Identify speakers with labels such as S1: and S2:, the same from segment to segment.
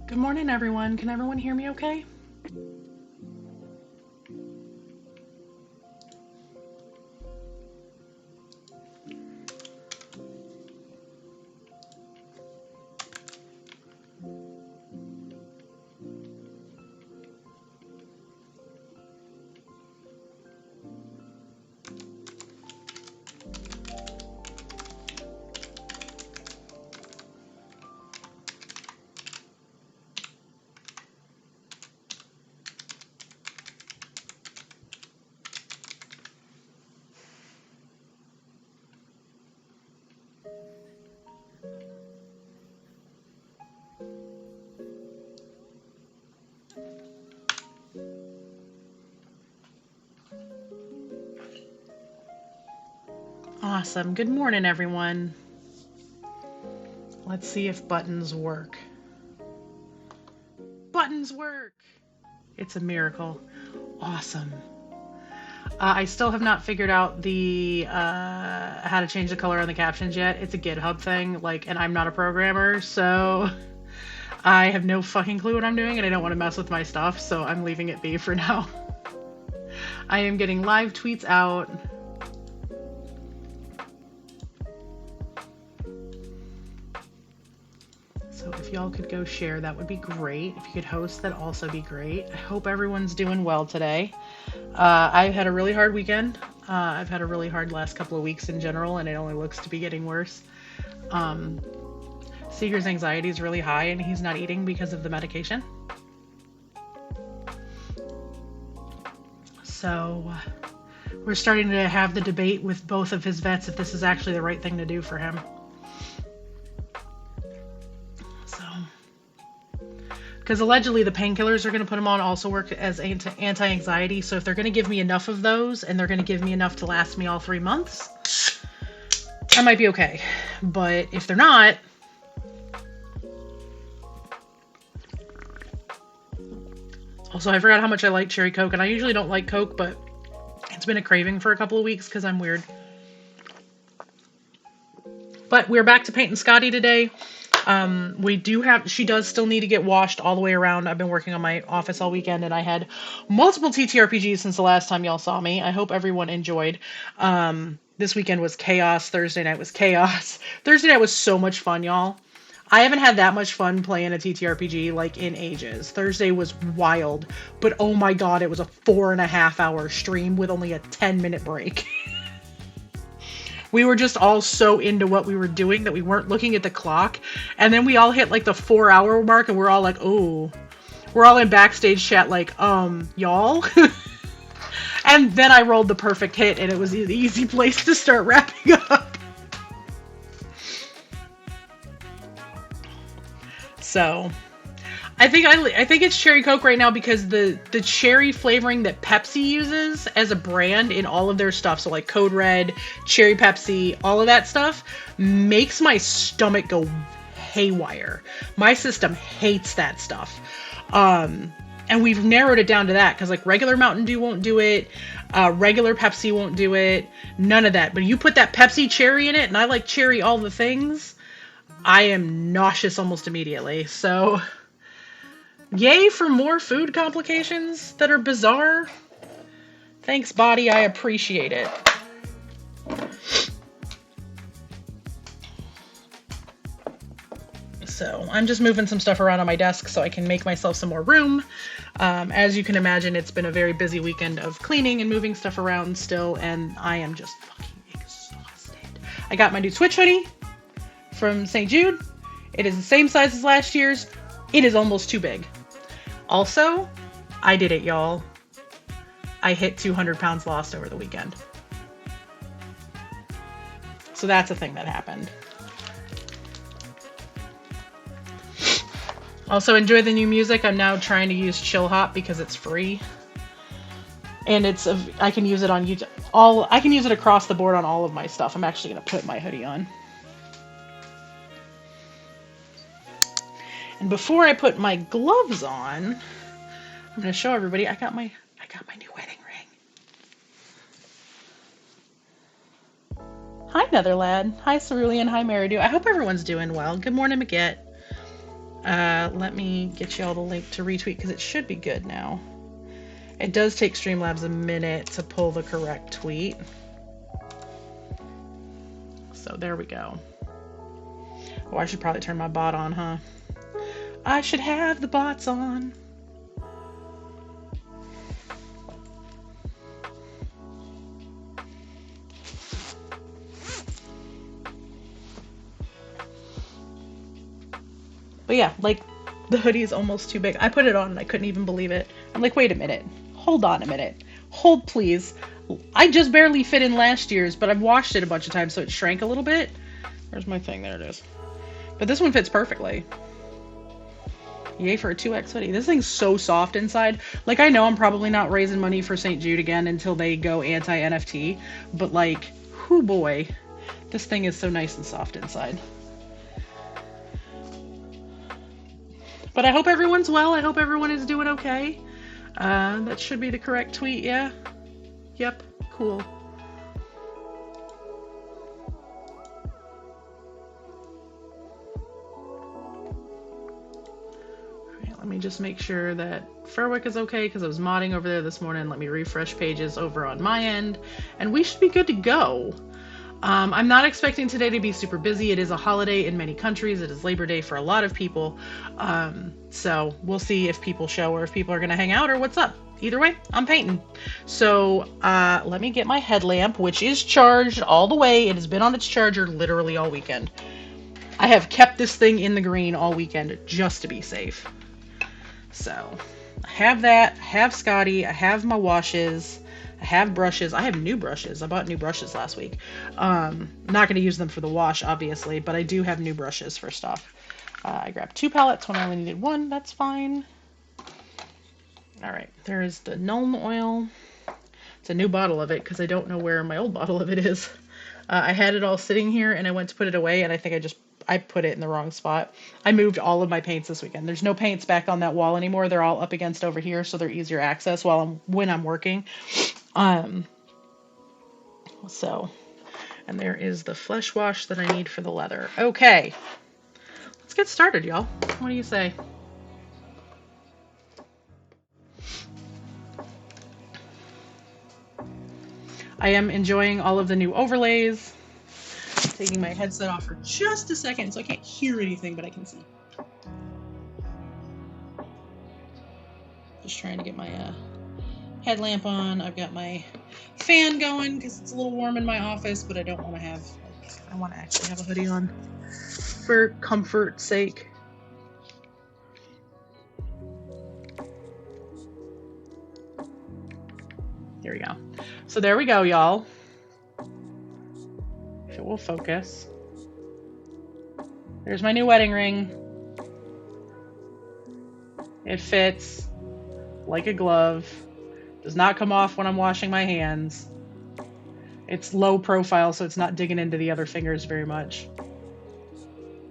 S1: Good morning, everyone. Can everyone hear me okay? Awesome. Good morning, everyone. Let's see if buttons work. Buttons work! It's a miracle. Awesome. I still have not figured out the how to change the color on the captions yet. It's a GitHub thing, and I'm not a programmer, so I have no fucking clue what I'm doing, and I don't want to mess with my stuff, so I'm leaving it be for now. I am getting live tweets out. So if y'all could go share, that would be great. If you could host, that'd also be great. I hope everyone's doing well today. I've had a really hard weekend. I've had a really hard last couple of weeks in general, and it only looks to be getting worse. Seeger's anxiety is really high, and he's not eating because of the medication. So we're starting to have the debate with both of his vets if this is actually the right thing to do for him. Because allegedly the painkillers are going to put him on also work as anti-anxiety. So if they're going to give me enough of those and they're going to give me enough to last me all 3 months, I might be okay. But if they're not, also I forgot how much I like cherry Coke, and I usually don't like Coke, but it's been a craving for a couple of weeks because I'm weird. But we're back to painting Skadi today. She does still need to get washed all the way around. I've been working on my office all weekend, and I had multiple TTRPGs since the last time y'all saw me. I hope everyone enjoyed. This weekend was chaos. Thursday night was chaos. Thursday night was so much fun, y'all. I haven't had that much fun playing a TTRPG in ages. Thursday was wild, but oh my god, it was a 4.5 hour stream with only a 10-minute break. We were just all so into what we were doing that we weren't looking at the clock. And then we all hit the 4-hour mark, and we're all like, oh. We're all in backstage chat y'all? And then I rolled the perfect hit, and it was the easy place to start wrapping up. So I think it's cherry Coke right now because the cherry flavoring that Pepsi uses as a brand in all of their stuff, so Code Red, Cherry Pepsi, all of that stuff, makes my stomach go haywire. My system hates that stuff. And we've narrowed it down to that because regular Mountain Dew won't do it, regular Pepsi won't do it, none of that. But you put that Pepsi cherry in it, and I like cherry all the things, I am nauseous almost immediately. So yay for more food complications that are bizarre. Thanks, body. I appreciate it. So I'm just moving some stuff around on my desk so I can make myself some more room. As you can imagine, it's been a very busy weekend of cleaning and moving stuff around still, and I am just fucking exhausted. I got my new Switch hoodie from St. Jude. It is the same size as last year's. It is almost too big. Also, I did it, y'all. I hit 200 pounds lost over the weekend. So that's a thing that happened. Also, enjoy the new music. I'm now trying to use Chill Hop because it's free. And I can use it on YouTube. I can use it across the board on all of my stuff. I'm actually going to put my hoodie on. And before I put my gloves on, I'm going to show everybody I got my new wedding ring. Hi, Netherlad. Hi, Cerulean. Hi, Meridew. I hope everyone's doing well. Good morning, Maget. Let me get y'all the link to retweet because it should be good now. It does take Streamlabs a minute to pull the correct tweet. So there we go. Oh, I should probably turn my bot on, huh? I should have the bots on. But yeah, like, the hoodie is almost too big. I put it on and I couldn't even believe it. I'm like, wait a minute. Hold on a minute. Hold, please. I just barely fit in last year's, but I've washed it a bunch of times, so it shrank a little bit. Where's my thing? There it is. But this one fits perfectly. Yay for a 2X hoodie. This thing's so soft inside. Like, I know I'm probably not raising money for St. Jude again until they go anti-NFT, but like, whoo boy. This thing is so nice and soft inside. But I hope everyone's well. I hope everyone is doing okay. That should be the correct tweet, yeah? Yep, cool. Let me just make sure that Furwick is okay because I was modding over there this morning. Let me refresh pages over on my end and we should be good to go. I'm not expecting today to be super busy. It is a holiday in many countries. It is Labor Day for a lot of people. So we'll see if people show or if people are going to hang out or what's up. Either way, I'm painting. So let me get my headlamp, which is charged all the way. It has been on its charger literally all weekend. I have kept this thing in the green all weekend just to be safe. So I have that, I have Skadi, I have my washes, I have brushes. I have new brushes. I bought new brushes last week. I'm not going to use them for the wash, obviously, but I do have new brushes for stuff. I grabbed 2 palettes when I only needed 1. That's fine. All right, there is the Nuln oil. It's a new bottle of it because I don't know where my old bottle of it is. I had it all sitting here and I went to put it away and I think I put it in the wrong spot. I moved all of my paints this weekend. There's no paints back on that wall anymore. They're all up against over here, so they're easier access when I'm working. So, and there is the flesh wash that I need for the leather. Okay, let's get started, y'all. What do you say? I am enjoying all of the new overlays. Taking my headset off for just a second so I can't hear anything, but I can see. Just trying to get my headlamp on. I've got my fan going because it's a little warm in my office, but I don't want to have, I want to actually have a hoodie on for comfort's sake. There we go. So there we go, y'all. If it will focus. There's my new wedding ring. It fits like a glove. Does not come off when I'm washing my hands. It's low profile, so it's not digging into the other fingers very much.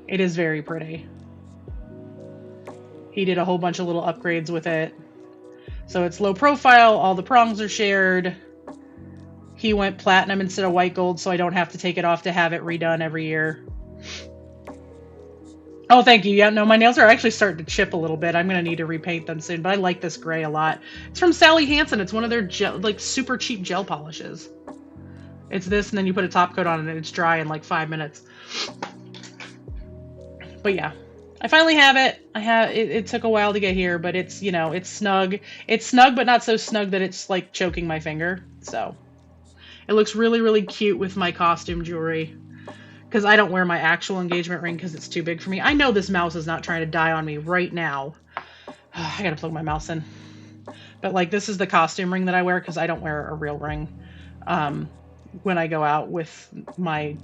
S1: It is very pretty. He did a whole bunch of little upgrades with it. So it's low profile, all the prongs are shared. He went platinum instead of white gold, so I don't have to take it off to have it redone every year. Oh, thank you. Yeah, no, my nails are actually starting to chip a little bit. I'm going to need to repaint them soon, but I like this gray a lot. It's from Sally Hansen. It's one of their gel, like super cheap gel polishes. It's this, and then you put a top coat on it, and it's dry in like 5 minutes. But yeah, I finally have it. It took a while to get here, but it's, you know, it's snug. It's snug, but not so snug that it's like choking my finger. So it looks really, really cute with my costume jewelry. Because I don't wear my actual engagement ring because it's too big for me. I know this mouse is not trying to die on me right now. I gotta plug my mouse in. But like, this is the costume ring that I wear because I don't wear a real ring when I go out with my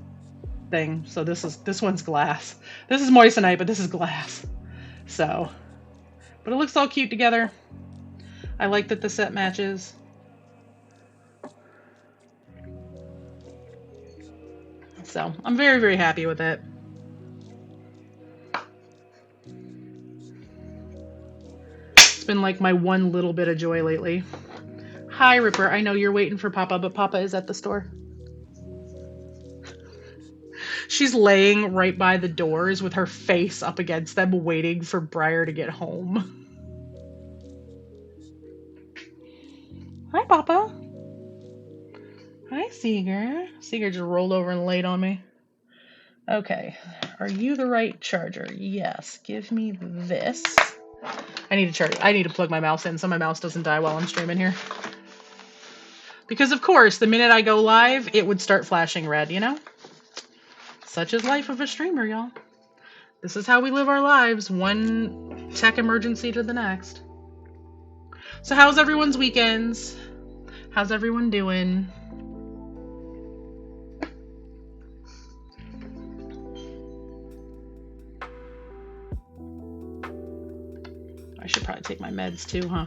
S1: thing. So this one's glass. This is moissanite, but this is glass. So, but it looks all cute together. I like that the set matches. So I'm very, very happy with it. It's been like my one little bit of joy lately. Hi, Ripper. I know you're waiting for Papa, but Papa is at the store. She's laying right by the doors with her face up against them, waiting for Briar to get home. Hi, Papa. Hi, Seeger. Seeger just rolled over and laid on me. Okay, are you the right charger? Yes, give me this. I need to charge. I need to plug my mouse in so my mouse doesn't die while I'm streaming here. Because, of course, the minute I go live, it would start flashing red, you know? Such is life of a streamer, y'all. This is how we live our lives, one tech emergency to the next. So how's everyone's weekends? How's everyone doing? I should probably take my meds too, huh?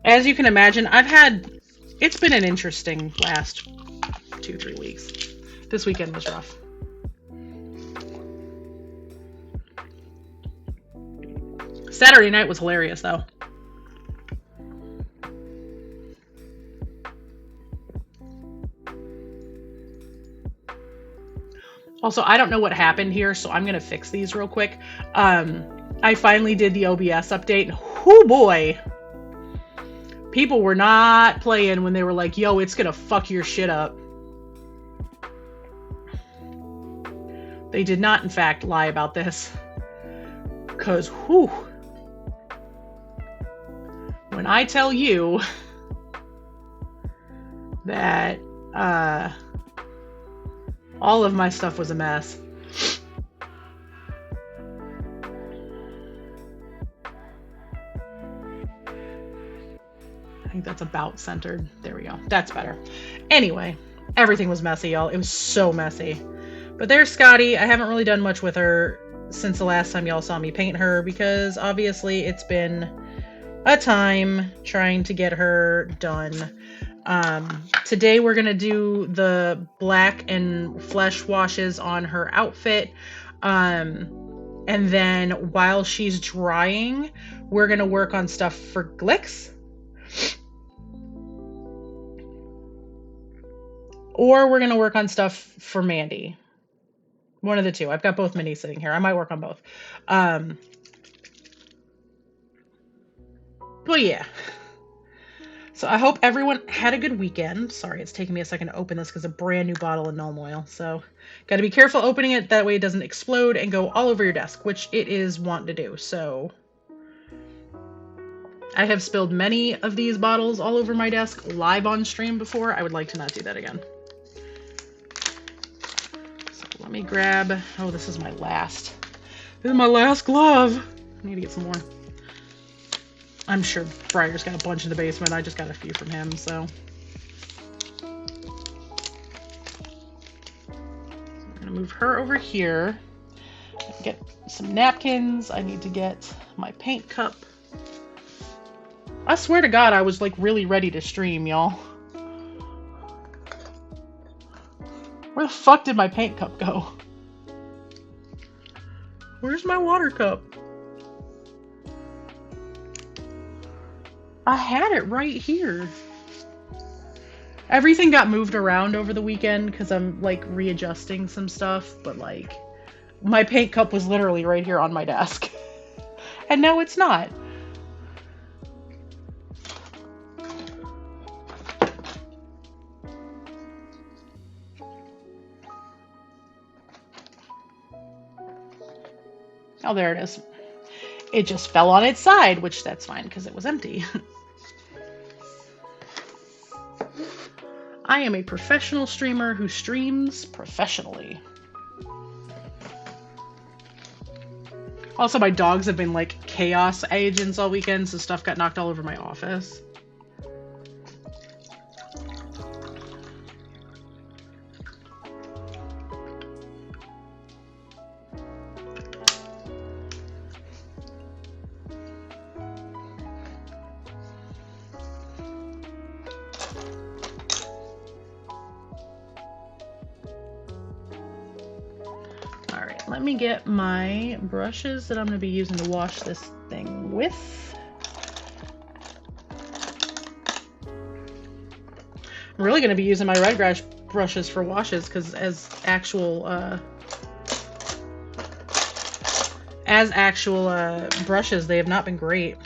S1: As you can imagine, it's been an interesting last 2-3 weeks. This weekend was rough. Saturday night was hilarious, though. Also, I don't know what happened here, so I'm going to fix these real quick. I finally did the OBS update, and oh boy, people were not playing when they were like, yo, it's going to fuck your shit up. They did not, in fact, lie about this. Because, whew, when I tell you that all of my stuff was a mess. I think that's about centered. There we go. That's better. Anyway, everything was messy, y'all. It was so messy. But there's Skadi. I haven't really done much with her since the last time y'all saw me paint her because obviously it's been a time trying to get her done. Today we're gonna do the black and flesh washes on her outfit. And then while she's drying, we're gonna work on stuff for Glix. Or we're gonna work on stuff for Mandy. One of the two. I've got both minis sitting here. I might work on both. Well, yeah. So I hope everyone had a good weekend. Sorry, it's taking me a second to open this because a brand new bottle of Gnome Oil. So got to be careful opening it. That way it doesn't explode and go all over your desk, which it is wont to do. So I have spilled many of these bottles all over my desk live on stream before. I would like to not do that again. So let me grab... Oh, this is my last. This is my last glove. I need to get some more. I'm sure Briar's got a bunch in the basement. I just got a few from him, so. I'm gonna move her over here. Get some napkins. I need to get my paint cup. I swear to God, I was like really ready to stream, y'all. Where the fuck did my paint cup go? Where's my water cup? I had it right here. Everything got moved around over the weekend because I'm like readjusting some stuff, but like my paint cup was literally right here on my desk. And now it's not. Oh, there it is. It just fell on its side, which that's fine because it was empty. I am a professional streamer who streams professionally. Also, my dogs have been like chaos agents all weekend, so stuff got knocked all over my office. Let me get my brushes that I'm going to be using to wash this thing with. I'm really going to be using my red brushes for washes, because as actual brushes, they have not been great.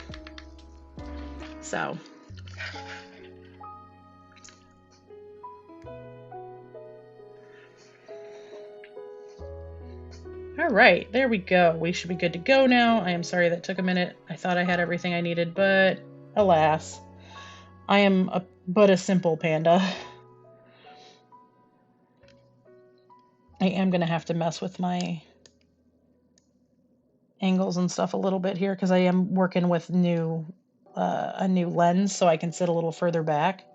S1: So. All right, there we go. We should be good to go now. I am sorry that took a minute. I thought I had everything I needed, but alas, I am but a simple panda. I am going to have to mess with my angles and stuff a little bit here because I am working with a new lens, so I can sit a little further back.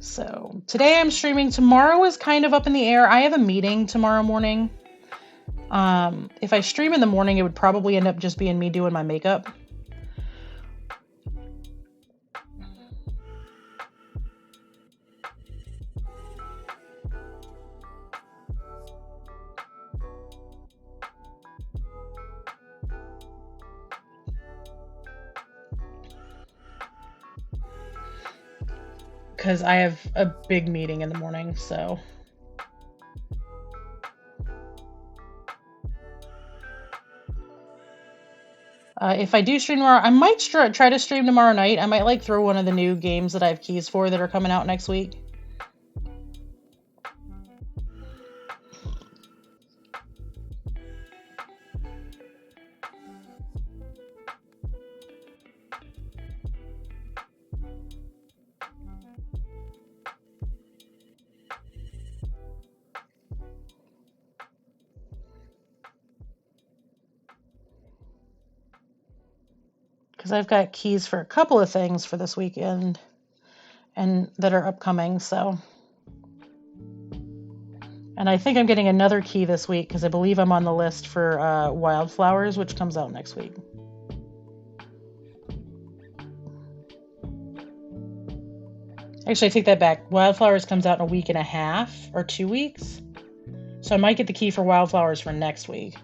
S1: So today I'm streaming. Tomorrow is kind of up in the air. I have a meeting tomorrow morning. If I stream in the morning, it would probably end up just being me doing my makeup. Because I have a big meeting in the morning, so. If I do stream tomorrow, I might try to stream tomorrow night. I might like throw one of the new games that I have keys for that are coming out next week. Because I've got keys for a couple of things for this weekend and that are upcoming, so. And I think I'm getting another key this week because I believe I'm on the list for Wildflowers, which comes out next week. Actually, I take that back. Wildflowers comes out in a week and a half or 2 weeks. So I might get the key for Wildflowers for next week,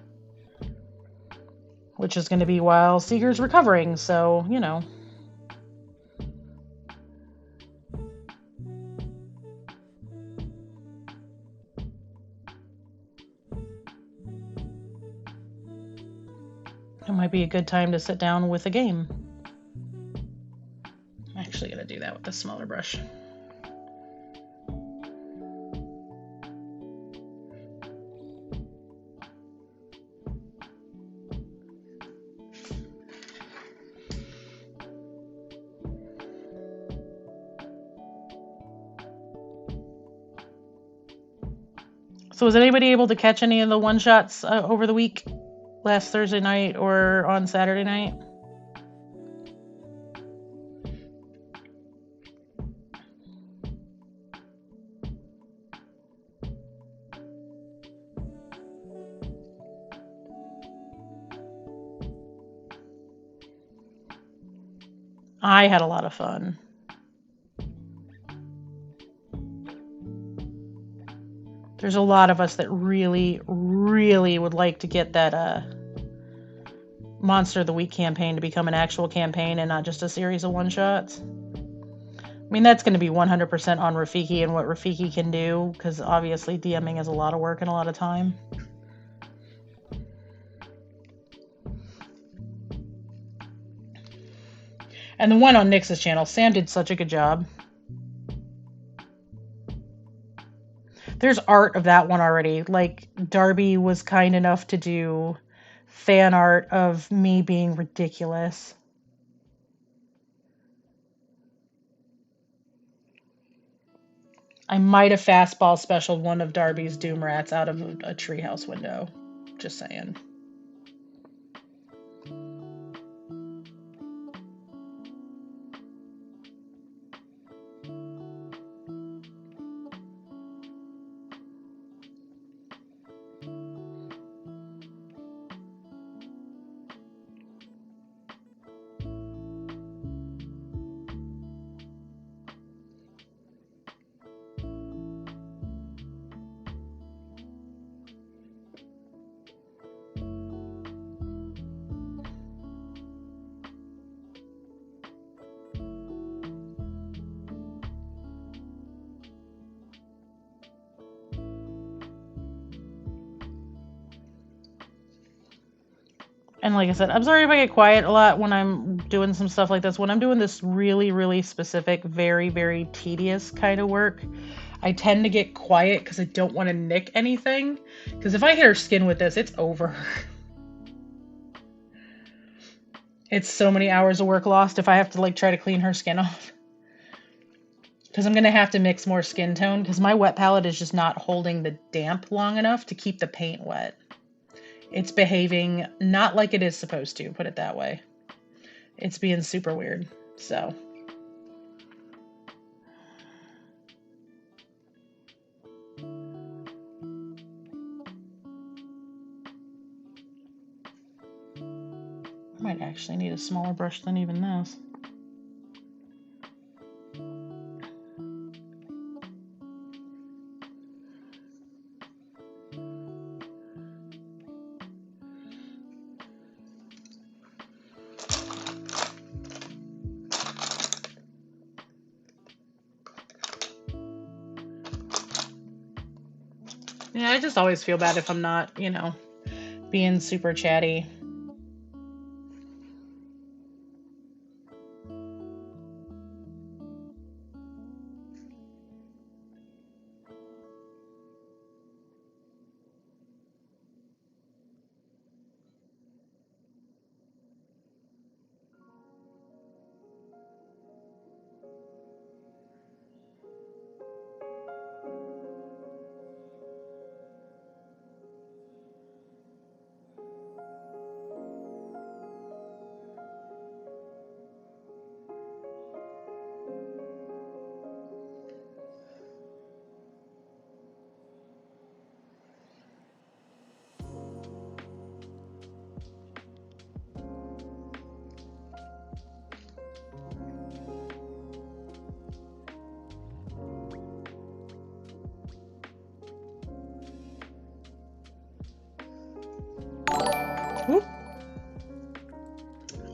S1: which is going to be while Seeger's recovering, so, you know. It might be a good time to sit down with a game. I'm actually going to do that with a smaller brush. So was anybody able to catch any of the one-shots over the week? Last Thursday night or on Saturday night? I had a lot of fun. There's a lot of us that really, really would like to get that Monster of the Week campaign to become an actual campaign and not just a series of one-shots. I mean, that's going to be 100% on Rafiki and what Rafiki can do, because obviously DMing is a lot of work and a lot of time. And the one on Nyx's channel, Sam did such a good job. There's art of that one already. Like, Darby was kind enough to do fan art of me being ridiculous. I might have fastball specialed one of Darby's Doom Rats out of a treehouse window. Just saying. And like I said, I'm sorry if I get quiet a lot when I'm doing some stuff like this. When I'm doing this really, really specific, very, very tedious kind of work, I tend to get quiet because I don't want to nick anything. Because if I hit her skin with this, it's over. It's so many hours of work lost if I have to like try to clean her skin off. Because I'm going to have to mix more skin tone because my wet palette is just not holding the damp long enough to keep the paint wet. It's behaving not like it is supposed to, put it that way. It's being super weird, so. I might actually need a smaller brush than even this. Yeah, I just always feel bad if I'm not, you know, being super chatty.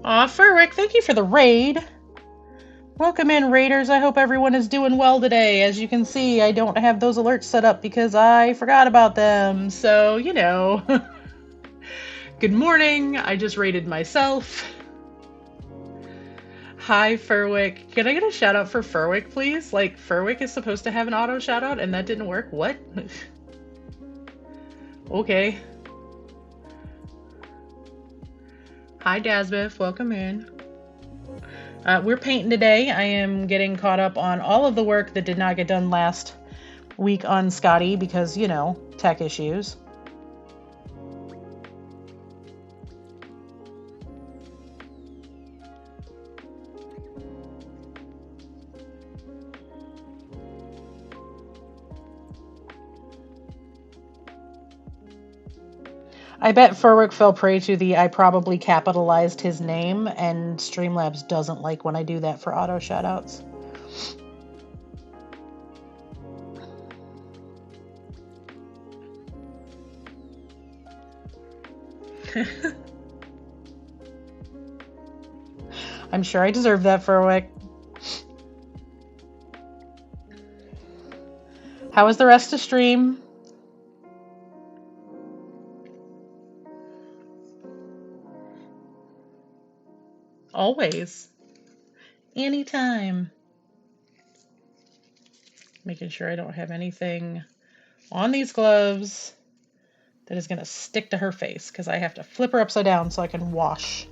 S1: Aw, Furwick, thank you for the raid. Welcome in, raiders. I hope everyone is doing well today. As you can see, I don't have those alerts set up because I forgot about them. So, you know. Good morning. I just raided myself. Hi, Furwick. Can I get a shout out for Furwick, please? Like, Furwick is supposed to have an auto shout out and that didn't work? What? Okay. Hi, Dasbeth. Welcome in. We're painting today. I am getting caught up on all of the work that did not get done last week on Skadi because, you know, tech issues. I bet Furwick fell prey to the I probably capitalized his name, and Streamlabs doesn't like when I do that for auto shoutouts. I'm sure I deserve that, Furwick. How was the rest of stream? Always. Anytime. Making sure I don't have anything on these gloves that is going to stick to her face because I have to flip her upside down so I can wash.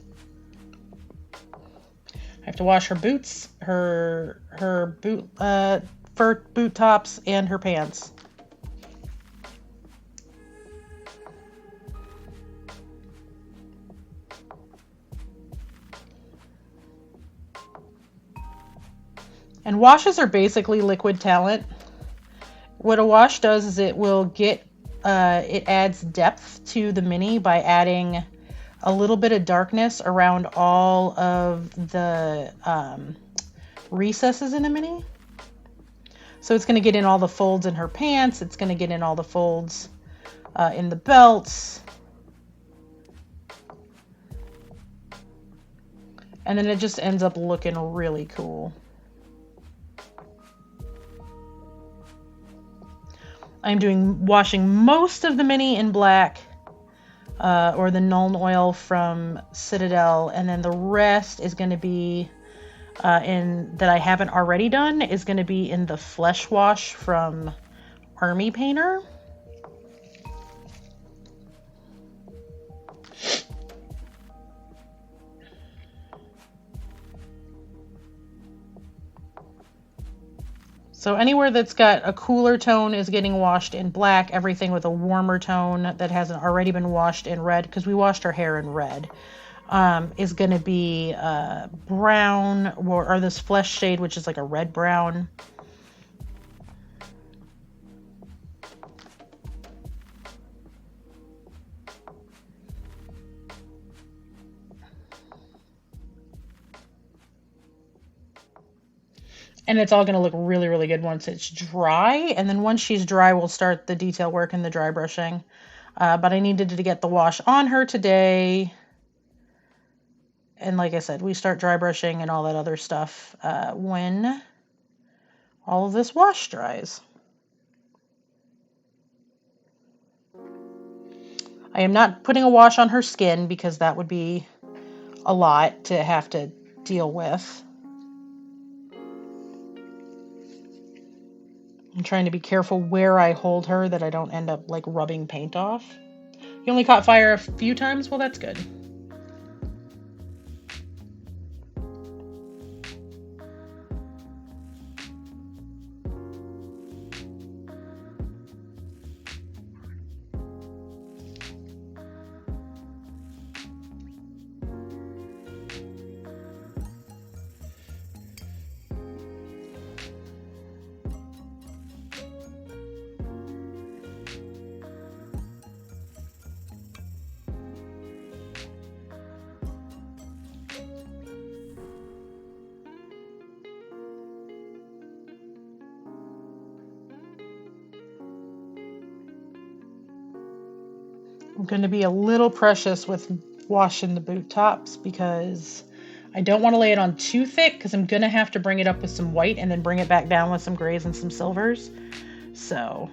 S1: I have to wash her boots, her boot fur boot tops, and her pants. And washes are basically liquid talent. What a wash does is it will get, it adds depth to the mini by adding a little bit of darkness around all of the recesses in the mini. So it's going to get in all the folds in her pants. It's going to get in all the folds in the belts. And then it just ends up looking really cool. I'm washing most of the mini in black. or the Nuln oil from Citadel, and then the rest is going to be in that I haven't already done is going to be in the Flesh Wash from Army Painter. So anywhere that's got a cooler tone is getting washed in black. Everything with a warmer tone that hasn't already been washed in red, because we washed our hair in red, is going to be brown, or this flesh shade, which is like a red brown. And it's all going to look really, really good once it's dry. And then once she's dry, we'll start the detail work and the dry brushing. But I needed to get the wash on her today. And like I said, we start dry brushing and all that other stuff when all of this wash dries. I am not putting a wash on her skin because that would be a lot to have to deal with. I'm trying to be careful where I hold her that I don't end up like rubbing paint off. You only caught fire a few times? Well, that's good. I'm going to be a little precious with washing the boot tops because I don't want to lay it on too thick because I'm going to have to bring it up with some white and then bring it back down with some grays and some silvers. So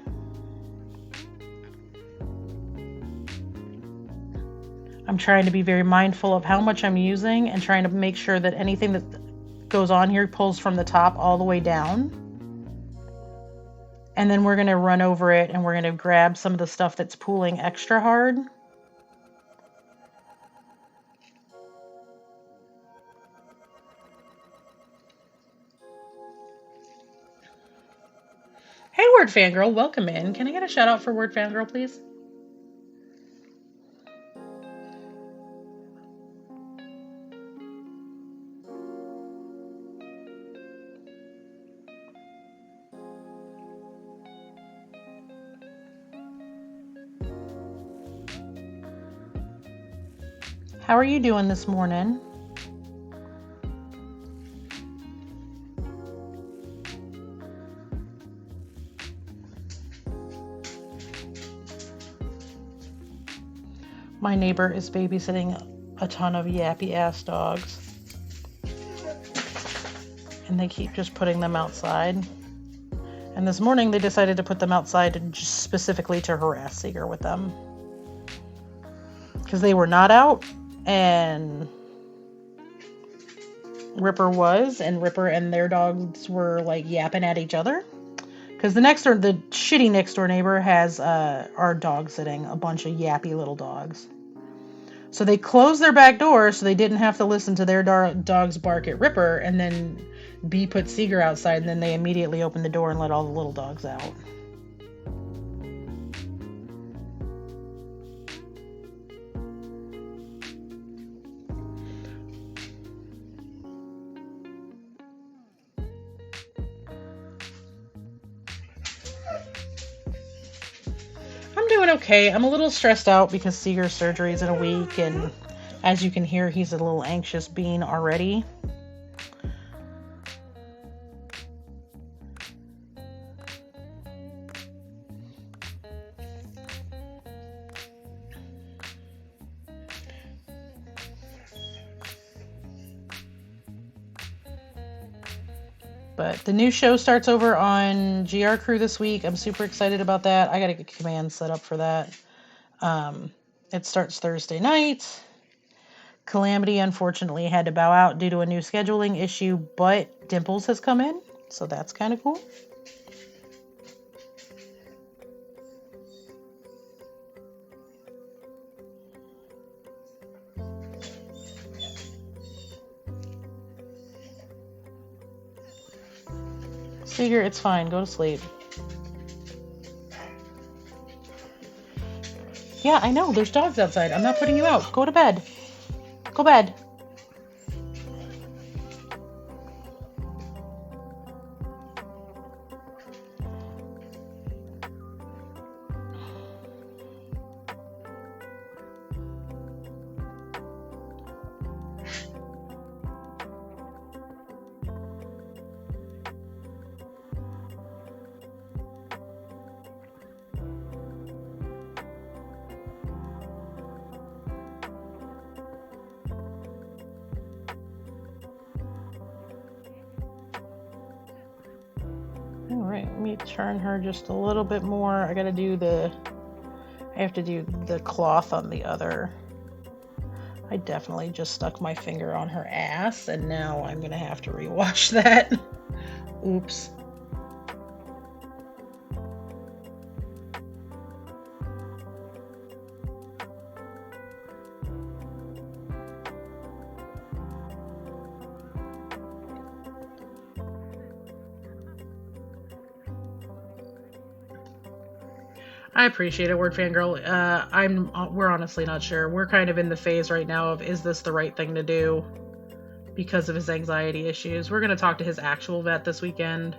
S1: I'm trying to be very mindful of how much I'm using and trying to make sure that anything that goes on here pulls from the top all the way down. And then we're going to run over it and we're going to grab some of the stuff that's pooling extra hard. Hey, Word Fangirl, welcome in. Can I get a shout out for Word Fangirl, please? How are you doing this morning? My neighbor is babysitting a ton of yappy ass dogs. And they keep just putting them outside. And this morning they decided to put them outside just specifically to harass Seeger with them. Because they were not out. And Ripper was, and Ripper and their dogs were like yapping at each other. Because the shitty next door neighbor has our dog sitting, a bunch of yappy little dogs. So they closed their back door so they didn't have to listen to their dogs bark at Ripper, and then B put Seeger outside, and then they immediately opened the door and let all the little dogs out. Doing okay. I'm a little stressed out because Seeger's surgery is in a week, and as you can hear, he's a little anxious bean already. But the new show starts over on GR Crew this week. I'm super excited about that. I got to get commands set up for that. It starts Thursday night. Calamity unfortunately had to bow out due to a new scheduling issue, but Dimples has come in, so that's kind of cool. Seeger, it's fine. Go to sleep. Yeah, I know. There's dogs outside. I'm not putting you out. Go to bed. Go bed. Alright, let me turn her just a little bit more. I have to do the cloth on the other. I definitely just stuck my finger on her ass, and now I'm gonna have to rewash that. Oops. I appreciate it, Word Fangirl. We're honestly not sure. We're kind of in the phase right now of, is this the right thing to do because of his anxiety issues? We're going to talk to his actual vet this weekend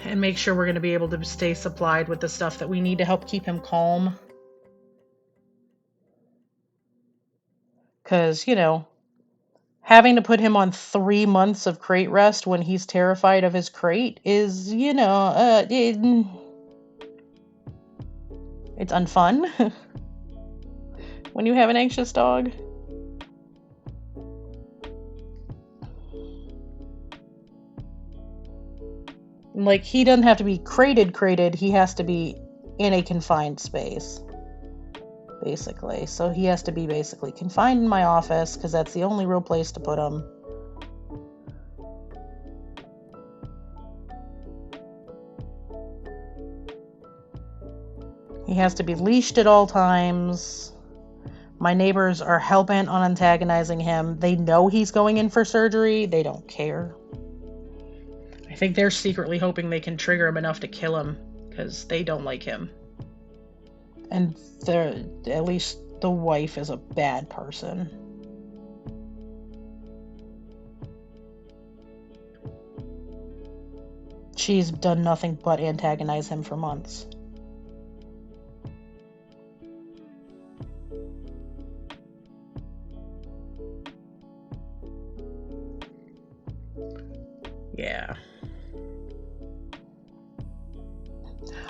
S1: and make sure we're going to be able to stay supplied with the stuff that we need to help keep him calm. Because, having to put him on 3 months of crate rest when he's terrified of his crate is, it's unfun when you have an anxious dog. Like, he doesn't have to be crated, he has to be in a confined space, basically. So he has to be basically confined in my office, because that's the only real place to put him. He has to be leashed at all times. My neighbors are hell-bent on antagonizing him. They know he's going in for surgery. They don't care. I think they're secretly hoping they can trigger him enough to kill him, because they don't like him. And at least the wife is a bad person. She's done nothing but antagonize him for months. Yeah.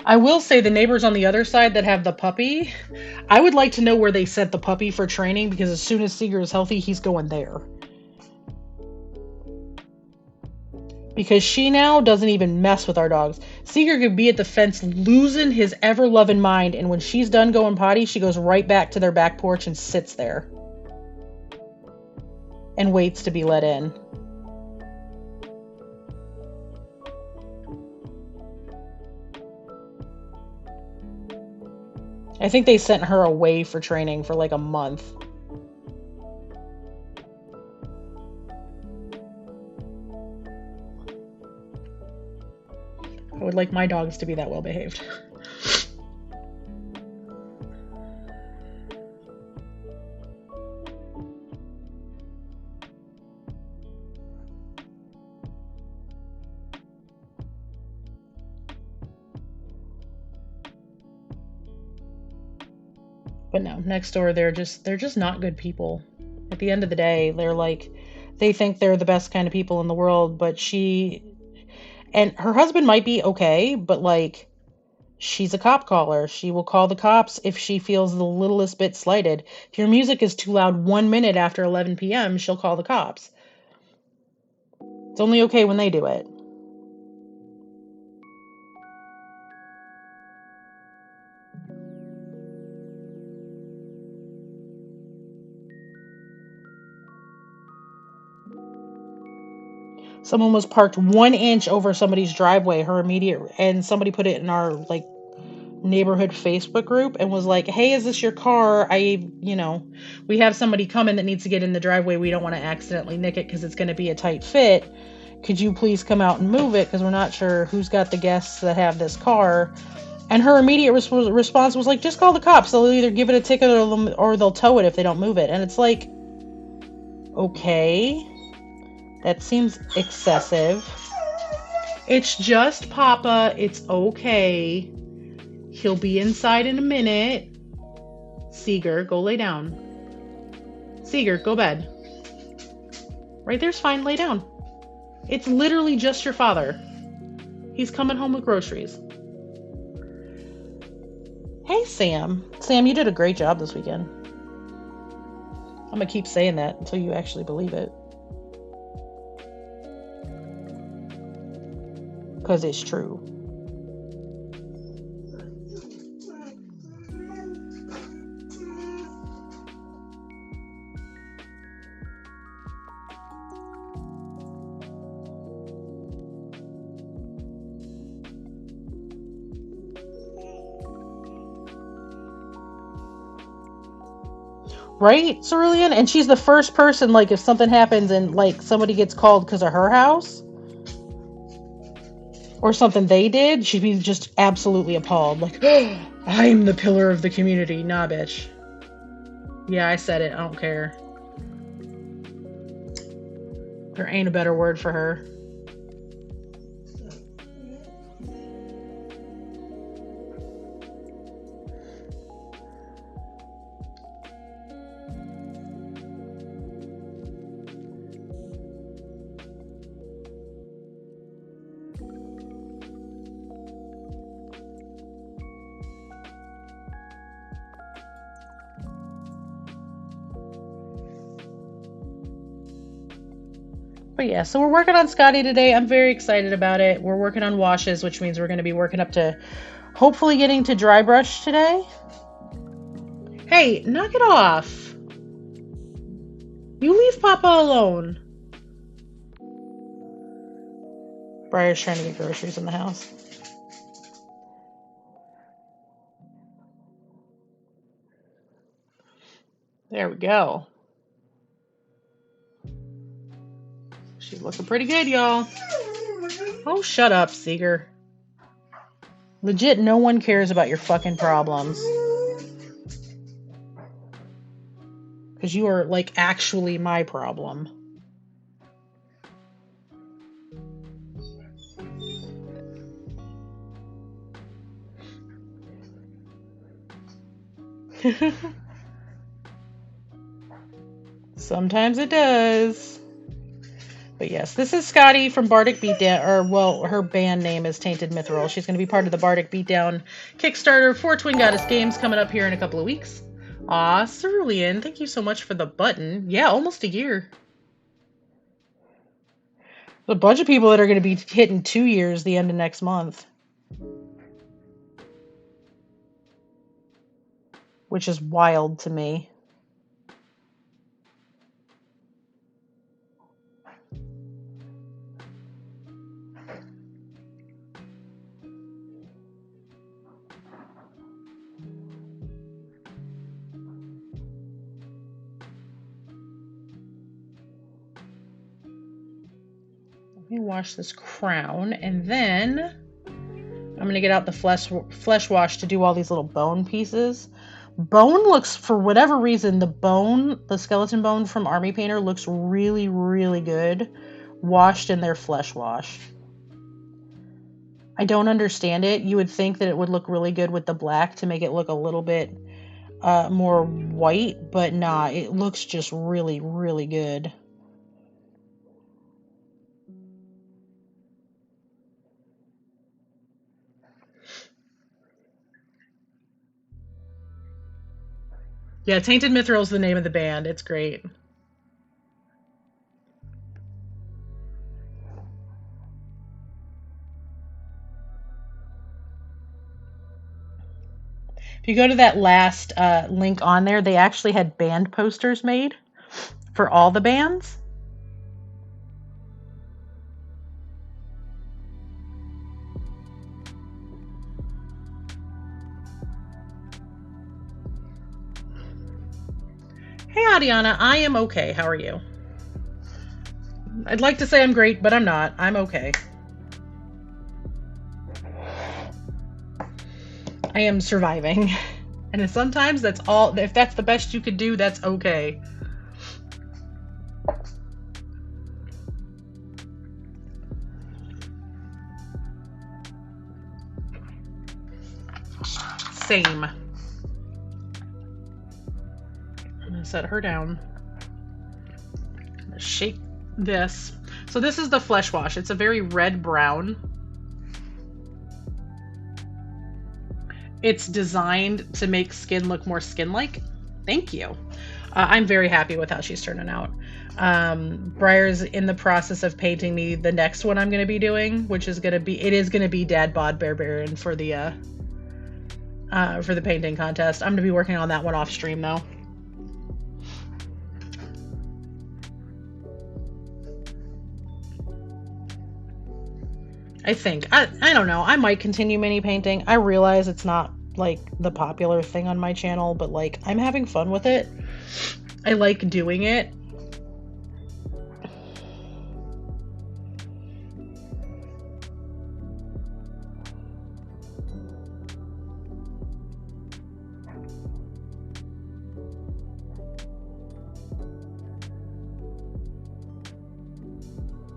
S1: I will say the neighbors on the other side that have the puppy, I would like to know where they set the puppy for training, because as soon as Seeger is healthy, he's going there. Because she now doesn't even mess with our dogs. Seeger could be at the fence losing his ever-loving mind, and when she's done going potty, she goes right back to their back porch and sits there. And waits to be let in. I think they sent her away for training for like a month. I would like my dogs to be that well behaved. But no, next door they're just not good people. At the end of the day, they think they're the best kind of people in the world, but she and her husband might be okay, but she's a cop caller. She will call the cops if she feels the littlest bit slighted. If your music is too loud 1 minute after 11 p.m., she'll call the cops. It's only okay when they do it. Someone was parked 1 inch over somebody's driveway, her immediate, and somebody put it in our like neighborhood Facebook group and was like, "Hey, is this your car? We have somebody coming that needs to get in the driveway. We don't want to accidentally nick it because it's going to be a tight fit. Could you please come out and move it because we're not sure who's got the guests that have this car." And her immediate response was like, "Just call the cops. They'll either give it a ticket or they'll tow it if they don't move it." And it's like, okay, that seems excessive. It's just Papa. It's okay. He'll be inside in a minute. Seeger, go lay down. Seeger, go bed. Right there's fine. Lay down. It's literally just your father. He's coming home with groceries. Hey, Sam. Sam, you did a great job this weekend. I'm going to keep saying that until you actually believe it. Because it's true. Right, Cerulean? And she's the first person, like, if something happens and, like, somebody gets called because of her house or something they did, she'd be just absolutely appalled. Like, oh, I'm the pillar of the community. Nah, bitch. Yeah, I said it. I don't care. There ain't a better word for her. But yeah, so we're working on Skadi today. I'm very excited about it. We're working on washes, which means we're going to be working up to hopefully getting to dry brush today. Hey, knock it off. You leave Papa alone. Briar's trying to get groceries in the house. There we go. She's looking pretty good, y'all. Oh, shut up, Seeger. Legit, no one cares about your fucking problems. Because you are, like, actually my problem. Sometimes it does. But yes, this is Skadi from Bardic Beatdown, or well, her band name is Tainted Mithril. She's going to be part of the Bardic Beatdown Kickstarter for Twin Goddess Games coming up here in a couple of weeks. Aw, Cerulean, thank you so much for the button. Yeah, almost a year. There's a bunch of people that are going to be hitting 2 years the end of next month. Which is wild to me. Let me wash this crown, and then I'm going to get out the flesh wash to do all these little bone pieces. Bone looks, for whatever reason, the skeleton bone from Army Painter looks really, really good washed in their flesh wash. I don't understand it. You would think that it would look really good with the black to make it look a little bit more white, but nah, it looks just really, really good. Yeah, Tainted Mithril is the name of the band. It's great. If you go to that last link on there, they actually had band posters made for all the bands. Hey, Adiana, I am okay. How are you? I'd like to say I'm great, but I'm not. I'm okay. I am surviving. And sometimes that's all, if that's the best you could do, that's okay. Same. I'm gonna set her down. I'm gonna shake this. So this is the flesh wash. It's a very red brown. It's designed to make skin look more skin-like. Thank you. I'm very happy with how she's turning out. Briar's in the process of painting me the next one I'm going to be doing, which is going to be Dad Bod Barbarian for the painting contest. I'm going to be working on that one off stream though. I think. I don't know. I might continue mini painting. I realize it's not like the popular thing on my channel, but like I'm having fun with it. I like doing it.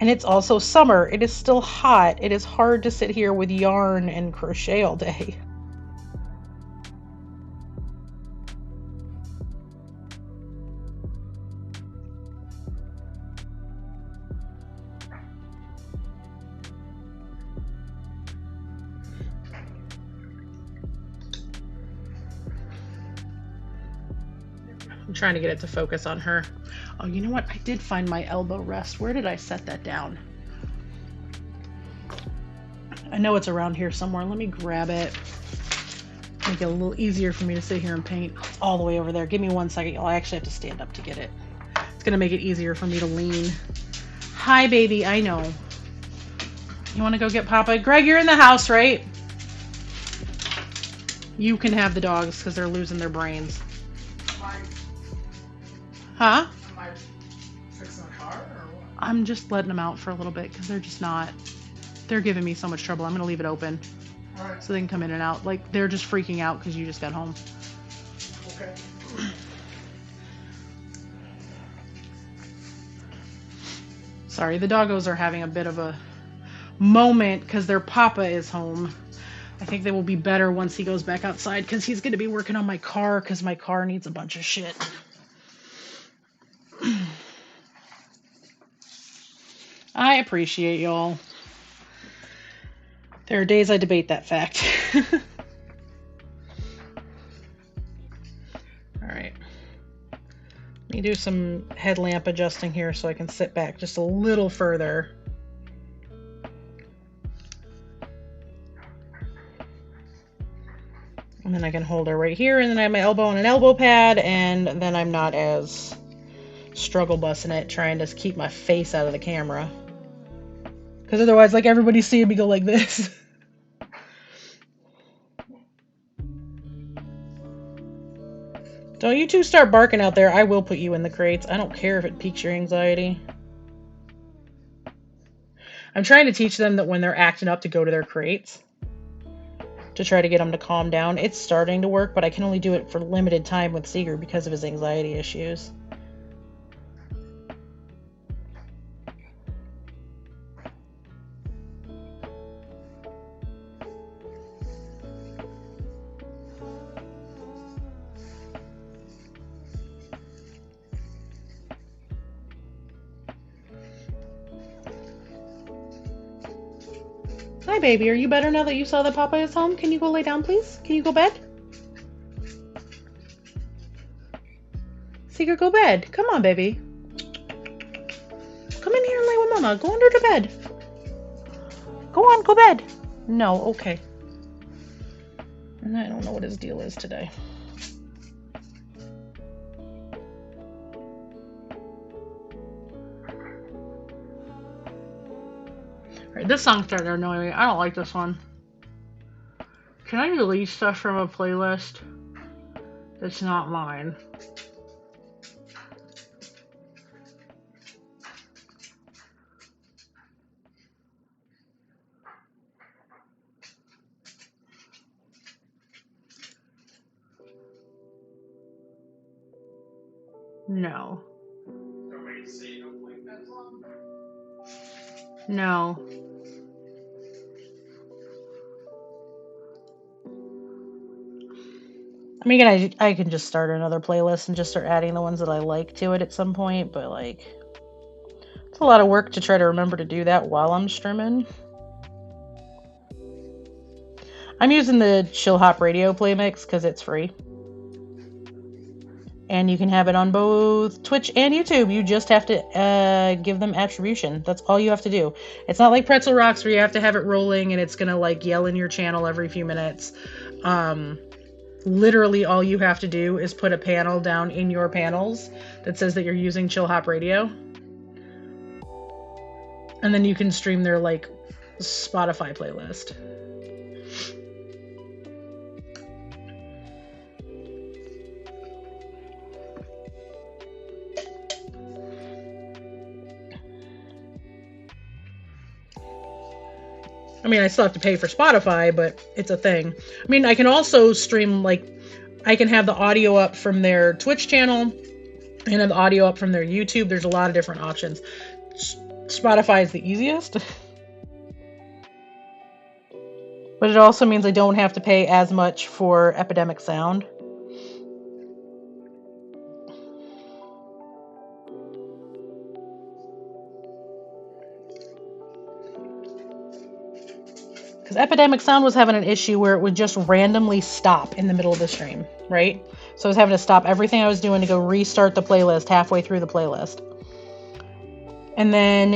S1: And it's also summer. It is still hot. It is hard to sit here with yarn and crochet all day. I'm trying to get it to focus on her. Oh, you know what? I did find my elbow rest. Where did I set that down? I know it's around here somewhere. Let me grab it. Make it a little easier for me to sit here and paint. It's all the way over there. Give me 1 second. I actually have to stand up to get it. It's going to make it easier for me to lean. Hi, baby. I know. You want to go get Papa? Greg, you're in the house, right? You can have the dogs because they're losing their brains. Huh? Am I fixing the car or what? I'm just letting them out for a little bit because they're just not. They're giving me so much trouble. I'm going to leave it open. All right. So they can come in and out. Like, they're just freaking out because you just got home. Okay. Sorry, the doggos are having a bit of a moment because their papa is home. I think they will be better once he goes back outside because he's going to be working on my car because my car needs a bunch of shit. I appreciate y'all. There are days I debate that fact. Alright. Let me do some headlamp adjusting here so I can sit back just a little further. And then I can hold her right here, and then I have my elbow on an elbow pad, and then I'm not as struggle busting it, trying to keep my face out of the camera. Because otherwise, like, everybody's seeing me go like this. Don't you two start barking out there. I will put you in the crates. I don't care if it piques your anxiety. I'm trying to teach them that when they're acting up to go to their crates. To try to get him to calm down. It's starting to work, but I can only do it for limited time with Seeger because of his anxiety issues. Hi, baby. Are you better now that you saw that Papa is home? Can you go lay down, please? Can you go bed? Seeger, go bed. Come on, baby. Come in here and lay with Mama. Go under the bed. Go on, go bed. No, okay. And I don't know what his deal is today. Alright, this song's starting to annoy me. I don't like this one. Can I delete stuff from a playlist that's not mine? No. No. I mean, I can just start another playlist and just start adding the ones that I like to it at some point, but like, it's a lot of work to try to remember to do that while I'm streaming. I'm using the Chill Hop Radio Play Mix because it's free. And you can have it on both Twitch and YouTube. You just have to give them attribution. That's all you have to do. It's not like Pretzel Rocks where you have to have it rolling and it's going to like yell in your channel every few minutes. Literally all you have to do is put a panel down in your panels that says that you're using Chill Hop Radio. And then you can stream their like Spotify playlist. I mean, I still have to pay for Spotify, but it's a thing. I mean, I can also stream, like, I can have the audio up from their Twitch channel and have the audio up from their YouTube. There's a lot of different options. Spotify is the easiest. But it also means I don't have to pay as much for Epidemic Sound. Because Epidemic Sound was having an issue where it would just randomly stop in the middle of the stream, right? So I was having to stop everything I was doing to go restart the playlist halfway through the playlist. And then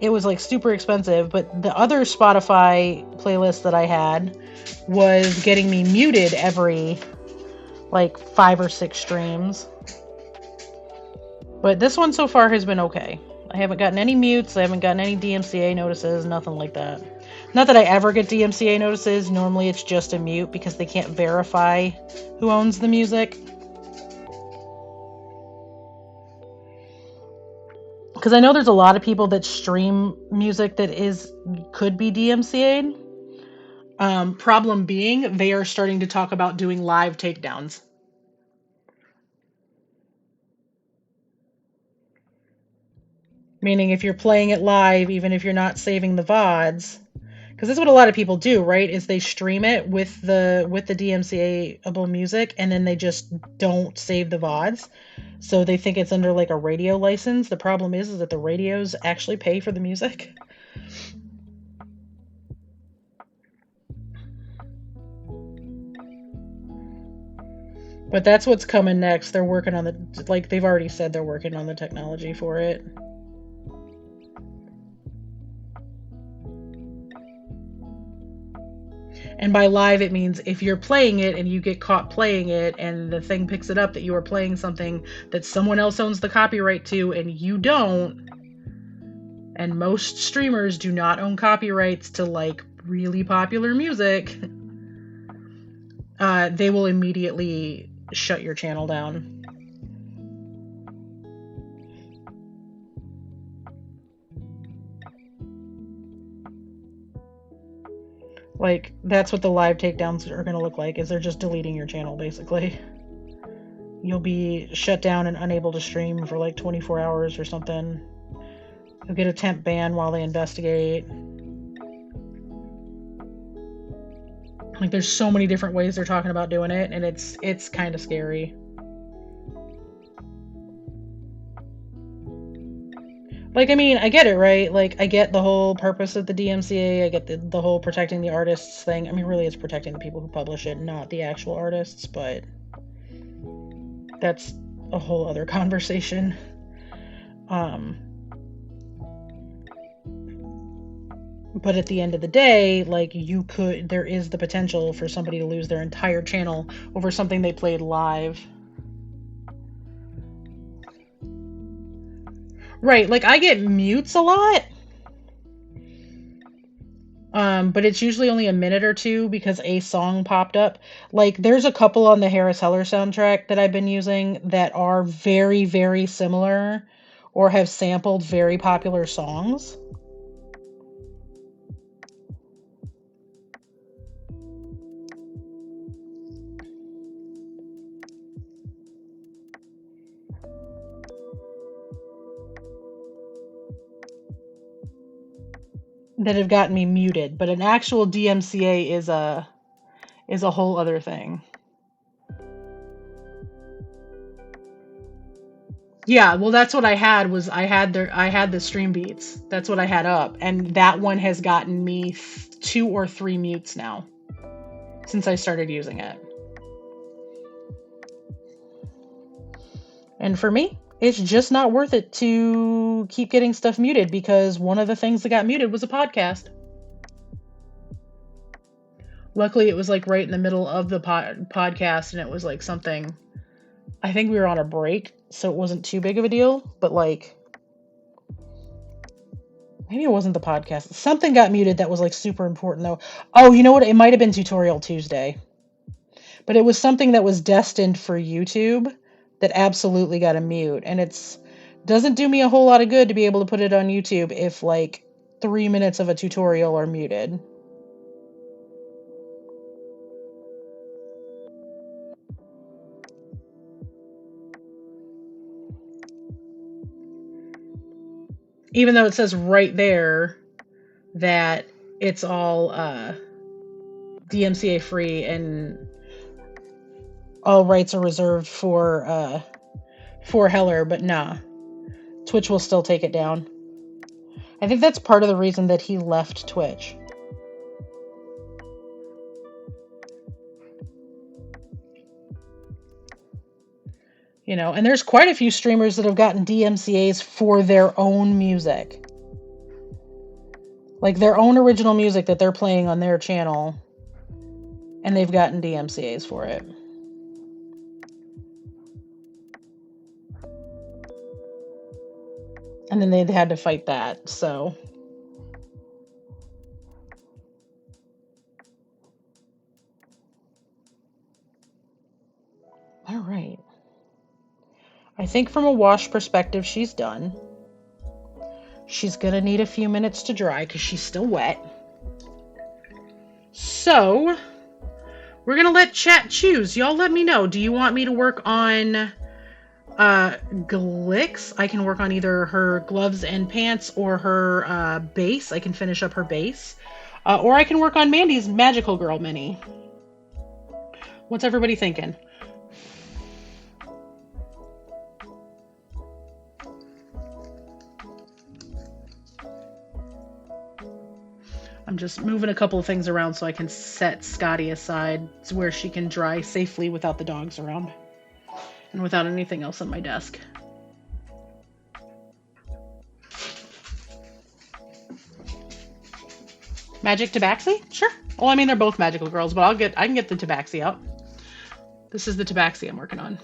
S1: it was like super expensive, but the other Spotify playlist that I had was getting me muted every like 5 or 6 streams. But this one so far has been okay. I haven't gotten any mutes, I haven't gotten any DMCA notices, nothing like that. Not that I ever get DMCA notices. Normally it's just a mute because they can't verify who owns the music. Because I know there's a lot of people that stream music that could be DMCA'd. Problem being, they are starting to talk about doing live takedowns. Meaning if you're playing it live, even if you're not saving the VODs, because this is what a lot of people do, right? Is they stream it with the DMCA-able music, and then they just don't save the VODs. So they think it's under like a radio license. The problem is that the radios actually pay for the music. But that's what's coming next. They're working on they've already said they're working on the technology for it. And by live, it means if you're playing it and you get caught playing it and the thing picks it up that you are playing something that someone else owns the copyright to and you don't, and most streamers do not own copyrights to like really popular music, they will immediately shut your channel down. Like, that's what the live takedowns are going to look like, is they're just deleting your channel, basically. You'll be shut down and unable to stream for like 24 hours or something. You'll get a temp ban while they investigate. Like, there's so many different ways they're talking about doing it, and it's kind of scary. Like, I mean, I get it, right? Like, I get the whole purpose of the DMCA. I get the whole protecting the artists thing. I mean, really, it's protecting the people who publish it, not the actual artists, but that's a whole other conversation. But at the end of the day, like, there is the potential for somebody to lose their entire channel over something they played live. Right, like, I get mutes a lot. But it's usually only a minute or two because a song popped up. Like, there's a couple on the Harris Heller soundtrack that I've been using that are very, very similar or have sampled very popular songs. that have gotten me muted, but an actual DMCA is a whole other thing. Yeah, well that's what I had was I had the stream beats. That's what I had up, and that one has gotten me 2 or 3 mutes now since I started using it. And for me, it's just not worth it to keep getting stuff muted because one of the things that got muted was a podcast. Luckily, it was like right in the middle of the podcast, and it was like something. I think we were on a break, so it wasn't too big of a deal, but like maybe it wasn't the podcast. Something got muted that was like super important though. Oh, you know what? It might have been Tutorial Tuesday. But it was something that was destined for YouTube that absolutely got a mute. And it's doesn't do me a whole lot of good to be able to put it on YouTube if like 3 minutes of a tutorial are muted. Even though it says right there that it's all DMCA free and all rights are reserved for Heller, but nah. Twitch will still take it down. I think that's part of the reason that he left Twitch. You know, and there's quite a few streamers that have gotten DMCAs for their own music. Like their own original music that they're playing on their channel. And they've gotten DMCAs for it. And then they had to fight that, so. All right. I think from a wash perspective, she's done. She's going to need a few minutes to dry because she's still wet. So, we're going to let chat choose. Y'all let me know. Do you want me to work on Glix? I can work on either her gloves and pants or her base. I can finish up her base. Or I can work on Mandy's Magical Girl mini. What's everybody thinking? I'm just moving a couple of things around so I can set Skadi aside to where she can dry safely without the dogs around and without anything else on my desk. Magic Tabaxi? Sure. Well, I mean, they're both magical girls, but I can get the Tabaxi out. This is the Tabaxi I'm working on.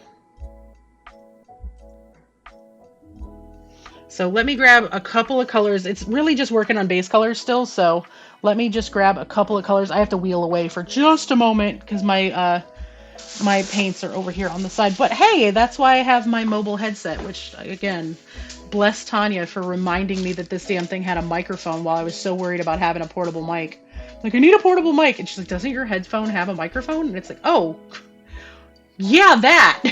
S1: So let me grab a couple of colors. It's really just working on base colors still, so let me just grab a couple of colors. I have to wheel away for just a moment because my my paints are over here on the side. But hey, that's why I have my mobile headset, which, again, bless Tanya for reminding me that this damn thing had a microphone while I was so worried about having a portable mic. Like, I need a portable mic. And she's like, doesn't your headphone have a microphone? And it's like, oh, yeah, that.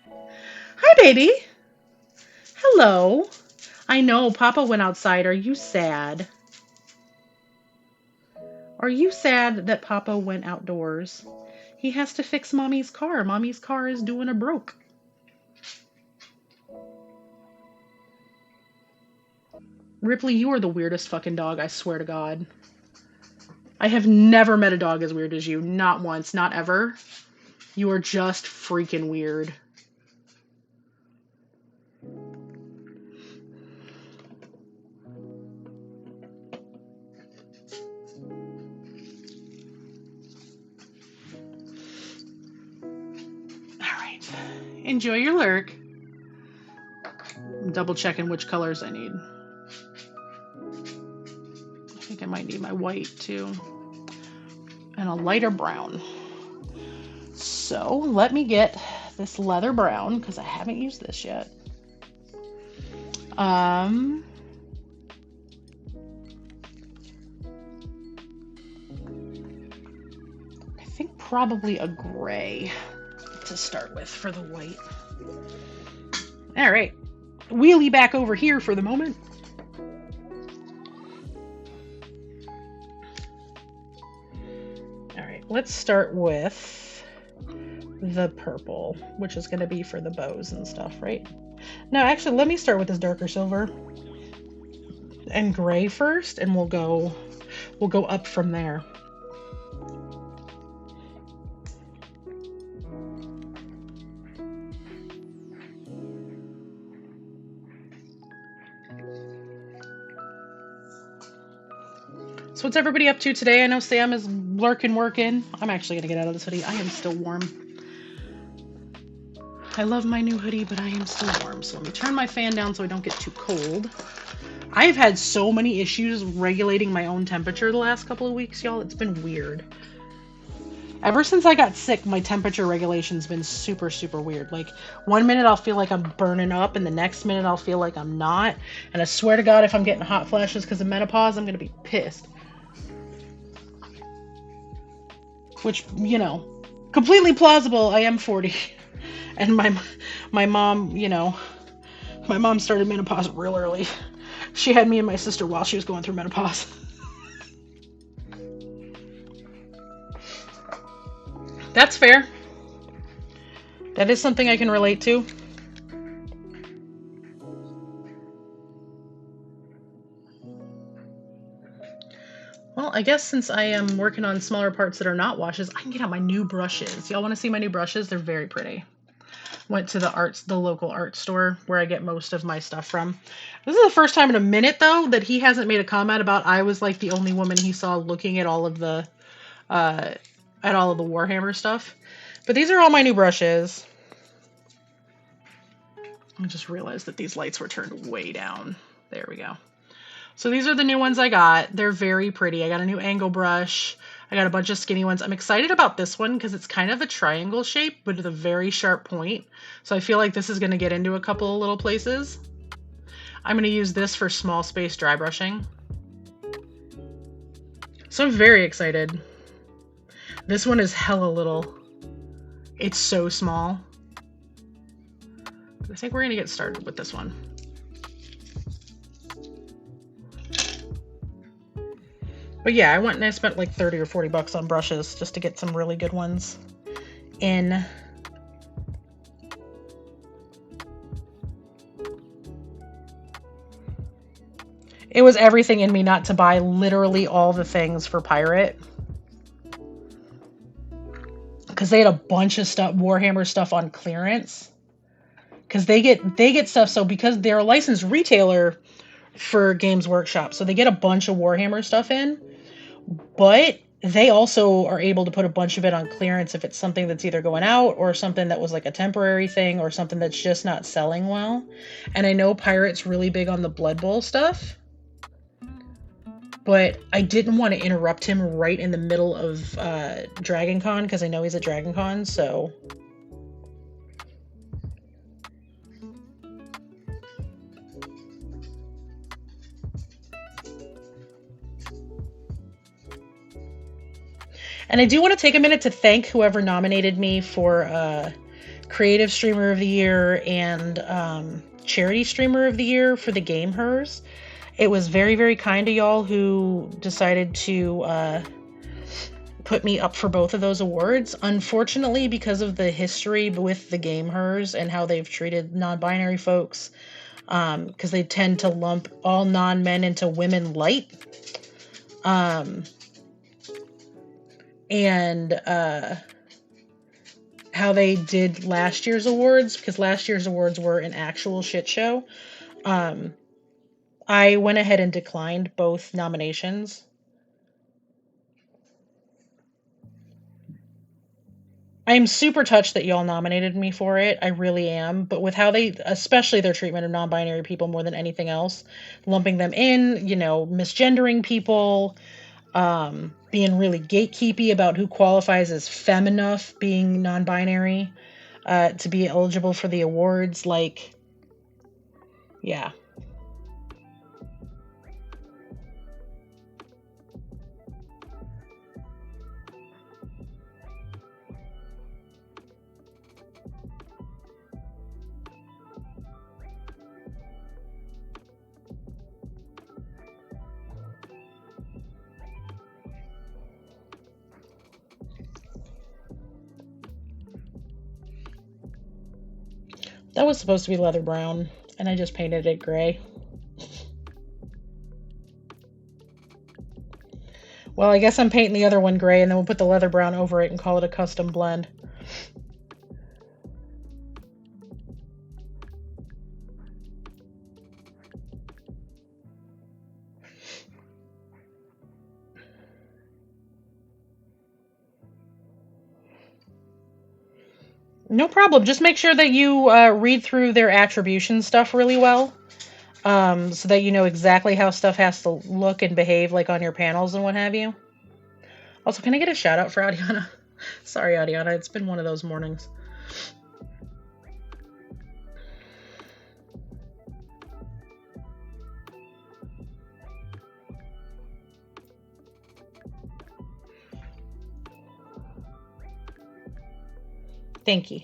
S1: Hi, baby. Hello. I know, Papa went outside. Are you sad? Are you sad that Papa went outdoors? He has to fix Mommy's car. Mommy's car is doing a broke. Ripley, you are the weirdest fucking dog, I swear to God. I have never met a dog as weird as you. Not once, not ever. You are just freaking weird. Alright. Enjoy your lurk. I'm double checking which colors I need. I think I might need my white too. And a lighter brown. So let me get this leather brown because I haven't used this yet. I think probably a gray to start with for the white. All right, wheelie back over here for the moment. Let's start with the purple, which is going to be for the bows and stuff, right? No, actually, let me start with this darker silver and gray first, and we'll go up from there. So what's everybody up to today? I know Sam is lurking, working. I'm actually gonna get out of this hoodie. I am still warm. I love my new hoodie, but I am still warm. So let me turn my fan down so I don't get too cold. I've had so many issues regulating my own temperature the last couple of weeks, y'all. It's been weird. Ever since I got sick, my temperature regulation's been super, super weird. Like, one minute I'll feel like I'm burning up, and the next minute I'll feel like I'm not. And I swear to God, if I'm getting hot flashes because of menopause, I'm gonna be pissed. Which, completely plausible. I am 40. And my mom, my mom started menopause real early. She had me and my sister while she was going through menopause. That's fair. That is something I can relate to. Well, I guess since I am working on smaller parts that are not washes, I can get out my new brushes. Y'all want to see my new brushes? They're very pretty. Went to the local art store where I get most of my stuff from. This is the first time in a minute, though, that he hasn't made a comment about I was like the only woman he saw looking at all of the Warhammer stuff. But these are all my new brushes. I just realized that these lights were turned way down. There we go. So these are the new ones I got. They're very pretty. I got a new angle brush. I got a bunch of skinny ones. I'm excited about this one because it's kind of a triangle shape, but with a very sharp point. So I feel like this is going to get into a couple of little places. I'm going to use this for small space dry brushing. So I'm very excited. This one is hella little. It's so small. I think we're going to get started with this one. But yeah, I went and I spent like 30 or 40 bucks on brushes just to get some really good ones in. It was everything in me not to buy literally all the things for Pirate. Because they had a bunch of stuff, Warhammer stuff on clearance. Because they get stuff, so because they're a licensed retailer for Games Workshop, so they get a bunch of Warhammer stuff in, but they also are able to put a bunch of it on clearance if it's something that's either going out or something that was like a temporary thing or something that's just not selling well. And I know Pirate's really big on the Blood Bowl stuff, but I didn't want to interrupt him right in the middle of Dragon Con because I know he's at Dragon Con, so... And I do want to take a minute to thank whoever nominated me for Creative Streamer of the Year and Charity Streamer of the Year for the game Hers. It was very, very kind of y'all who decided to put me up for both of those awards. Unfortunately, because of the history with the game Hers and how they've treated non-binary folks, because they tend to lump all non-men into women light. And how they did last year's awards, because last year's awards were an actual shit show. I went ahead and declined both nominations. I am super touched that y'all nominated me for it. I really am. But with how especially their treatment of non-binary people more than anything else, lumping them in, misgendering people, being really gatekeepy about who qualifies as femme enough, being non-binary, to be eligible for the awards. Like, yeah. That was supposed to be leather brown, and I just painted it gray. Well, I guess I'm painting the other one gray, and then we'll put the leather brown over it and call it a custom blend. No problem. Just make sure that you read through their attribution stuff really well, so that you know exactly how stuff has to look and behave, like on your panels and what have you. Also, can I get a shout out for Adiana? Sorry, Adiana, it's been one of those mornings. Thank you.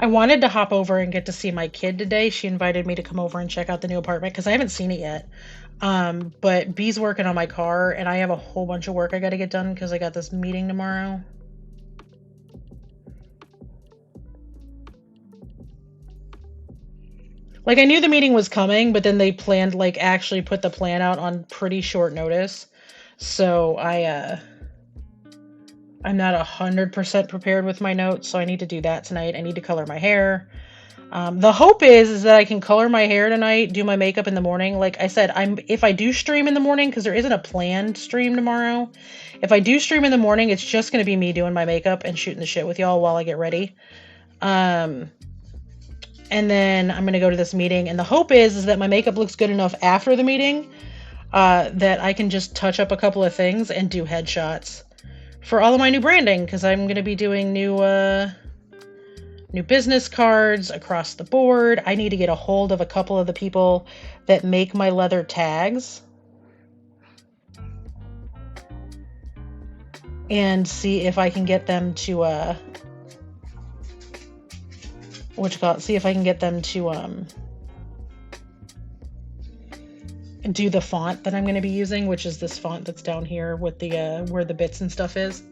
S1: I wanted to hop over and get to see my kid today. She invited me to come over and check out the new apartment because I haven't seen it yet. But B's working on my car, and I have a whole bunch of work I got to get done because I got this meeting tomorrow. Like, I knew the meeting was coming, but then they planned, like, actually put the plan out on pretty short notice. So I'm not 100% prepared with my notes, so I need to do that tonight. I need to color my hair. The hope is that I can color my hair tonight, do my makeup in the morning. Like I said, if I do stream in the morning, because there isn't a planned stream tomorrow, if I do stream in the morning, it's just going to be me doing my makeup and shooting the shit with y'all while I get ready. And then I'm going to go to this meeting, and the hope is that my makeup looks good enough after the meeting that I can just touch up a couple of things and do headshots for all of my new branding, because I'm going to be doing new business cards across the board. I need to get a hold of a couple of the people that make my leather tags and see if I can get them to see if I can get them to do the font that I'm going to be using, which is this font that's down here with the where the bits and stuff is.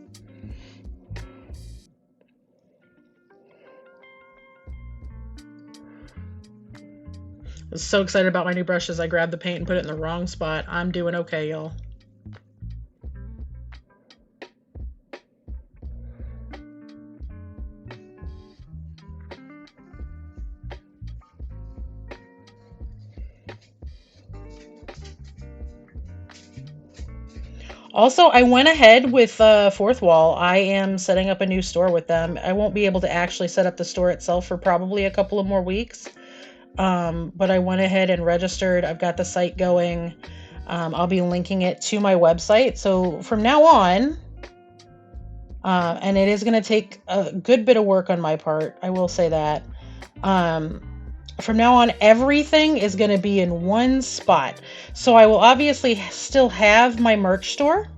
S1: I was so excited about my new brushes. I grabbed the paint and put it in the wrong spot. I'm doing okay, y'all. Also, I went ahead with Fourth Wall. I am setting up a new store with them. I won't be able to actually set up the store itself for probably a couple of more weeks. But I went ahead and registered. I've got the site going. I'll be linking it to my website. So from now on, and it is going to take a good bit of work on my part, I will say that. From now on, everything is going to be in one spot. So I will obviously still have my merch store.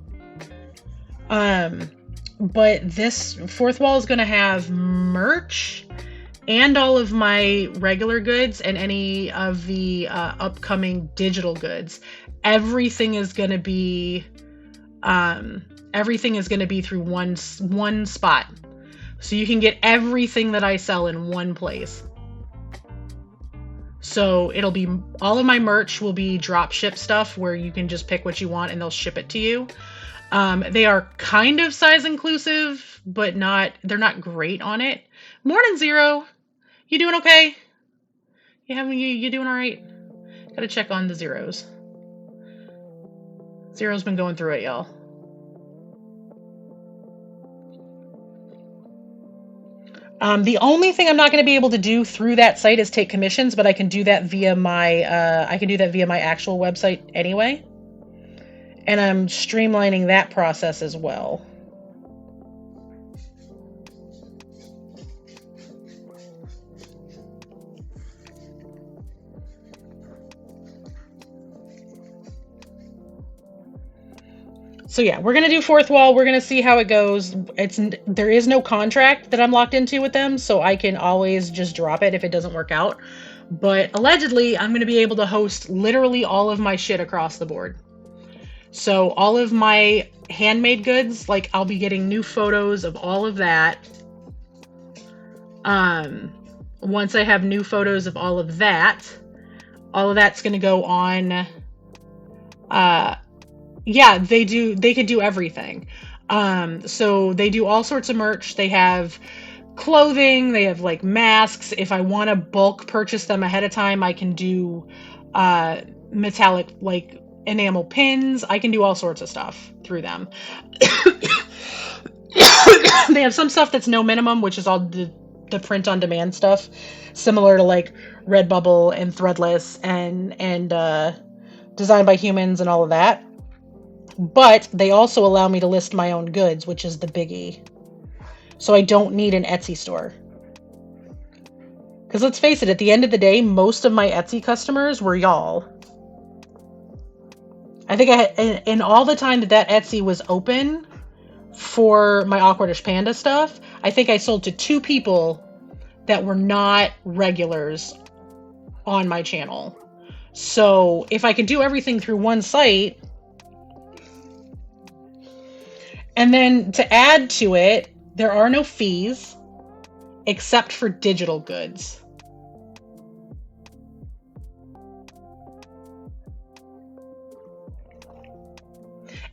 S1: But this Fourth Wall is going to have merch and all of my regular goods and any of the upcoming digital goods. Everything is going to be through one spot. So you can get everything that I sell in one place. So it'll be, all of my merch will be drop ship stuff where you can just pick what you want and they'll ship it to you. They are kind of size inclusive, but they're not great on it. Morning, Zero. You doing okay? You doing all right? Gotta check on the Zeros. Zero's been going through it, y'all. The only thing I'm not going to be able to do through that site is take commissions, but I can do that via my actual website anyway. And I'm streamlining that process as well. So yeah, we're going to do Fourth Wall. We're going to see how it goes. There is no contract that I'm locked into with them, so I can always just drop it if it doesn't work out. But allegedly, I'm going to be able to host literally all of my shit across the board. So all of my handmade goods, like I'll be getting new photos of all of that. Um, Once I have new photos of all of that's going to go on. Uh, yeah, they could do everything. So they do all sorts of merch. They have clothing, they have like masks. If I want to bulk purchase them ahead of time, I can do uh metallic like enamel pins. I can do all sorts of stuff through them. They have some stuff that's no minimum, which is all the print on demand stuff, similar to like Redbubble and Threadless and Designed by Humans and all of that. But they also allow me to list my own goods, which is the biggie. So I don't need an Etsy store. Because let's face it, at the end of the day, most of my Etsy customers were y'all. I think I had, in all the time that Etsy was open for my Awkwardish Panda stuff, I think I sold to 2 people that were not regulars on my channel. So if I can do everything through one site, and then to add to it, there are no fees except for digital goods.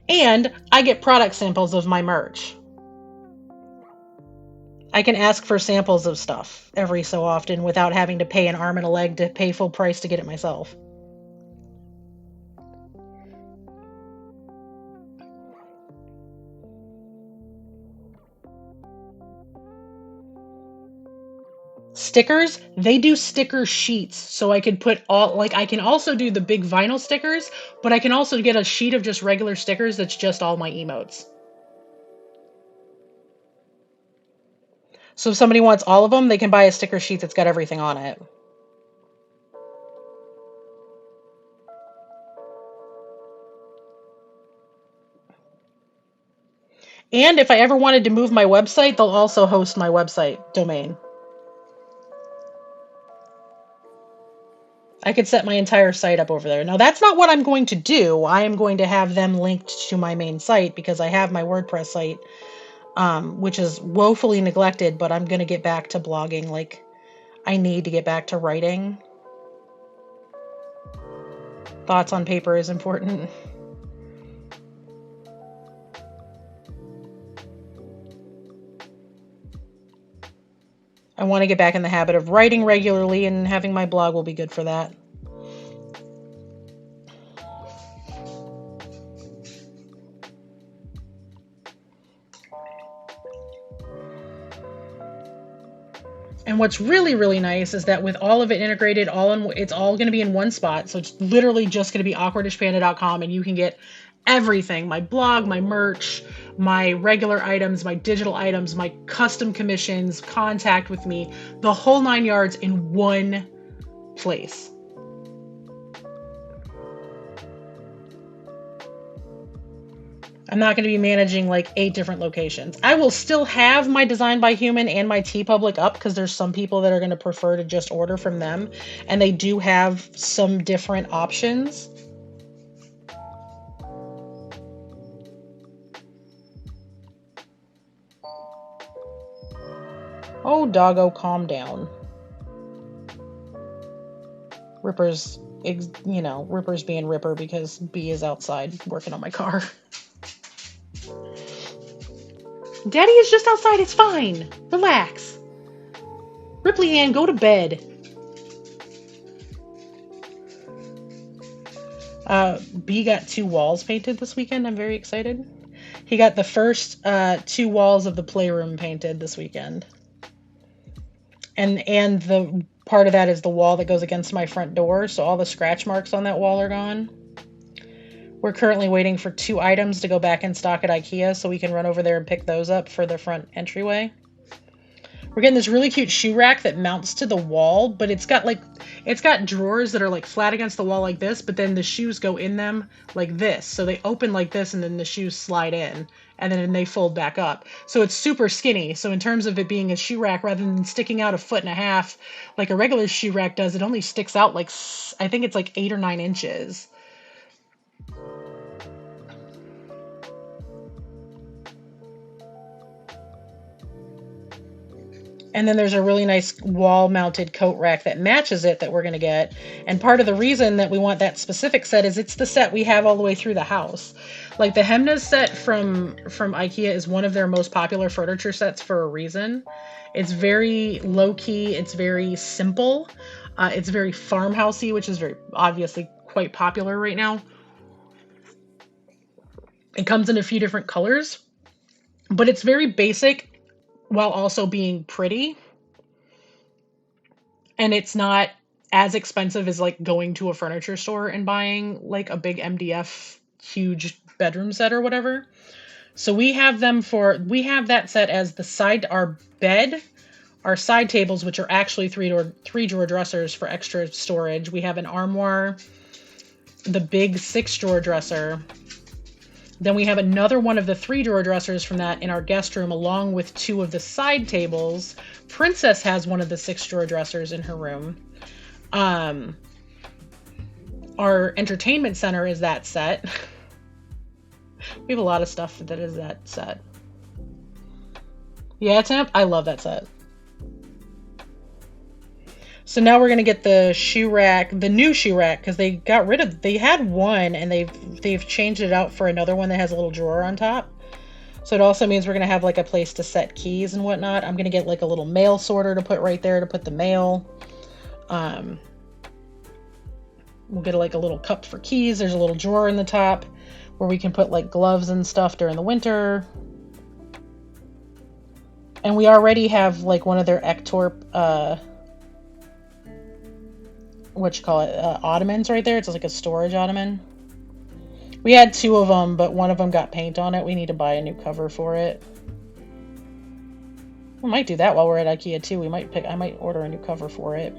S1: And I get product samples of my merch. I can ask for samples of stuff every so often without having to pay an arm and a leg to pay full price to get it myself. Stickers, they do sticker sheets, so I could put all, like, I can also do the big vinyl stickers, but I can also get a sheet of just regular stickers that's just all my emotes. So if somebody wants all of them, they can buy a sticker sheet that's got everything on it. And if I ever wanted to move my website, they'll also host my website domain. I could set my entire site up over there. Now, that's not what I'm going to do. I am going to have them linked to my main site because I have my WordPress site, which is woefully neglected, but I'm going to get back to blogging. Like, I need to get back to writing. Thoughts on paper is important. I want to get back in the habit of writing regularly, and having my blog will be good for that. And what's really, really nice is that with all of it integrated, it's all going to be in one spot. So it's literally just going to be awkwardishpanda.com, and you can get everything: my blog, my merch, my regular items, my digital items, my custom commissions, contact with me, the whole 9 yards in one place. I'm not going to be managing like 8 different locations. I will still have my Design by Human and my TeePublic up because there's some people that are going to prefer to just order from them, and they do have some different options. Oh, doggo, calm down. Ripper's being Ripper because B is outside working on my car. Daddy is just outside. It's fine. Relax. Ripley Ann, go to bed. B got 2 walls painted this weekend. I'm very excited. He got the first 2 walls of the playroom painted this weekend. And the part of that is the wall that goes against my front door, so all the scratch marks on that wall are gone. We're currently waiting for 2 items to go back in stock at IKEA so we can run over there and pick those up for the front entryway. We're getting this really cute shoe rack that mounts to the wall, but it's got drawers that are like flat against the wall like this, but then the shoes go in them like this. So they open like this and then the shoes slide in and then they fold back up. So it's super skinny. So in terms of it being a shoe rack, rather than sticking out 1.5 feet like a regular shoe rack does, it only sticks out like, I think it's like 8 or 9 inches. And then there's a really nice wall mounted coat rack that matches it that we're going to get. And part of the reason that we want that specific set is it's the set we have all the way through the house. Like the Hemnes set from IKEA is one of their most popular furniture sets for a reason. It's very low key, it's very simple. It's very farmhousey, which is very obviously quite popular right now. It comes in a few different colors, but it's very basic while also being pretty. And it's not as expensive as like going to a furniture store and buying like a big MDF huge bedroom set or whatever. So we have that set as the side, our bed, our side tables, which are actually three drawer dressers for extra storage. We have an armoire, the big 6-drawer dresser. Then we have another one of the 3-drawer dressers from that in our guest room, along with 2 of the side tables. Princess has one of the 6-drawer dressers in her room. Our entertainment center is that set. We have a lot of stuff that is that set. Yeah, Temp, I love that set. So now we're gonna get the shoe rack, the new shoe rack, because they had one and they've changed it out for another one that has a little drawer on top. So it also means we're gonna have like a place to set keys and whatnot. I'm gonna get like a little mail sorter to put right there to put the mail. We'll get like a little cup for keys. There's a little drawer in the top where we can put like gloves and stuff during the winter. And we already have like one of their Ektorp ottomans right there. It's like a storage ottoman. We had 2 of them, but one of them got paint on it. We need to buy a new cover for it. We might do that while we're at IKEA too. I might order a new cover for it.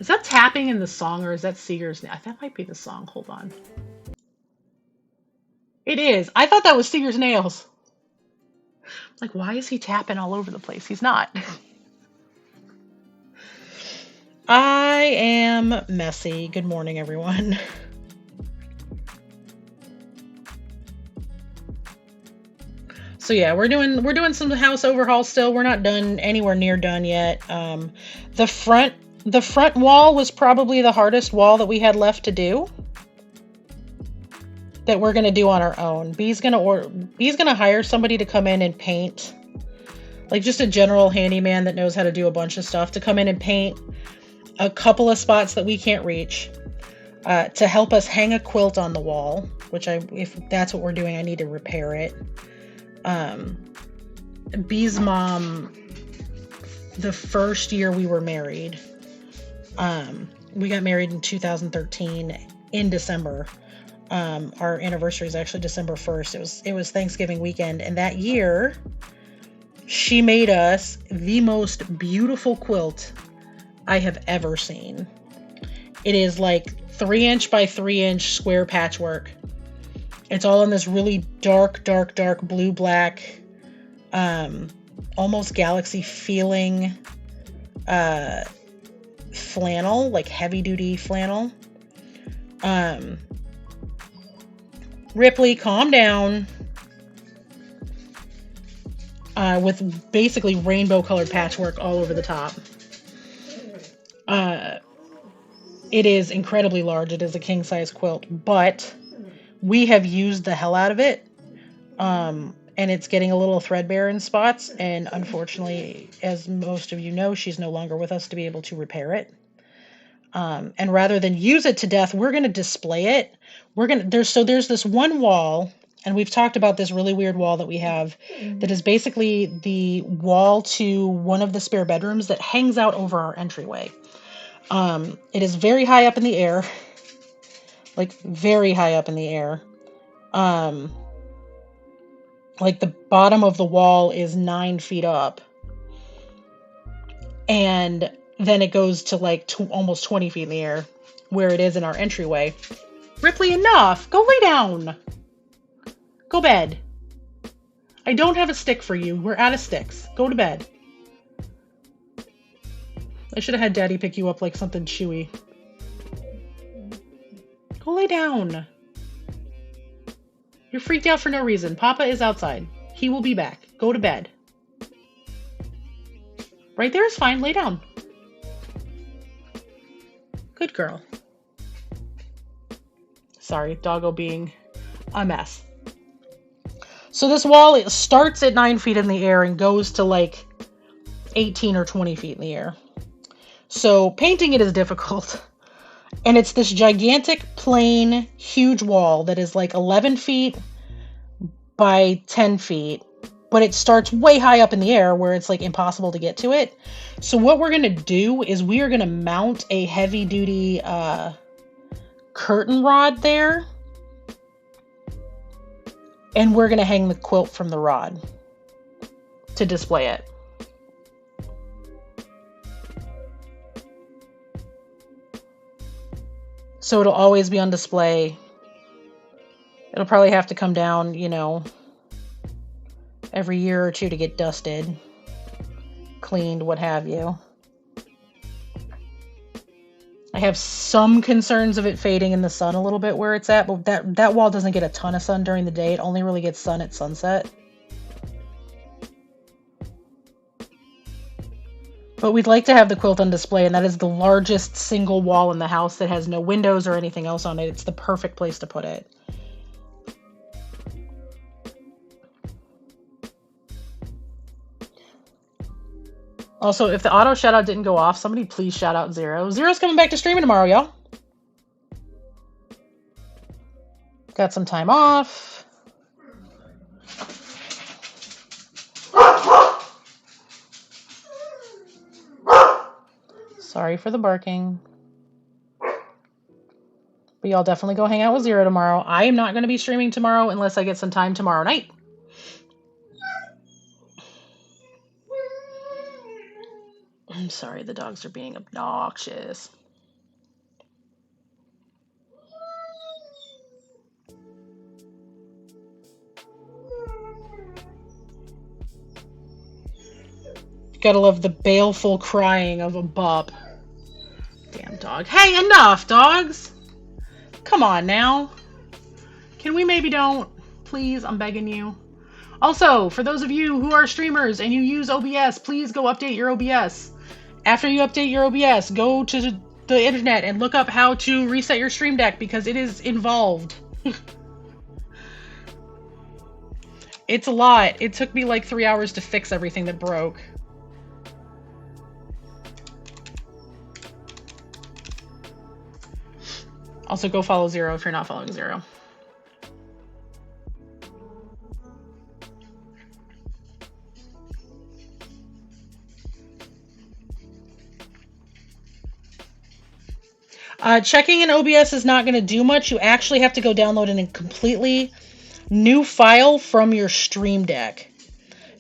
S1: Is that tapping in the song or is that Seeger's? That might be the song. Hold on. It is. I thought that was Seeger's nails. Like, why is he tapping all over the place? He's not. I am messy. Good morning, everyone. So yeah, we're doing some house overhaul still. We're not done, anywhere near done yet. The front wall was probably the hardest wall that we had left to do. That we're gonna do on our own. B's gonna hire somebody to come in and paint, like just a general handyman that knows how to do a bunch of stuff, to come in and paint a couple of spots that we can't reach, to help us hang a quilt on the wall, which if that's what we're doing, I need to repair it. B's mom, the first year we were married, we got married in 2013 in December. Our anniversary is actually December 1st. It was Thanksgiving weekend, and that year she made us the most beautiful quilt I have ever seen. It is like 3-inch by 3-inch square patchwork. It's all in this really dark blue black, almost galaxy feeling flannel, like heavy duty flannel. Ripley, calm down. With basically rainbow colored patchwork all over the top. It is incredibly large. It is a king size quilt, but we have used the hell out of it. And it's getting a little threadbare in spots. And unfortunately, as most of you know, she's no longer with us to be able to repair it. And rather than use it to death, we're going to display it. There's this one wall, and we've talked about this really weird wall that we have that is basically the wall to one of the spare bedrooms that hangs out over our entryway. It is very high up in the air, like very high up in the air. Like the bottom of the wall is 9 feet up. And then it goes to like almost 20 feet in the air where it is in our entryway. Ripley, enough! Go lay down! Go bed. I don't have a stick for you. We're out of sticks. Go to bed. I should have had Daddy pick you up like something chewy. Go lay down. You're freaked out for no reason. Papa is outside. He will be back. Go to bed. Right there is fine. Lay down. Good girl. Sorry, doggo being a mess. So this wall, it starts at 9 feet in the air and goes to like 18 or 20 feet in the air. So painting it is difficult. And it's this gigantic, plain, huge wall that is like 11 feet by 10 feet. But it starts way high up in the air where it's like impossible to get to it. So what we're going to do is we are going to mount a heavy-duty curtain rod there. And we're going to hang the quilt from the rod to display it. So it'll always be on display. It'll probably have to come down, you know, every year or two to get dusted, cleaned, what have you. I have some concerns of it fading in the sun a little bit where it's at, but that wall doesn't get a ton of sun during the day. It only really gets sun at sunset. But we'd like to have the quilt on display, and that is the largest single wall in the house that has no windows or anything else on it. It's the perfect place to put it. Also, if the auto shout out didn't go off, somebody please shout out Zero. Zero's coming back to streaming tomorrow, y'all. Got some time off. Sorry for the barking. But y'all definitely go hang out with Zero tomorrow. I am not going to be streaming tomorrow unless I get some time tomorrow night. I'm sorry, the dogs are being obnoxious. Gotta love the baleful crying of a pup. Damn dog. Hey, enough, dogs! Come on now. Can we maybe don't? Please, I'm begging you. Also, for those of you who are streamers and you use OBS, please go update your OBS. After you update your OBS, go to the internet and look up how to reset your stream deck because it is involved. It's a lot. It took me like 3 hours to fix everything that broke. Also, go follow Zero if you're not following Zero. Checking in OBS is not going to do much. You actually have to go download a completely new file from your Stream Deck.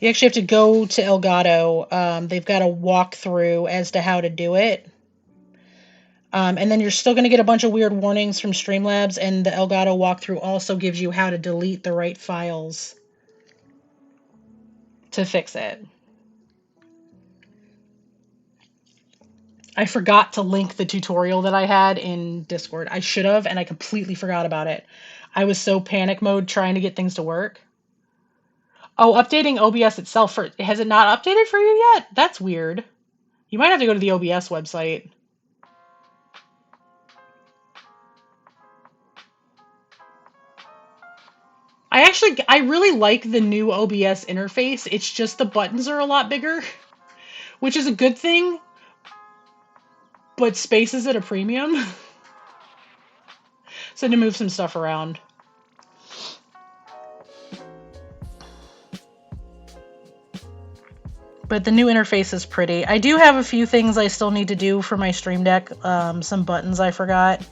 S1: You actually have to go to Elgato. They've got a walkthrough as to how to do it. And then you're still going to get a bunch of weird warnings from Streamlabs, and the Elgato walkthrough also gives you how to delete the right files to fix it. I forgot to link the tutorial that I had in Discord. I should have, and I completely forgot about it. I was so panic mode trying to get things to work. Oh, updating OBS itself. Has it not updated for you yet? That's weird. You might have to go to the OBS website. I really like the new OBS interface. It's just the buttons are a lot bigger, which is a good thing, but space is at a premium. So to move some stuff around. But the new interface is pretty. I do have a few things I still need to do for my Stream Deck. Some buttons I forgot.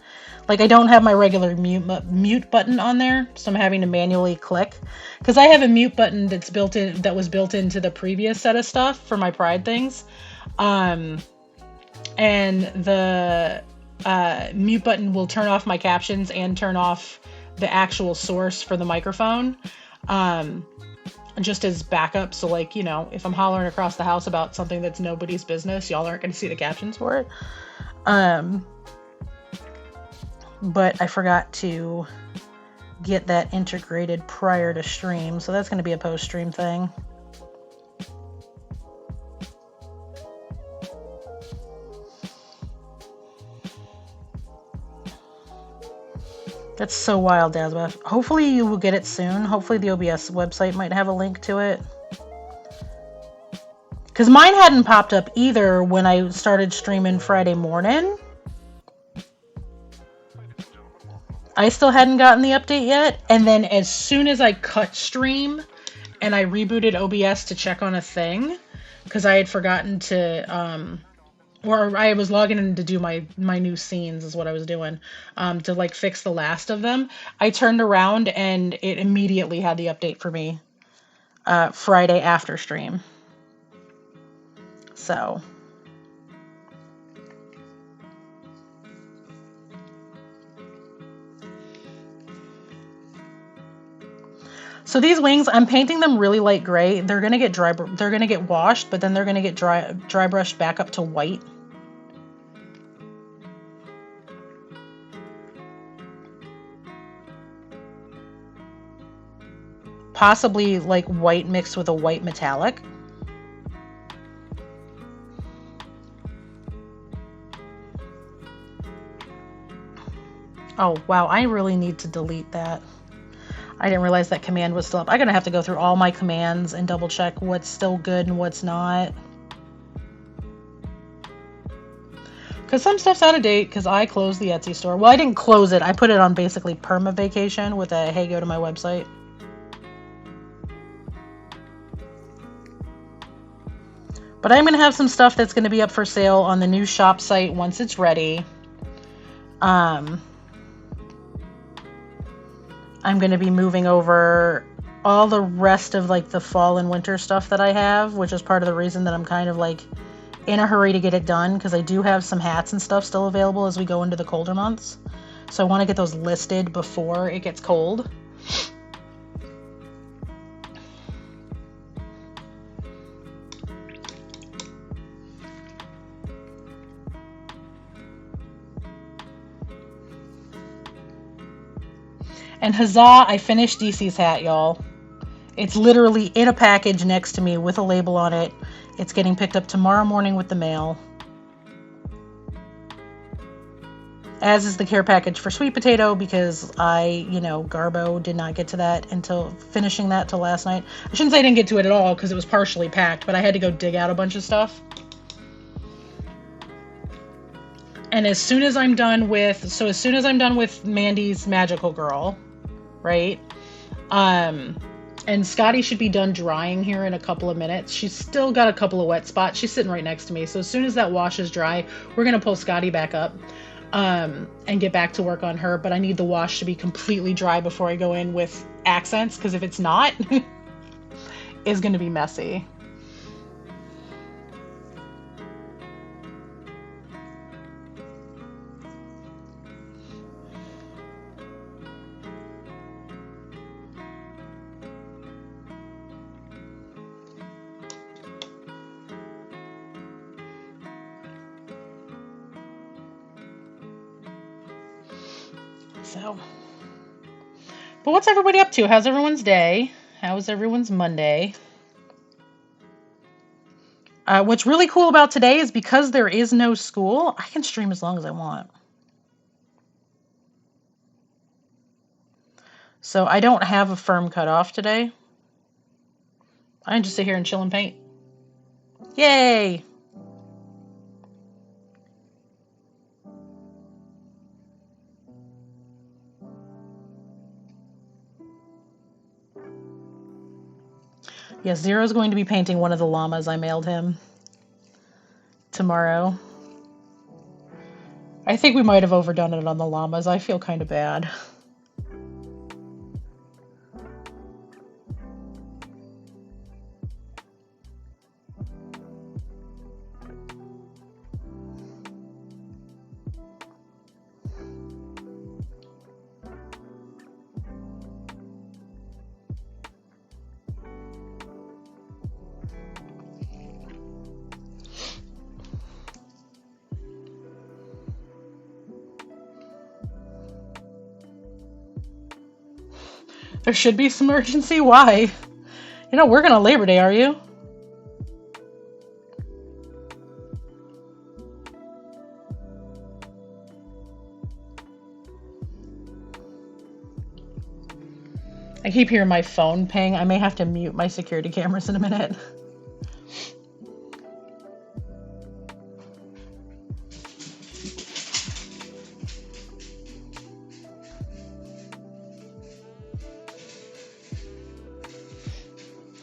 S1: Like, I don't have my regular mute button on there, so I'm having to manually click. Because I have a mute button that's that was built into the previous set of stuff for my Pride things. And the mute button will turn off my captions and turn off the actual source for the microphone. just as backup. So, like, you know, if I'm hollering across the house about something that's nobody's business, y'all aren't going to see the captions for it. Um, but I forgot to get that integrated prior to stream, so that's going to be a post-stream thing. That's so wild, Dazbeth. Hopefully you will get it soon. Hopefully the OBS website might have a link to it. Because mine hadn't popped up either when I started streaming Friday morning. I still hadn't gotten the update yet. And then as soon as I cut stream and I rebooted OBS to check on a thing, because I had forgotten to... or I was logging in to do my new scenes is what I was doing, to like fix the last of them. I turned around and it immediately had the update for me Friday after stream. So these wings, I'm painting them really light gray. They're gonna get dry. They're gonna get washed, but then they're gonna get dry brushed back up to white. Possibly like white mixed with a white metallic. Oh, wow. I really need to delete that. I didn't realize that command was still up. I'm going to have to go through all my commands and double check what's still good and what's not. Because some stuff's out of date because I closed the Etsy store. Well, I didn't close it. I put it on basically perma vacation with a, hey, go to my website. But I'm going to have some stuff that's going to be up for sale on the new shop site once it's ready. I'm going to be moving over all the rest of like the fall and winter stuff that I have, which is part of the reason that I'm kind of like in a hurry to get it done, because I do have some hats and stuff still available as we go into the colder months. So I want to get those listed before it gets cold. And huzzah, I finished DC's hat, y'all. It's literally in a package next to me with a label on it. It's getting picked up tomorrow morning with the mail. As is the care package for Sweet Potato, because I, Garbo did not get to that until finishing that till last night. I shouldn't say I didn't get to it at all because it was partially packed, but I had to go dig out a bunch of stuff. And as soon as I'm done with Mandy's Magical Girl, right? And Skadi should be done drying here in a couple of minutes. She's still got a couple of wet spots. She's sitting right next to me. So as soon as that wash is dry, we're going to pull Skadi back up and get back to work on her. But I need the wash to be completely dry before I go in with accents, because if it's not, it's going to be messy. So, but what's everybody up to? How's everyone's day? How's everyone's Monday? What's really cool about today is because there is no school, I can stream as long as I want. So I don't have a firm cutoff today. I can just sit here and chill and paint. Yay! Yes, Zero's going to be painting one of the llamas I mailed him tomorrow. I think we might have overdone it on the llamas. I feel kind of bad. There should be some urgency. Why? You're not working on Labor Day, are you? I keep hearing my phone ping. I may have to mute my security cameras in a minute.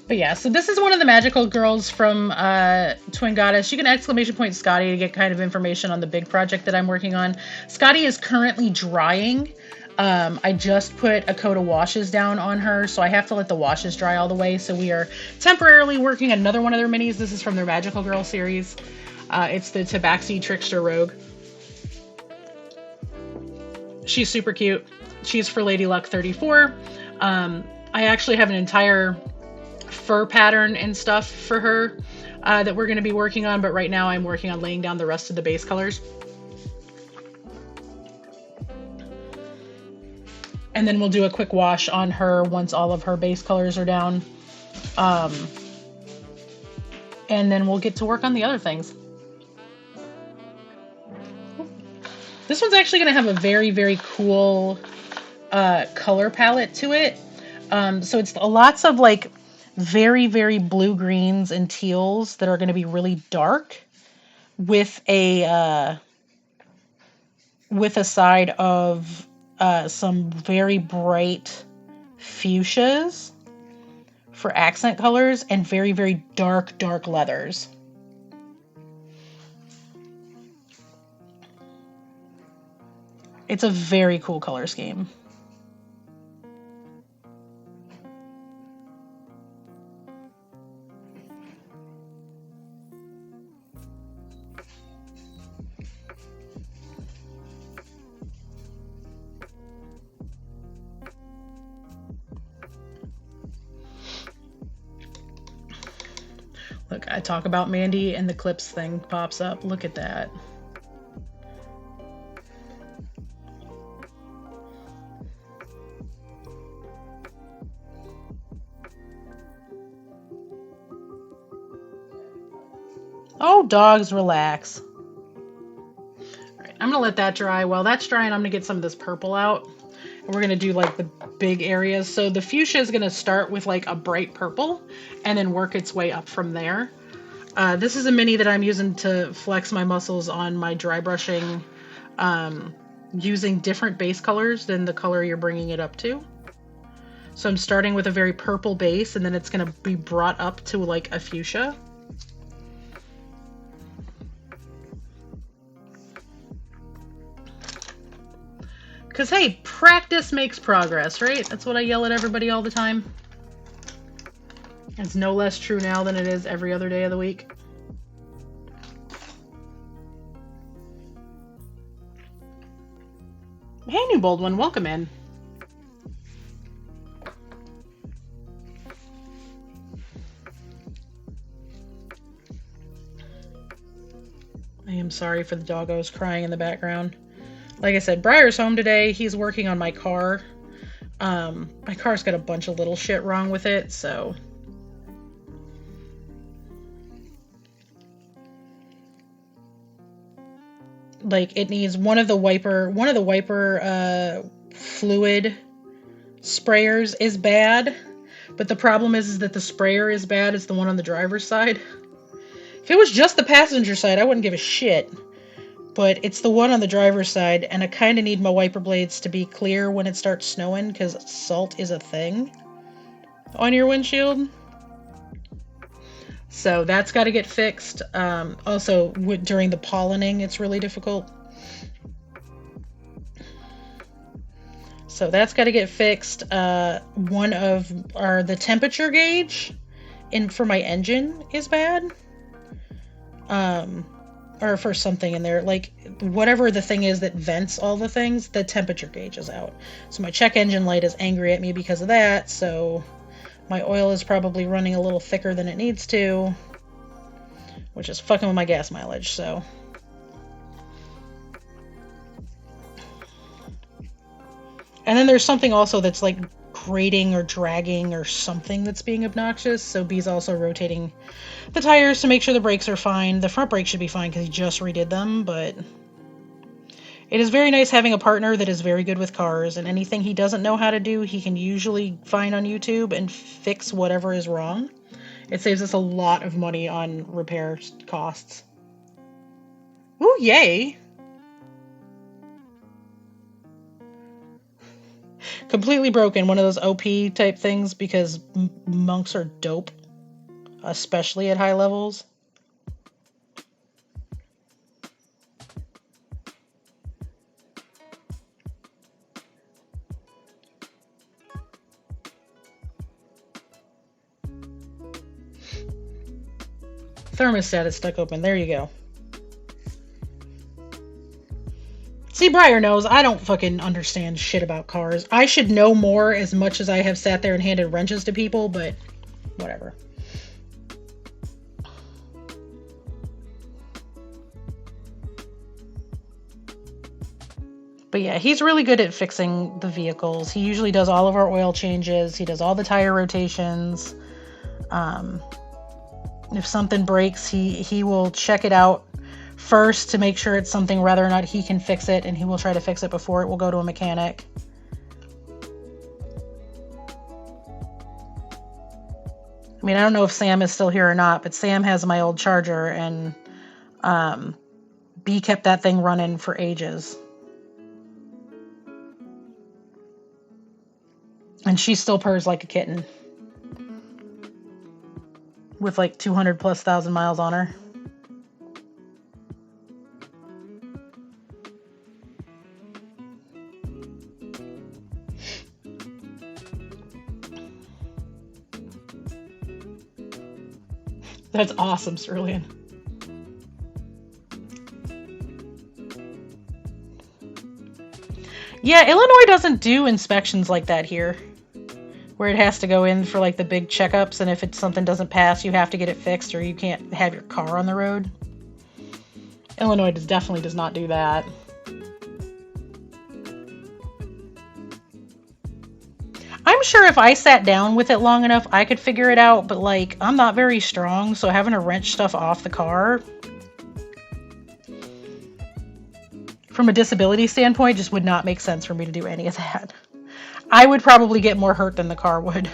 S1: But yeah, so this is one of the magical girls from Twin Goddess. You can exclamation point Skadi to get kind of information on the big project that I'm working on. Skadi is currently drying. I just put a coat of washes down on her, so I have to let the washes dry all the way. So we are temporarily working another one of their minis. This is from their Magical Girl series. It's the Tabaxi Trickster Rogue. She's super cute. She's for Lady Luck 34. I actually have an entire fur pattern and stuff for her that we're going to be working on, but right now I'm working on laying down the rest of the base colors. And then we'll do a quick wash on her once all of her base colors are down. And then we'll get to work on the other things. This one's actually going to have a very, very cool color palette to it. So it's lots of like very, very blue greens and teals that are going to be really dark with a side of some very bright fuchsias for accent colors and very, very dark, dark leathers. It's a very cool color scheme. Look, I talk about Mandy and the clips thing pops up. Look at that. Oh, dogs, relax. All right, I'm gonna let that dry. While that's drying, I'm gonna get some of this purple out. And we're gonna do like the big areas. So the fuchsia is gonna start with like a bright purple and then work its way up from there. This is a mini that I'm using to flex my muscles on my dry brushing, using different base colors than the color you're bringing it up to. So I'm starting with a very purple base, and then it's going to be brought up to like a fuchsia. Because, hey, practice makes progress, right? That's what I yell at everybody all the time. It's no less true now than it is every other day of the week. Hey, New Bold One, welcome in. I am sorry for the doggos crying in the background. Like I said, Briar's home today. He's working on my car. My car's got a bunch of little shit wrong with it, so... Like, it needs one of the wiper fluid sprayers is bad, but the problem is that the sprayer is bad. It's the one on the driver's side. If it was just the passenger side, I wouldn't give a shit. But it's the one on the driver's side, and I kind of need my wiper blades to be clear when it starts snowing, because salt is a thing on your windshield. So that's got to get fixed. Also, during the pollinating, it's really difficult. So that's got to get fixed. The temperature gauge for my engine is bad. Or for something in there, like whatever the thing is that vents all the things, the temperature gauge is out. So my check engine light is angry at me because of that, so my oil is probably running a little thicker than it needs to, which is fucking with my gas mileage, so. And then there's something also that's like grating or dragging or something that's being obnoxious. So B's also rotating the tires to make sure the brakes are fine. The front brakes should be fine because he just redid them, but it is very nice having a partner that is very good with cars, and anything he doesn't know how to do, he can usually find on YouTube and fix whatever is wrong. It saves us a lot of money on repair costs. Ooh, yay! Completely broken, one of those OP type things, because monks are dope, especially at high levels. Thermostat is stuck open. There you go. See, Briar knows I don't fucking understand shit about cars. I should know more as much as I have sat there and handed wrenches to people, but whatever. But yeah, he's really good at fixing the vehicles. He usually does all of our oil changes. He does all the tire rotations. If something breaks, he will check it out first to make sure it's something whether or not he can fix it, and he will try to fix it before it will go to a mechanic. I mean, I don't know if Sam is still here or not, but Sam has my old charger, and B kept that thing running for ages. And she still purrs like a kitten. With like 200 plus thousand miles on her. That's awesome, Cerulean. Yeah, Illinois doesn't do inspections like that here, where it has to go in for like the big checkups, and if something doesn't pass, you have to get it fixed or you can't have your car on the road. Illinois definitely does not do that. I'm sure if I sat down with it long enough, I could figure it out, but like, I'm not very strong, so having to wrench stuff off the car from a disability standpoint just would not make sense for me to do any of that. I would probably get more hurt than the car would.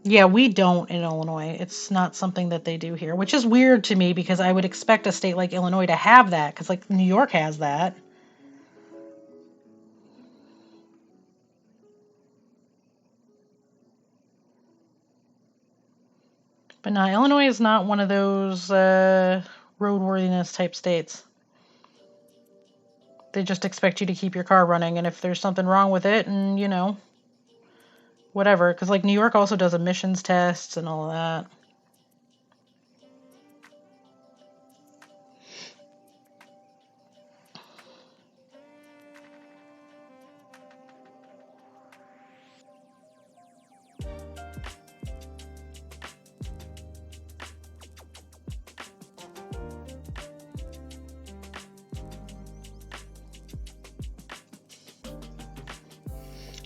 S1: Yeah, we don't in Illinois. It's not something that they do here, which is weird to me because I would expect a state like Illinois to have that, because like New York has that. But no, Illinois is not one of those roadworthiness type states. They just expect you to keep your car running, and if there's something wrong with it, and you know, whatever. Because like New York also does emissions tests and all of that.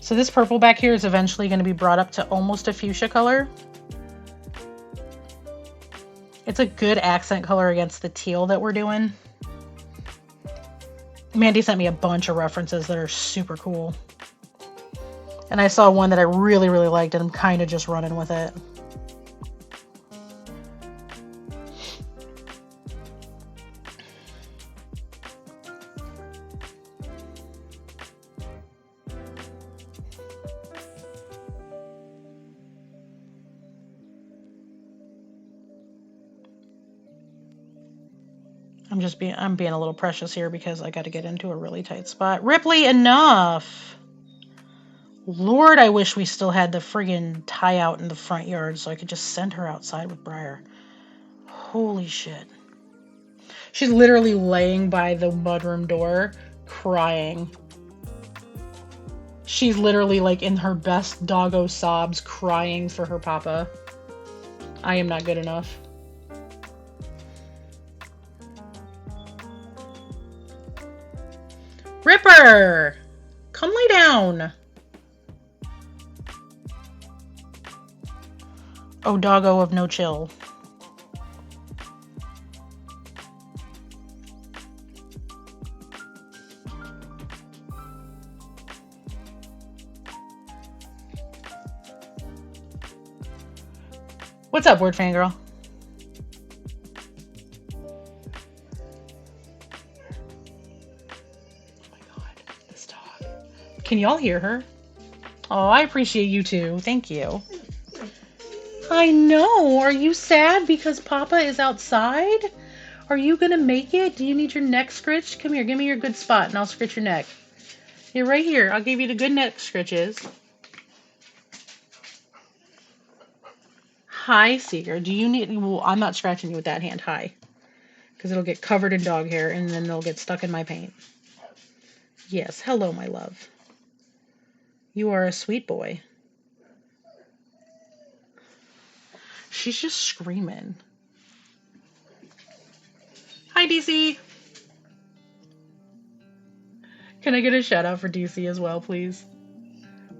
S1: So this purple back here is eventually going to be brought up to almost a fuchsia color. It's a good accent color against the teal that we're doing. Mandy sent me a bunch of references that are super cool. And I saw one that I really, really liked, and I'm kind of just running with it. I'm being a little precious here because I got to get into a really tight spot. Ripley, enough! Lord, I wish we still had the friggin' tie out in the front yard so I could just send her outside with Briar. Holy shit. She's literally laying by the mudroom door, crying. She's literally like in her best doggo sobs, crying for her papa. I am not good enough. Ripper! Come lay down. Oh, doggo of no chill. What's up, word fangirl? Oh my god, this dog. Can y'all hear her? Oh, I appreciate you too. Thank you. I know. Are you sad because Papa is outside? Are you gonna make it? Do you need your neck scratched? Come here, give me your good spot and I'll scratch your neck. You're right here. I'll give you the good neck scratches. Hi, Seeger. Do you need... Well, I'm not scratching you with that hand. Hi. Because it'll get covered in dog hair and then it'll get stuck in my paint. Yes. Hello, my love. You are a sweet boy. She's just screaming. Hi, DC. Can I get a shout out for DC as well, please?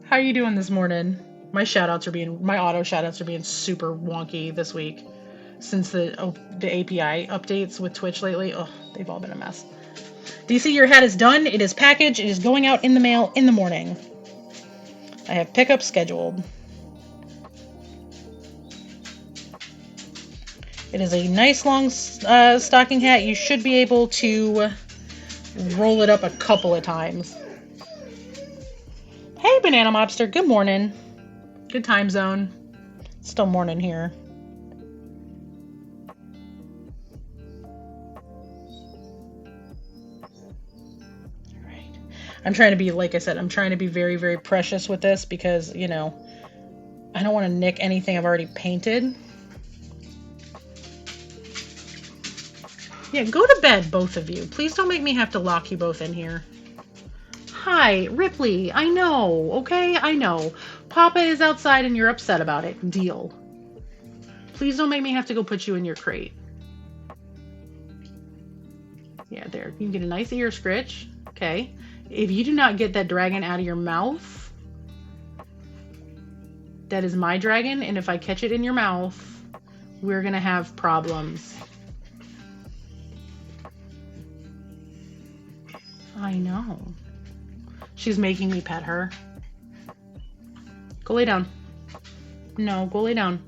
S1: How are you doing this morning? My auto shout outs are being super wonky this week since the API updates with Twitch lately. Oh, they've all been a mess. DC, your hat is done. It is packaged. It is going out in the mail in the morning. I have pickup scheduled. It is a nice long stocking hat. You should be able to roll it up a couple of times. Hey, Banana Mobster. Good morning. Good time zone. It's still morning here. All right. I'm trying to be, like I said, I'm trying to be very, very precious with this because, you know, I don't want to nick anything I've already painted. Yeah, go to bed, both of you. Please don't make me have to lock you both in here. Hi, Ripley. I know, okay? I know. Papa is outside and you're upset about it. Deal. Please don't make me have to go put you in your crate. Yeah, there. You can get a nice ear scritch. Okay. If you do not get that dragon out of your mouth, that is my dragon, and if I catch it in your mouth, we're gonna have problems. I know. She's making me pet her. Go lay down. No, go lay down.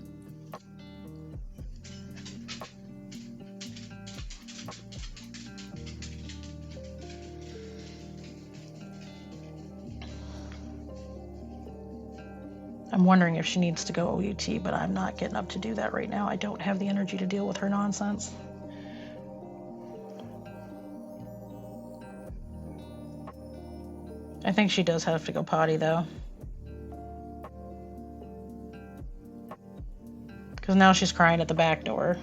S1: I'm wondering if she needs to go OUT, but I'm not getting up to do that right now. I don't have the energy to deal with her nonsense. I think she does have to go potty, though. Because now she's crying at the back door.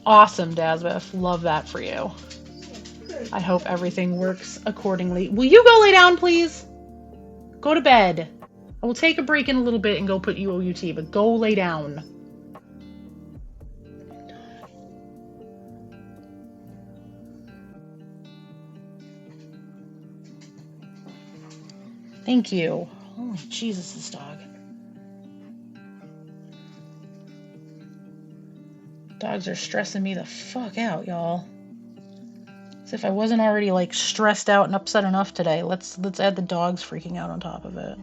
S1: Awesome, Dasbeth. Love that for you. I hope everything works accordingly. Will you go lay down, please? Go to bed. I will take a break in a little bit and go put you OUT, but go lay down. Thank you. Oh, Jesus, this dog. Dogs are stressing me the fuck out, y'all. As if I wasn't already, like, stressed out and upset enough today. Let's add the dogs freaking out on top of it.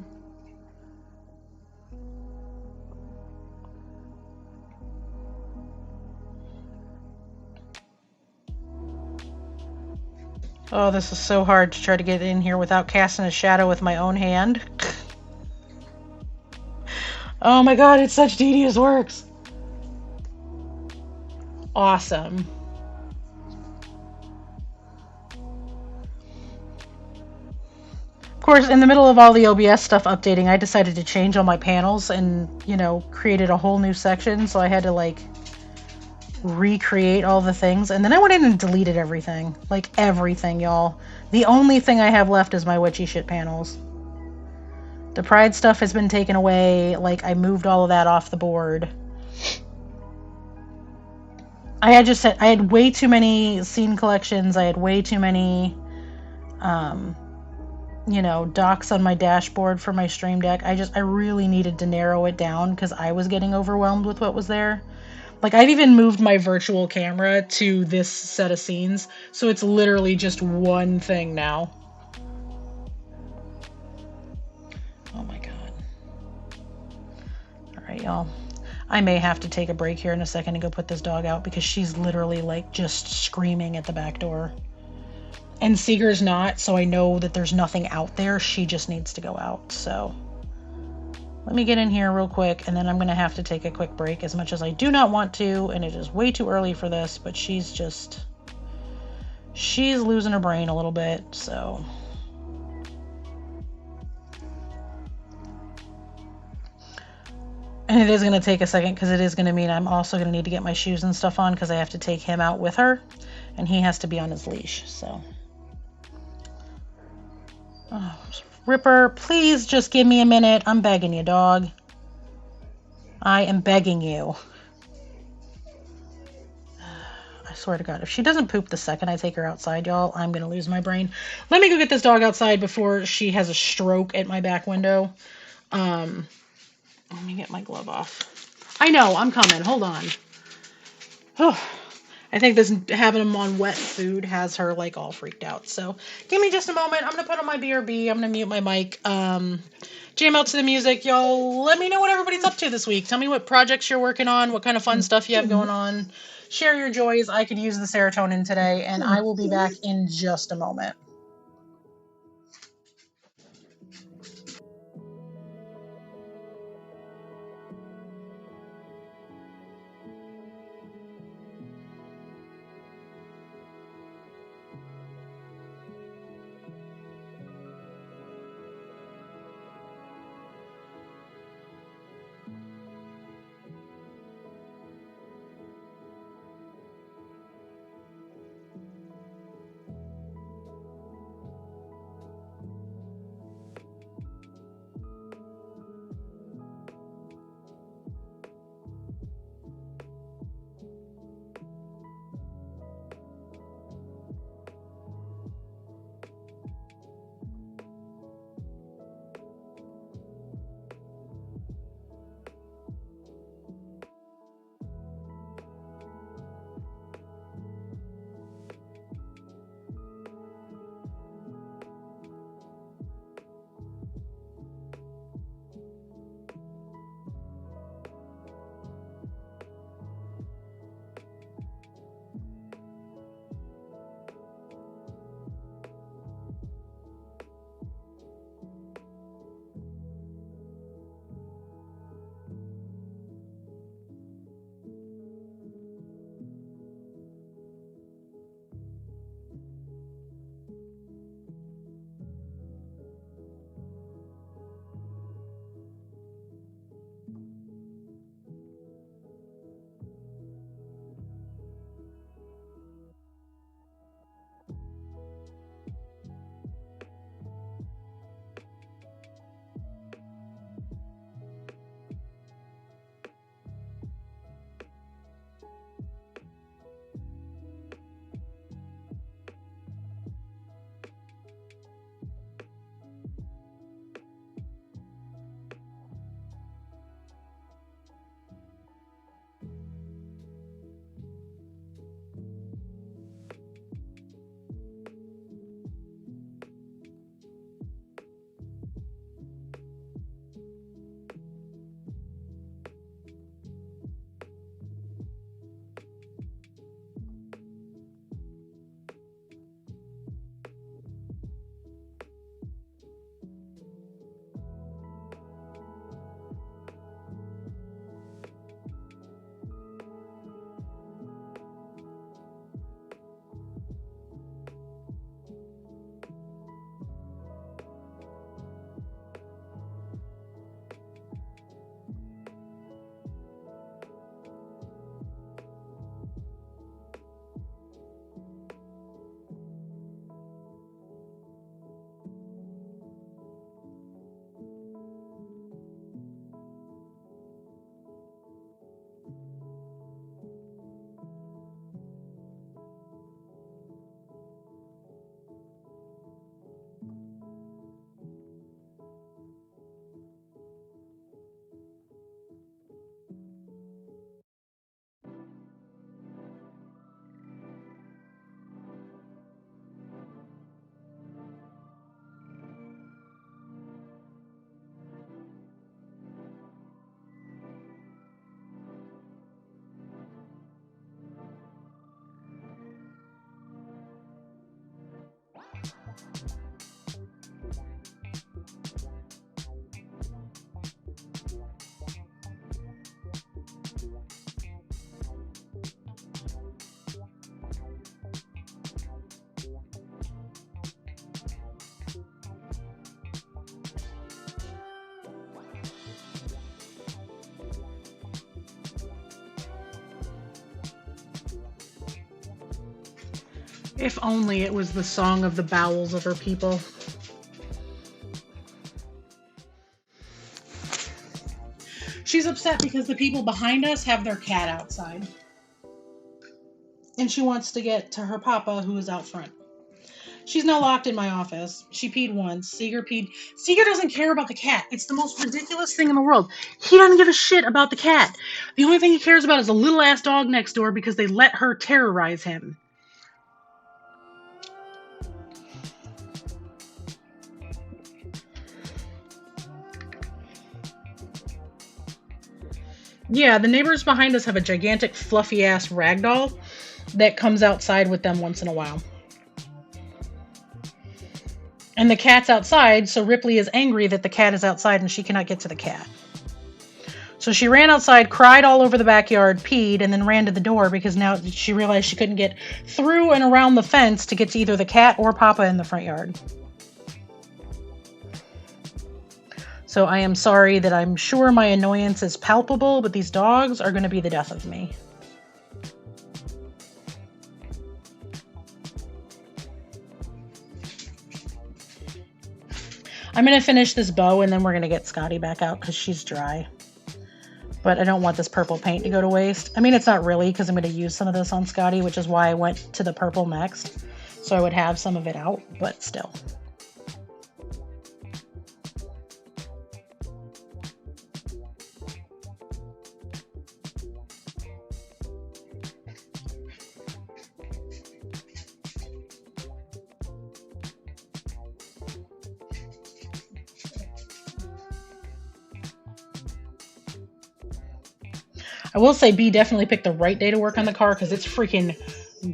S1: Oh, this is so hard to try to get in here without casting a shadow with my own hand. Oh my god, it's such tedious work. Awesome. course, in the middle of all the OBS stuff updating, I decided to change all my panels and, created a whole new section. So I had to like recreate all the things. And then I went in and deleted everything. Like everything, y'all. The only thing I have left is my witchy shit panels. The Pride stuff has been taken away. Like, I moved all of that off the board. I had way too many scene collections. I had way too many, docs on my dashboard for my Stream Deck. I really needed to narrow it down because I was getting overwhelmed with what was there. Like, I've even moved my virtual camera to this set of scenes, so it's literally just one thing now. Oh my god. Alright, y'all. I may have to take a break here in a second and go put this dog out because she's literally like just screaming at the back door. And Seeger's not, so I know that there's nothing out there. She just needs to go out. So let me get in here real quick, and then I'm going to have to take a quick break as much as I do not want to, and it is way too early for this, but she's losing her brain a little bit, so. And it is going to take a second because it is going to mean I'm also going to need to get my shoes and stuff on because I have to take him out with her, and he has to be on his leash, so. Oh, Ripper, please just give me a minute. I'm begging you, dog. I am begging you. I swear to God, if she doesn't poop the second I take her outside, y'all, I'm going to lose my brain. Let me go get this dog outside before she has a stroke at my back window. Let me get my glove off. I know, I'm coming. Hold on. Oh, I think this having them on wet food has her like all freaked out. So give me just a moment. I'm going to put on my BRB. I'm going to mute my mic. Jam out to the music. Y'all let me know what everybody's up to this week. Tell me what projects you're working on, what kind of fun stuff you have going on. Share your joys. I could use the serotonin today, and I will be back in just a moment. If only it was the song of the bowels of her people. She's upset because the people behind us have their cat outside. And she wants to get to her papa, who is out front. She's now locked in my office. She peed once. Seeger peed. Seeger doesn't care about the cat. It's the most ridiculous thing in the world. He doesn't give a shit about the cat. The only thing he cares about is a little ass dog next door because they let her terrorize him. Yeah, the neighbors behind us have a gigantic fluffy ass ragdoll that comes outside with them once in a while. And the cat's outside, so Ripley is angry that the cat is outside and she cannot get to the cat. So she ran outside, cried all over the backyard, peed, and then ran to the door because now she realized she couldn't get through and around the fence to get to either the cat or Papa in the front yard. So I am sorry that I'm sure my annoyance is palpable, but these dogs are going to be the death of me. I'm going to finish this bow and then we're going to get Skadi back out because she's dry. But I don't want this purple paint to go to waste. I mean, it's not really because I'm going to use some of this on Skadi, which is why I went to the purple next. So I would have some of it out, but still. I will say B definitely picked the right day to work on the car because it's freaking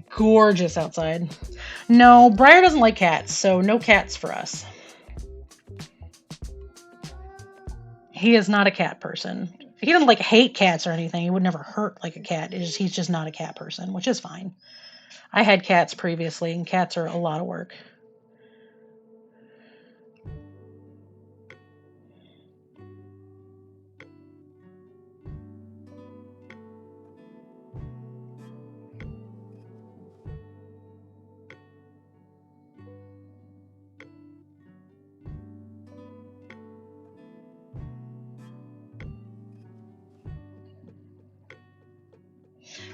S1: gorgeous outside. No, Briar doesn't like cats, so no cats for us. He is not a cat person. He doesn't like hate cats or anything. He would never hurt like a cat. He's just not a cat person, which is fine. I had cats previously, and cats are a lot of work.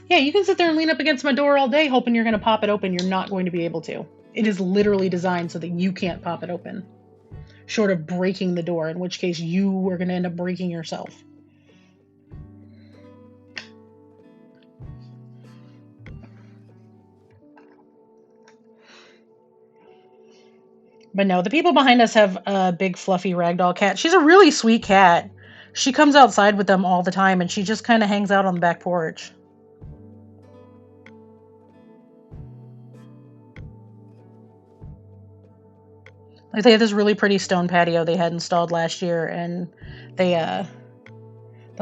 S1: Yeah, you can sit there and lean up against my door all day hoping you're going to pop it open. You're not going to be able to. It is literally designed so that you can't pop it open. Short of breaking the door, in which case you are going to end up breaking yourself. But no, the people behind us have a big fluffy ragdoll cat. She's a really sweet cat. She comes outside with them all the time and she just kind of hangs out on the back porch. Like they have this really pretty stone patio they had installed last year, and they'll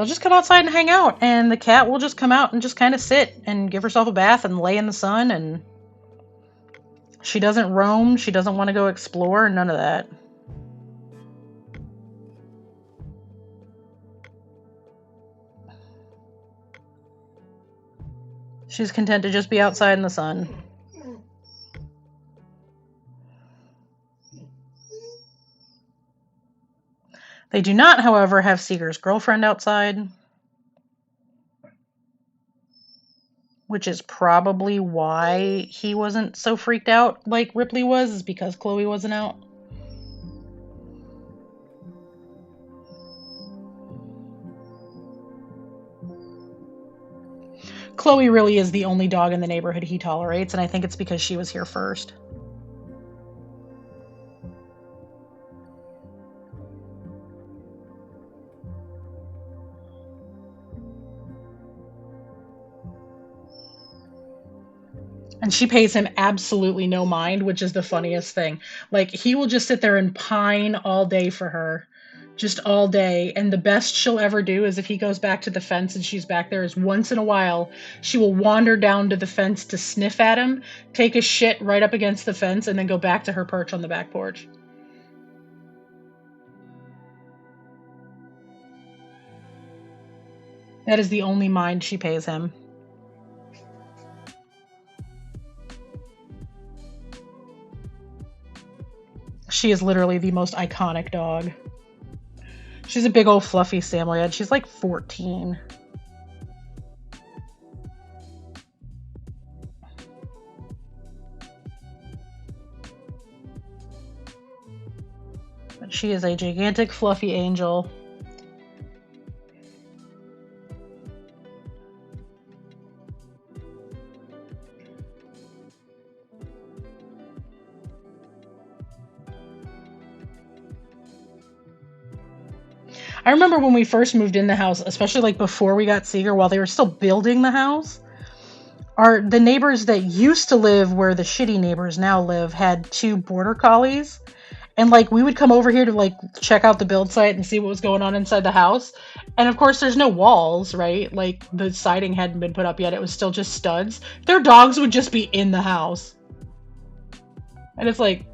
S1: just come outside and hang out, and the cat will just come out and just kind of sit and give herself a bath and lay in the sun, and she doesn't roam, she doesn't want to go explore, none of that. She's content to just be outside in the sun. They do not, however, have Seeger's girlfriend outside, which is probably why he wasn't so freaked out like Ripley was, is because Chloe wasn't out. Chloe really is the only dog in the neighborhood he tolerates, and I think it's because she was here first. And she pays him absolutely no mind, which is the funniest thing. Like, he will just sit there and pine all day for her. Just all day. And the best she'll ever do is if he goes back to the fence and she's back there, is once in a while, she will wander down to the fence to sniff at him, take a shit right up against the fence, and then go back to her perch on the back porch. That is the only mind she pays him. She is literally the most iconic dog. She's a big old fluffy Samoyed. She's like 14. But she is a gigantic fluffy angel. I remember when we first moved in the house, especially like before we got Seeger, while they were still building the house, the neighbors that used to live where the shitty neighbors now live had 2 border collies. And like we would come over here to like check out the build site and see what was going on inside the house. And of course there's no walls, right? Like the siding hadn't been put up yet. It was still just studs. Their dogs would just be in the house. And it's like,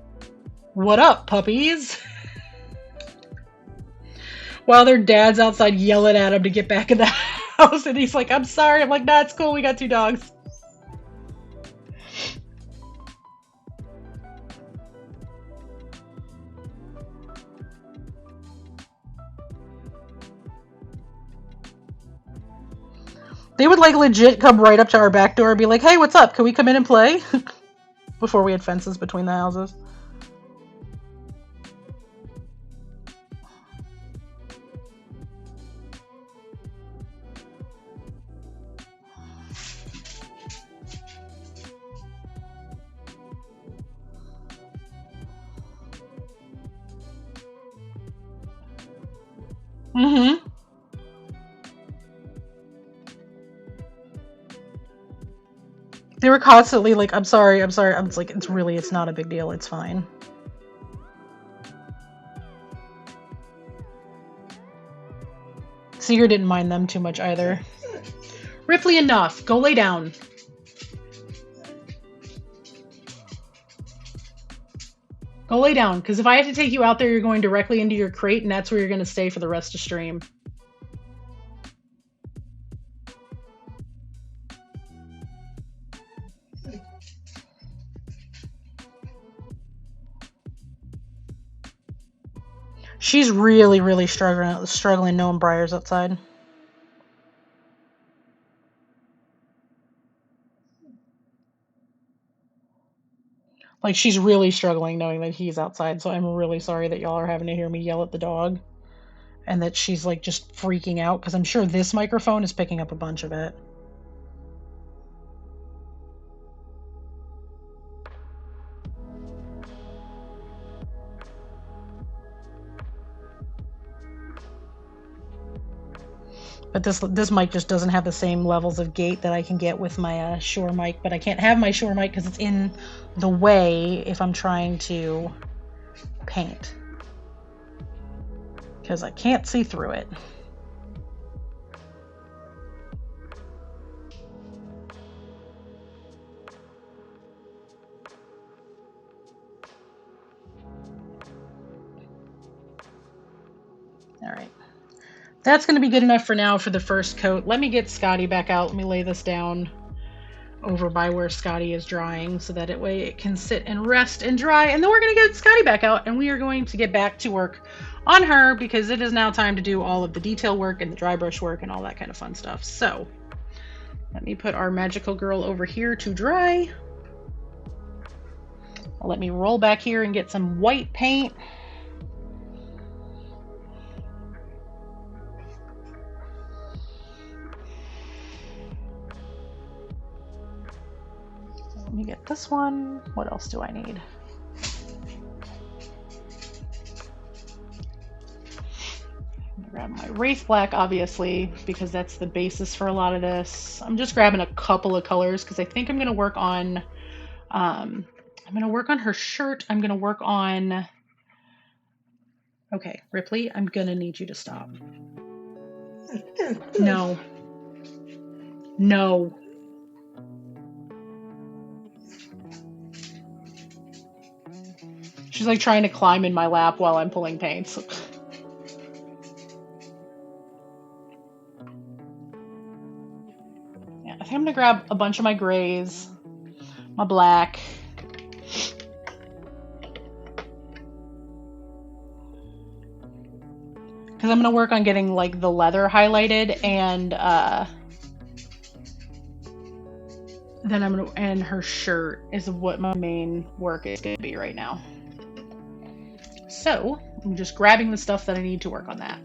S1: what up, puppies? While their dad's outside yelling at him to get back in the house. And he's like, I'm sorry. I'm like, nah, it's cool. We got 2 dogs. They would like legit come right up to our back door and be like, hey, what's up? Can we come in and play? Before we had fences between the houses. Mm-hmm. They were constantly like, I'm sorry, I'm sorry. I'm like, it's not a big deal. It's fine. Seeger didn't mind them too much either. Ripley, enough. Go lay down. Go lay down, because if I have to take you out there, you're going directly into your crate, and that's where you're going to stay for the rest of stream. She's really, really struggling knowing Briar's outside. Like, she's really struggling knowing that he's outside, so I'm really sorry that y'all are having to hear me yell at the dog. And that she's, like, just freaking out, because I'm sure this microphone is picking up a bunch of it. But this mic just doesn't have the same levels of gate that I can get with my Shure mic. But I can't have my Shure mic because it's in the way if I'm trying to paint. Because I can't see through it. All right. That's going to be good enough for now for the first coat. Let me get Skadi back out. Let me lay this down over by where Skadi is drying so that way it can sit and rest and dry. And then we're going to get Skadi back out and we are going to get back to work on her because it is now time to do all of the detail work and the dry brush work and all that kind of fun stuff. So let me put our magical girl over here to dry. Let me roll back here and get some white paint. Let me get this one. What else do I need? I'm gonna grab my Wraith Black, obviously, because that's the basis for a lot of this. I'm just grabbing a couple of colors because I think I'm gonna work on her shirt. I'm gonna work on. Okay, Ripley, I'm gonna need you to stop. No. No. She's like trying to climb in my lap while I'm pulling paints. Yeah, I think I'm gonna grab a bunch of my grays, my black. because I'm going to work on getting like the leather highlighted, and then I'm going to, and her shirt is what my main work is going to be right now. So I'm just grabbing the stuff that I need to work on that.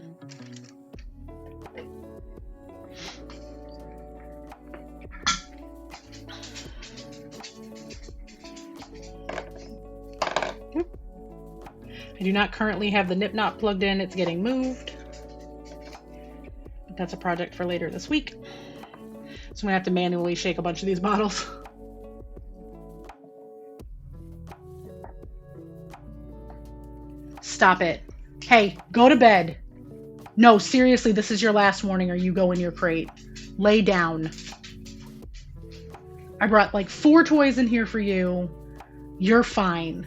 S1: I do not currently have the nip knot plugged in. It's getting moved. But that's a project for later this week. So I'm gonna have to manually shake a bunch of these bottles. Stop it. Hey, go to bed. No, seriously, this is your last warning, or you go in your crate. Lay down. I brought like 4 toys in here for you. You're fine.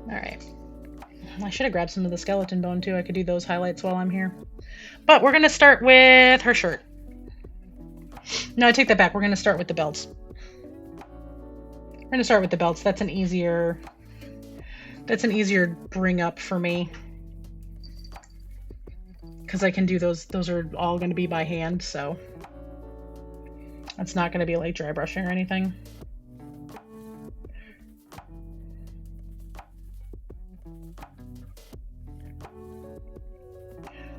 S1: Alright. I should have grabbed some of the skeleton bone too. I could do those highlights while I'm here. But we're going to start with her shirt. No, I take that back. We're going to start with the belts. We're going to start with the belts. That's an easier bring up for me. Because I can do those. Those are all going to be by hand, so it's not going to be like dry brushing or anything.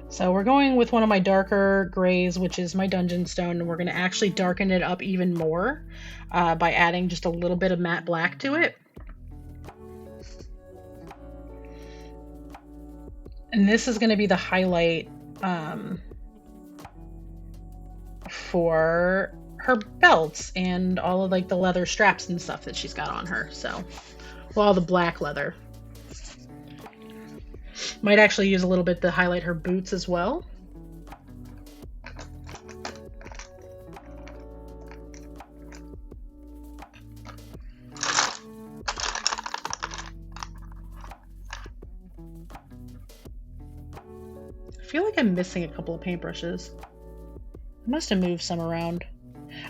S1: So we're going with one of my darker grays, which is my dungeon stone, and we're going to actually darken it up even more by adding just a little bit of matte black to it. And this is going to be the highlight for her belts and all of like the leather straps and stuff that she's got on her. So, well, all the black leather. Might actually use a little bit to highlight her boots as well. I feel like I'm missing a couple of paintbrushes. I must have moved some around.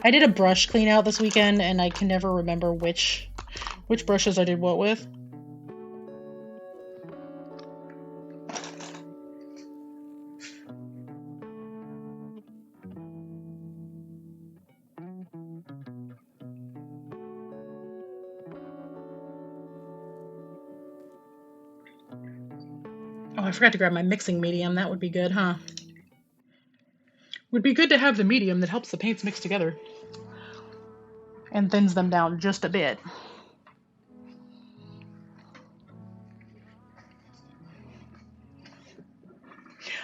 S1: I did a brush clean out this weekend and I can never remember which brushes I did what with. Oh, I forgot to grab my mixing medium. That would be good, huh? Would be good to have the medium that helps the paints mix together and thins them down just a bit.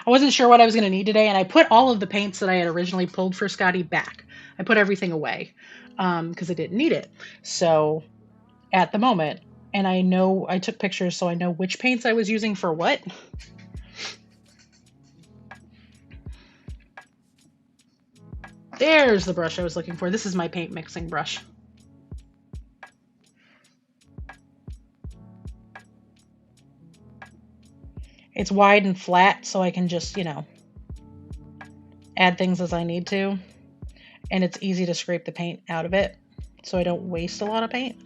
S1: I wasn't sure what I was going to need today, and I put all of the paints that I had originally pulled for Skadi back. I put everything away because I didn't need it. So at the moment, and I know I took pictures so I know which paints I was using for what. There's the brush I was looking for. This is my paint mixing brush. It's wide and flat, so I can just, you know, add things as I need to. And it's easy to scrape the paint out of it, so I don't waste a lot of paint.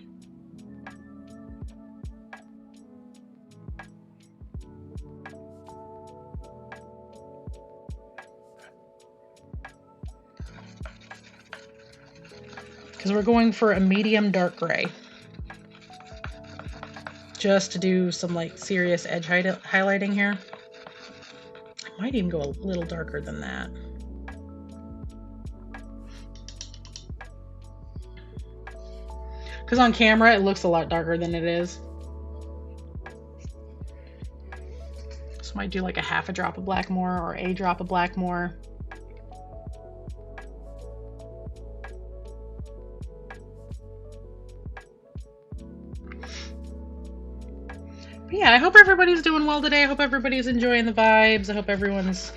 S1: Because we're going for a medium dark gray. Just to do some like serious edge highlighting here. I might even go a little darker than that. Because on camera it looks a lot darker than it is. So I might do like a half a drop of black more or a drop of black more. But yeah, I hope everybody's doing well today. I hope everybody's enjoying the vibes. I hope everyone's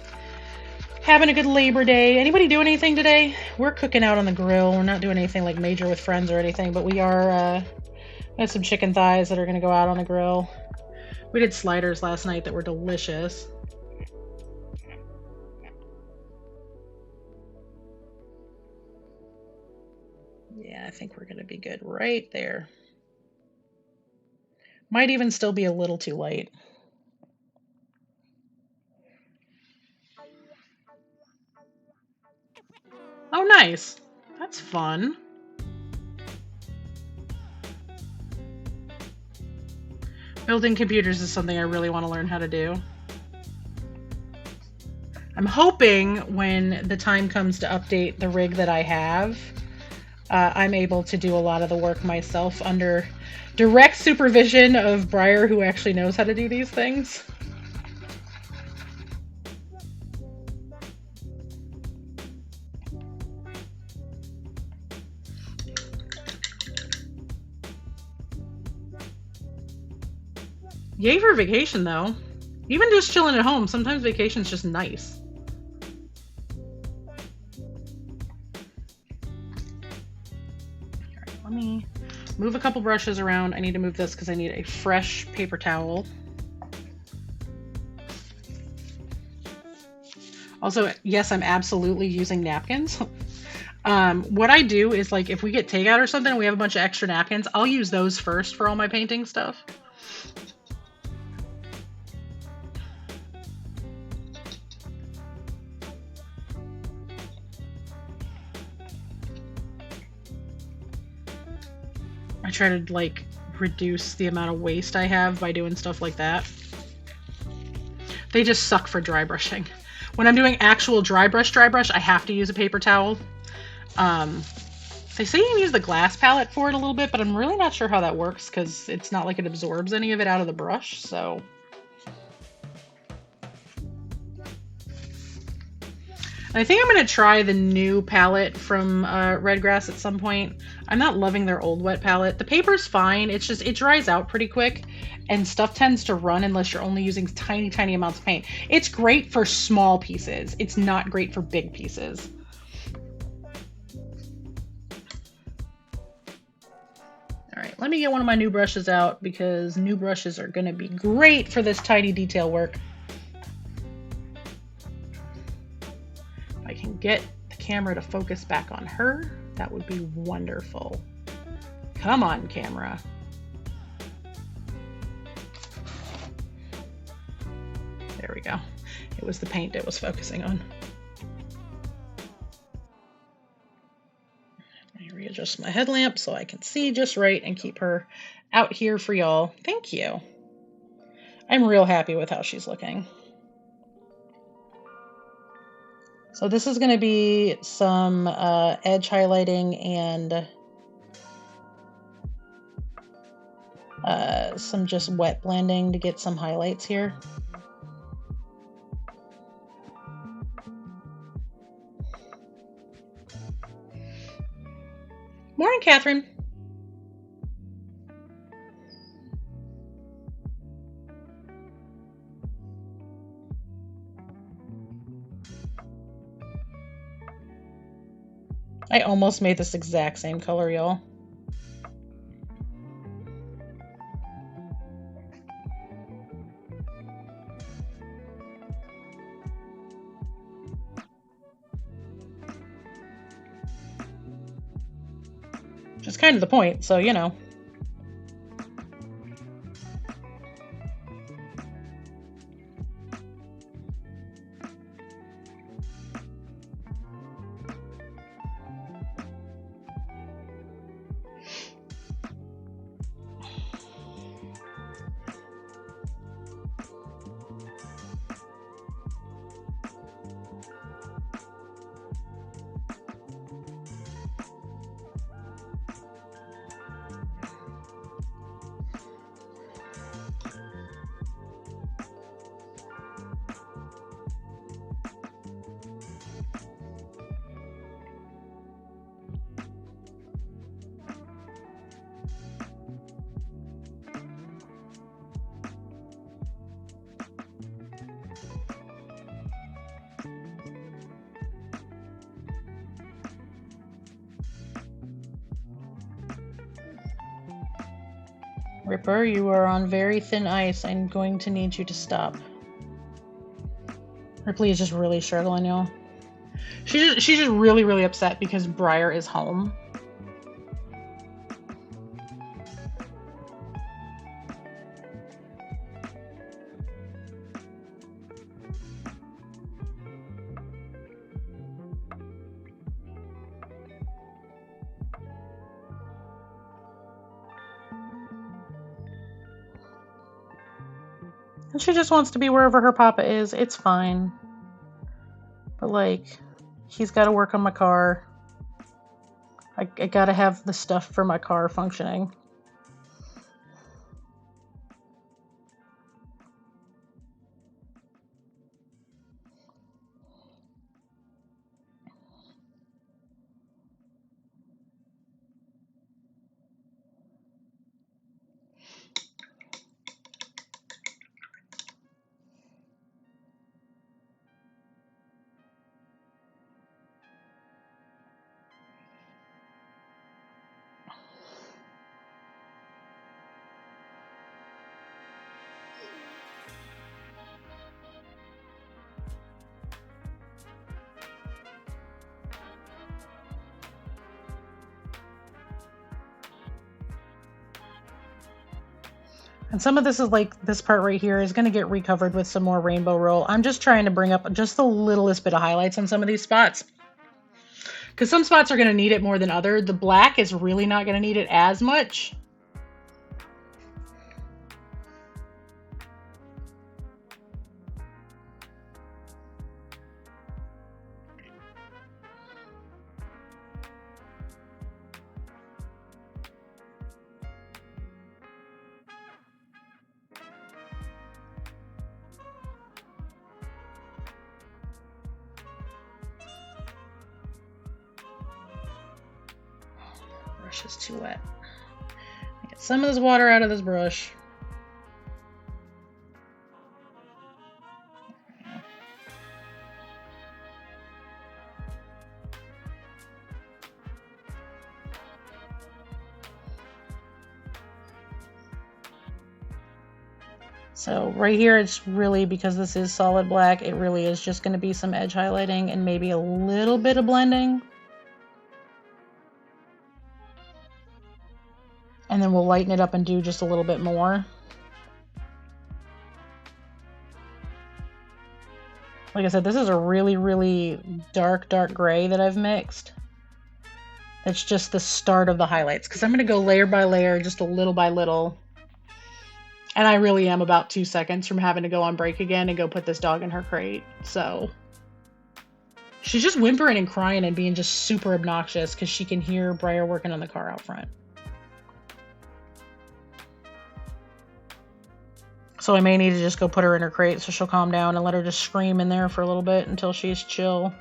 S1: having a good Labor Day. Anybody doing anything today? We're cooking out on the grill. We're not doing anything like major with friends or anything, but we are, we have some chicken thighs that are going to go out on the grill. We did sliders last night that were delicious. Yeah, I think we're going to be good right there. Might even still be a little too light. Oh, nice. That's fun. Building computers is something I really want to learn how to do. I'm hoping when the time comes to update the rig that I have, I'm able to do a lot of the work myself under direct supervision of Briar, who actually knows how to do these things. Yay for vacation, though. Even just chilling at home, sometimes vacation's just nice. All right, let me move a couple brushes around. I need to move this because I need a fresh paper towel. Also, yes, I'm absolutely using napkins. What I do is, like, if we get takeout or something and we have a bunch of extra napkins, I'll use those first for all my painting stuff. I try to, like, reduce the amount of waste I have by doing stuff like that. They just suck for dry brushing. When I'm doing actual dry brush, I have to use a paper towel. They say you can use the glass palette for it a little bit, but I'm really not sure how that works because it's not like it absorbs any of it out of the brush, so. I think I'm going to try the new palette from Redgrass at some point. I'm not loving their old wet palette. The paper's fine, it's just, it dries out pretty quick, and stuff tends to run unless you're only using tiny, tiny amounts of paint. It's great for small pieces. It's not great for big pieces. All right, let me get one of my new brushes out because new brushes are going to be great for this tiny detail work. If I can get the camera to focus back on her, that would be wonderful. Come on, camera. There we go. It was the paint it was focusing on. Readjust my headlamp so I can see just right and keep her out here for y'all. Thank you. I'm real happy with how she's looking. So this is going to be some edge highlighting and some just wet blending to get some highlights here. Morning, Catherine. I almost made this exact same color, y'all. Which is kind of the point, so you know. Ripper, you are on very thin ice. I'm going to need you to stop. Ripley is just really struggling, y'all. She's just really, really upset because Briar is home. And she just wants to be wherever her papa is. It's fine. But, like, he's got to work on my car. I got to have the stuff for my car functioning. And some of this is like, this part right here is going to get recovered with some more rainbow roll. I'm just trying to bring up just the littlest bit of highlights on some of these spots. Because some spots are going to need it more than others. The black is really not going to need it as much. Brush is too wet. Get some of this water out of this brush. So right here, it's really, because this is solid black, it really is just going to be some edge highlighting and maybe a little bit of blending. And then we'll lighten it up and do just a little bit more. Like I said, this is a really, really dark gray that I've mixed. That's just the start of the highlights, because I'm going to go layer by layer, just a little by little. And I really am about 2 seconds from having to go on break again and go put this dog in her crate. So she's just whimpering and crying and being just super obnoxious because she can hear Briar working on the car out front. So I may need to just go put her in her crate so she'll calm down and let her just scream in there for a little bit until she's chill.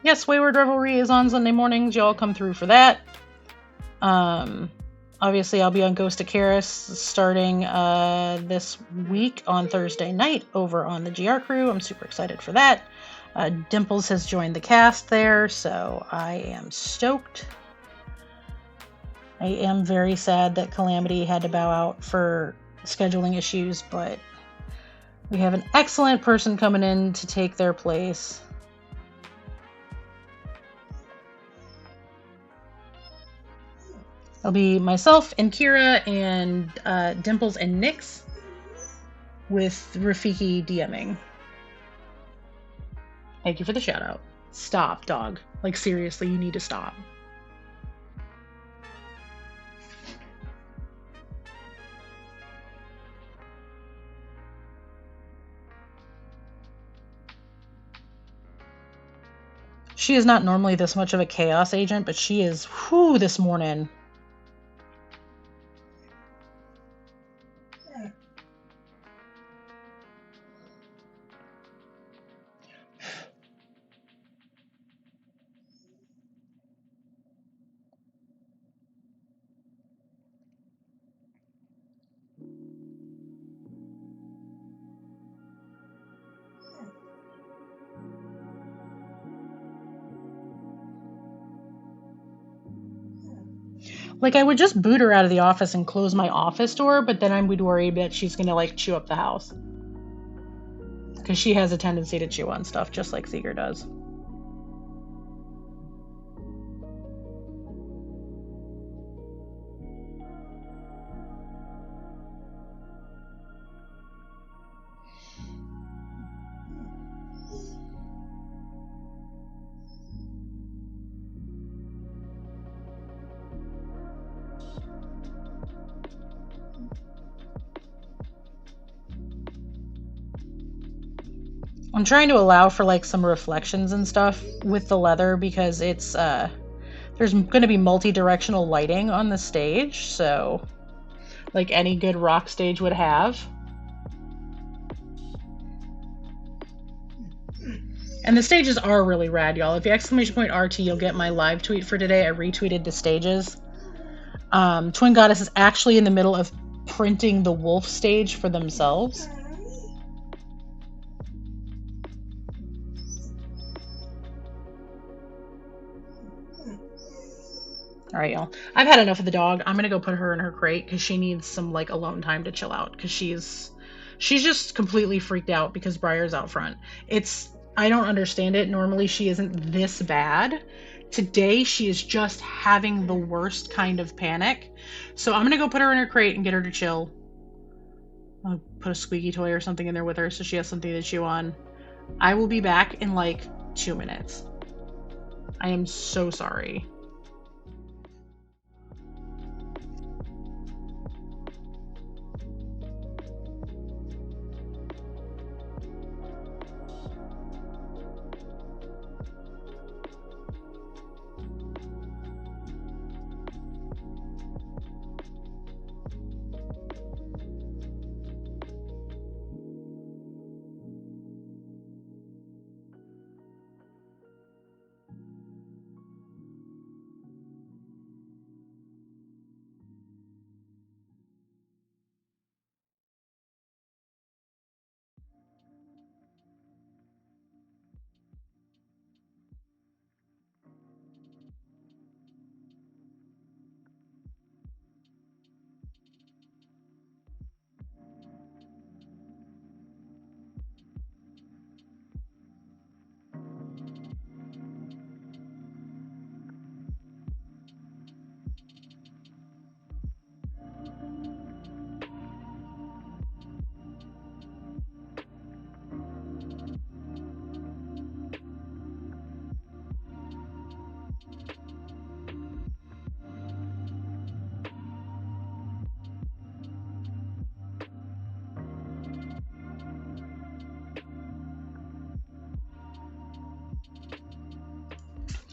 S1: Yes, Wayward Revelry is on Sunday mornings. Y'all come through for that. Obviously, I'll be on Ghost of Karis starting this week on Thursday night over on the GR Crew. I'm super excited for that. Dimples has joined the cast there, so I am stoked. I am very sad that Calamity had to bow out for scheduling issues, but we have an excellent person coming in to take their place. It'll be myself and Kira and Dimples and Nyx with Rafiki DMing. Thank you for the shout out. Stop, dog. Like, seriously, you need to stop. She is not normally this much of a chaos agent, but she is, whew, this morning. Like, I would just boot her out of the office and close my office door, but then I would worry that she's gonna, like, chew up the house. Because she has a tendency to chew on stuff, just like Seeger does. I'm trying to allow for like some reflections and stuff with the leather because it's there's going to be multi-directional lighting on the stage, so like any good rock stage would have. And the stages are really rad, y'all. If you exclamation point RT, you'll get my live tweet for today. I retweeted the stages. Twin Goddess is actually in the middle of printing the wolf stage for themselves. All right, y'all. I've had enough of the dog. I'm gonna go put her in her crate because she needs some like alone time to chill out because she's just completely freaked out because Briar's out front. I don't understand it. Normally she isn't this bad. Today she is just having the worst kind of panic. So I'm gonna go put her in her crate and get her to chill. I'll put a squeaky toy or something in there with her so she has something to chew on. I will be back in like 2 minutes. I am so sorry.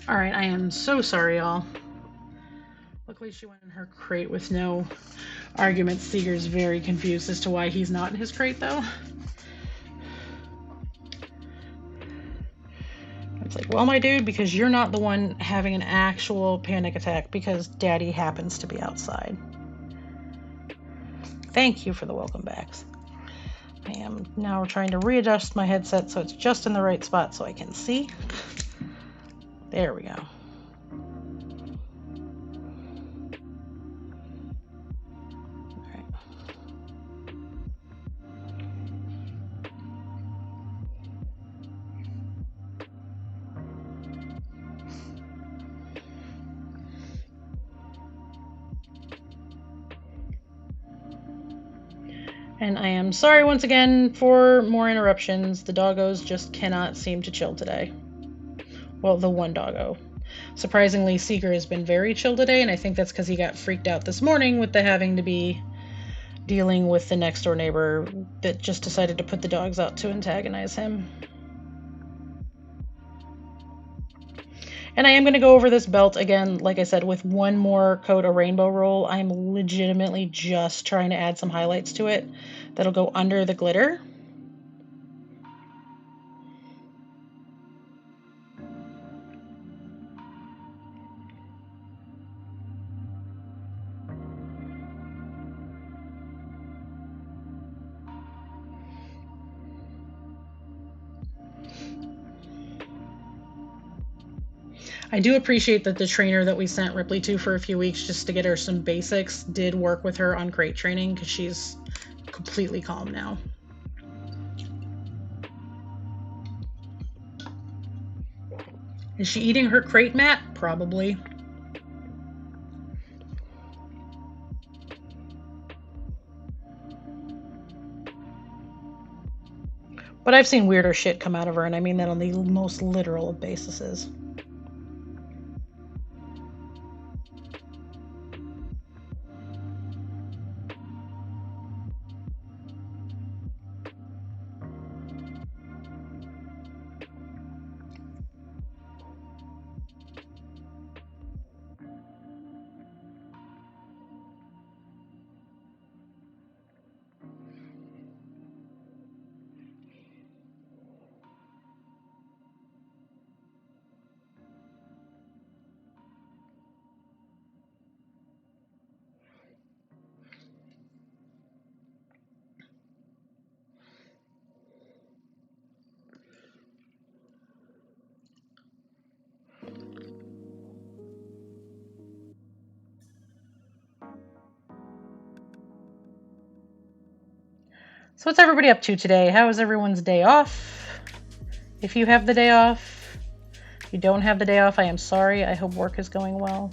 S1: All right, I am so sorry, y'all. Luckily, she went in her crate with no arguments. Seeger's very confused as to why he's not in his crate, though. It's like, well, my dude, because you're not the one having an actual panic attack because Daddy happens to be outside. Thank you for the welcome backs. I am now trying to readjust my headset so it's just in the right spot so I can see. There we go. And I am sorry once again for more interruptions. The doggos just cannot seem to chill today. Well, the one doggo. Surprisingly, Seeker has been very chill today, and I think that's because he got freaked out this morning with the having to be dealing with the next door neighbor that just decided to put the dogs out to antagonize him. And I am going to go over this belt again, like I said, with one more coat of rainbow roll. I'm legitimately just trying to add some highlights to it that'll go under the glitter. I do appreciate that the trainer that we sent Ripley to for a few weeks just to get her some basics did work with her on crate training because she's completely calm now. Is she eating her crate mat? Probably. But I've seen weirder shit come out of her, and I mean that on the most literal of bases. So what's everybody up to today? How is everyone's day off? If you have the day off, if you don't have the day off, I am sorry. I hope work is going well.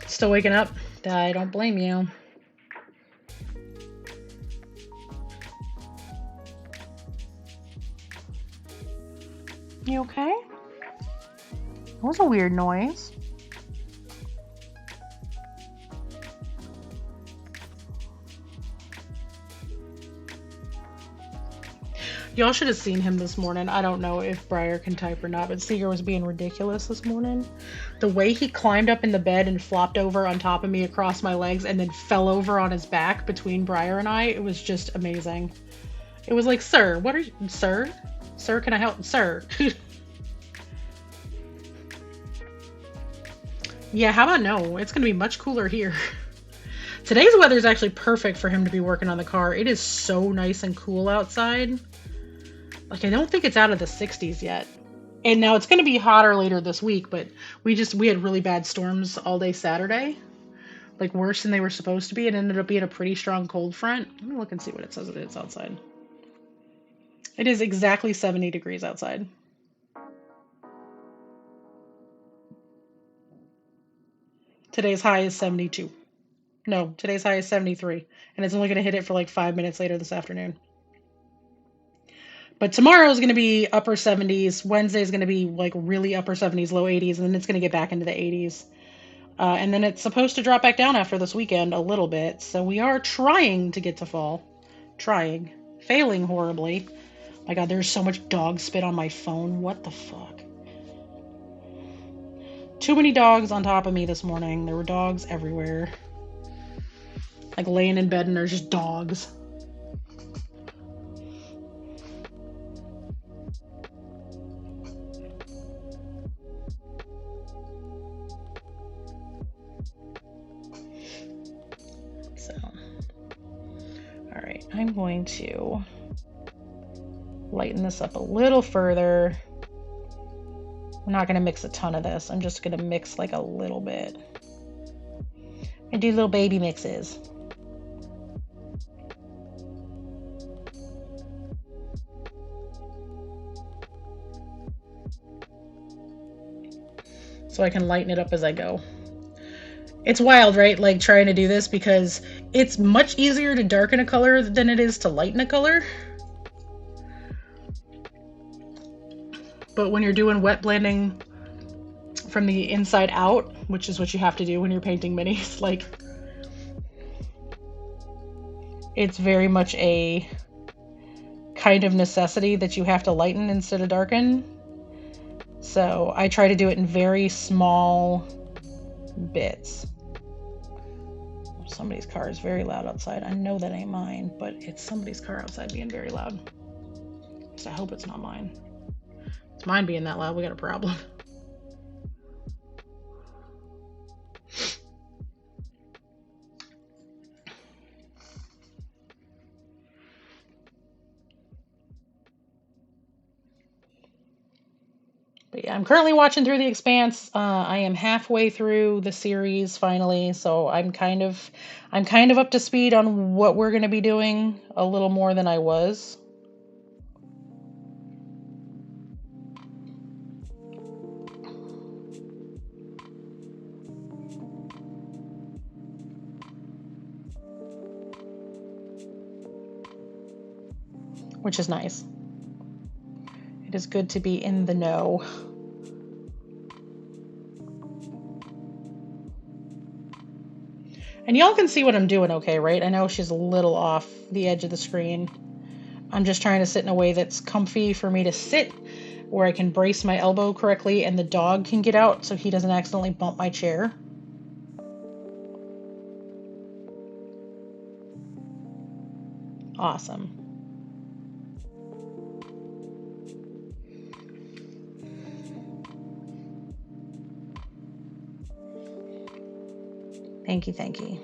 S1: Still waking up? I don't blame you. You okay? That was a weird noise. Y'all should have seen him this morning. I don't know if Briar can type or not, but Seeger was being ridiculous this morning. The way he climbed up in the bed and flopped over on top of me across my legs and then fell over on his back between Briar and I, it was just amazing. It was like, sir, what are you, sir? Sir, can I help? Sir. Yeah, how about no? It's going to be much cooler here. Today's weather is actually perfect for him to be working on the car. It is so nice and cool outside. Like, I don't think it's out of the 60s yet. And now it's going to be hotter later this week, but we had really bad storms all day Saturday. Like, worse than they were supposed to be. It ended up being a pretty strong cold front. Let me look and see what it says it is outside. It is exactly 70 degrees outside. Today's high is 72. No, today's high is 73. And it's only going to hit it for like 5 minutes later this afternoon. But tomorrow is going to be upper 70s. Wednesday is going to be like really upper 70s, low 80s. And then it's going to get back into the 80s. And then it's supposed to drop back down after this weekend a little bit. So we are trying to get to fall. Trying. Failing horribly. My God, there's so much dog spit on my phone. What the fuck? Too many dogs on top of me this morning. There were dogs everywhere. Like laying in bed and there's just dogs. So, all right, I'm going to lighten this up a little further. I'm not going to mix a ton of this. I'm just going to mix like a little bit. And do little baby mixes. So I can lighten it up as I go. It's wild, right? Like trying to do this because it's much easier to darken a color than it is to lighten a color. But when you're doing wet blending from the inside out, which is what you have to do when you're painting minis, like it's very much a kind of necessity that you have to lighten instead of darken. So I try to do it in very small bits. Somebody's car is very loud outside. I know that ain't mine, but it's somebody's car outside being very loud. So I hope it's not mine. It's mine being that loud. We got a problem. But yeah, I'm currently watching through The Expanse. I am halfway through the series finally, so I'm kind of up to speed on what we're going to be doing a little more than I was. Which is nice. It is good to be in the know. And y'all can see what I'm doing okay, right? I know she's a little off the edge of the screen. I'm just trying to sit in a way that's comfy for me to sit, where I can brace my elbow correctly and the dog can get out so he doesn't accidentally bump my chair. Awesome. Thank you, thank you.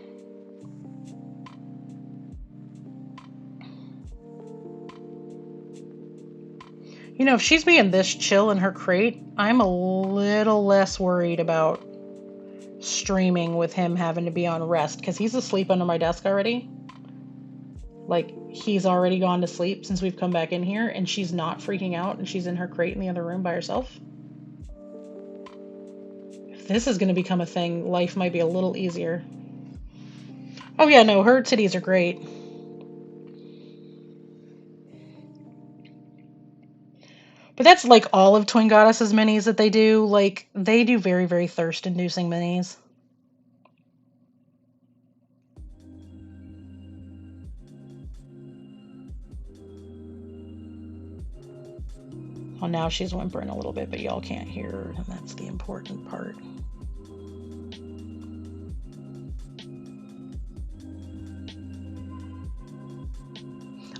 S1: You know, if she's being this chill in her crate, I'm a little less worried about streaming with him having to be on rest, because he's asleep under my desk already. Like, he's already gone to sleep since we've come back in here, and she's not freaking out, and she's in her crate in the other room by herself. If this is going to become a thing, life might be a little easier. Oh yeah, no, her titties are great. But that's like all of Twin Goddess's minis that they do. Like, they do very, very thirst-inducing minis. Well, now she's whimpering a little bit, but y'all can't hear her, and that's the important part.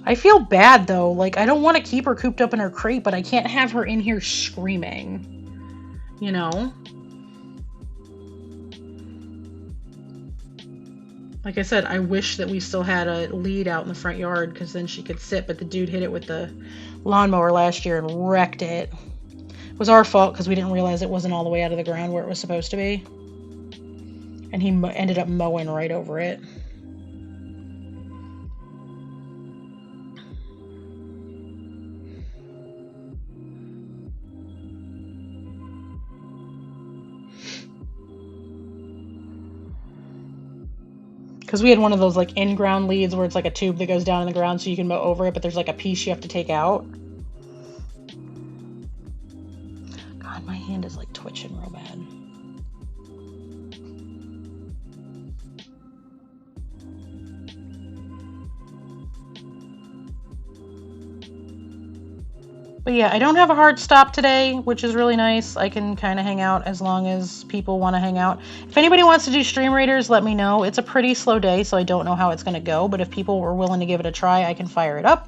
S1: I feel bad, though. Like, I don't want to keep her cooped up in her crate, but I can't have her in here screaming. You know? Like I said, I wish that we still had a lead out in the front yard, because then she could sit, but the dude hit it with the lawnmower last year and wrecked it. It was our fault because we didn't realize it wasn't all the way out of the ground where it was supposed to be. And he ended up mowing right over it. Because we had one of those like in-ground leads where it's like a tube that goes down in the ground so you can mow over it, but there's like a piece you have to take out. God, my hand is like twitching real bad. But yeah, I don't have a hard stop today, which is really nice. I can kind of hang out as long as people want to hang out. If anybody wants to do Stream Raiders, let me know. It's a pretty slow day, so I don't know how it's going to go. But if people were willing to give it a try, I can fire it up.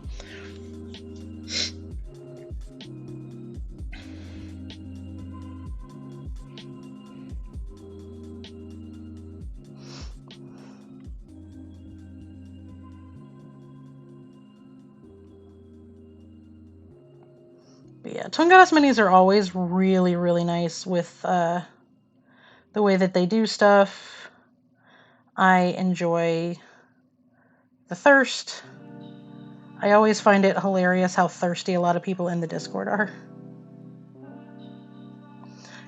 S1: But yeah, Twin Goddess minis are always really, really nice with the way that they do stuff. I enjoy the thirst. I always find it hilarious how thirsty a lot of people in the Discord are.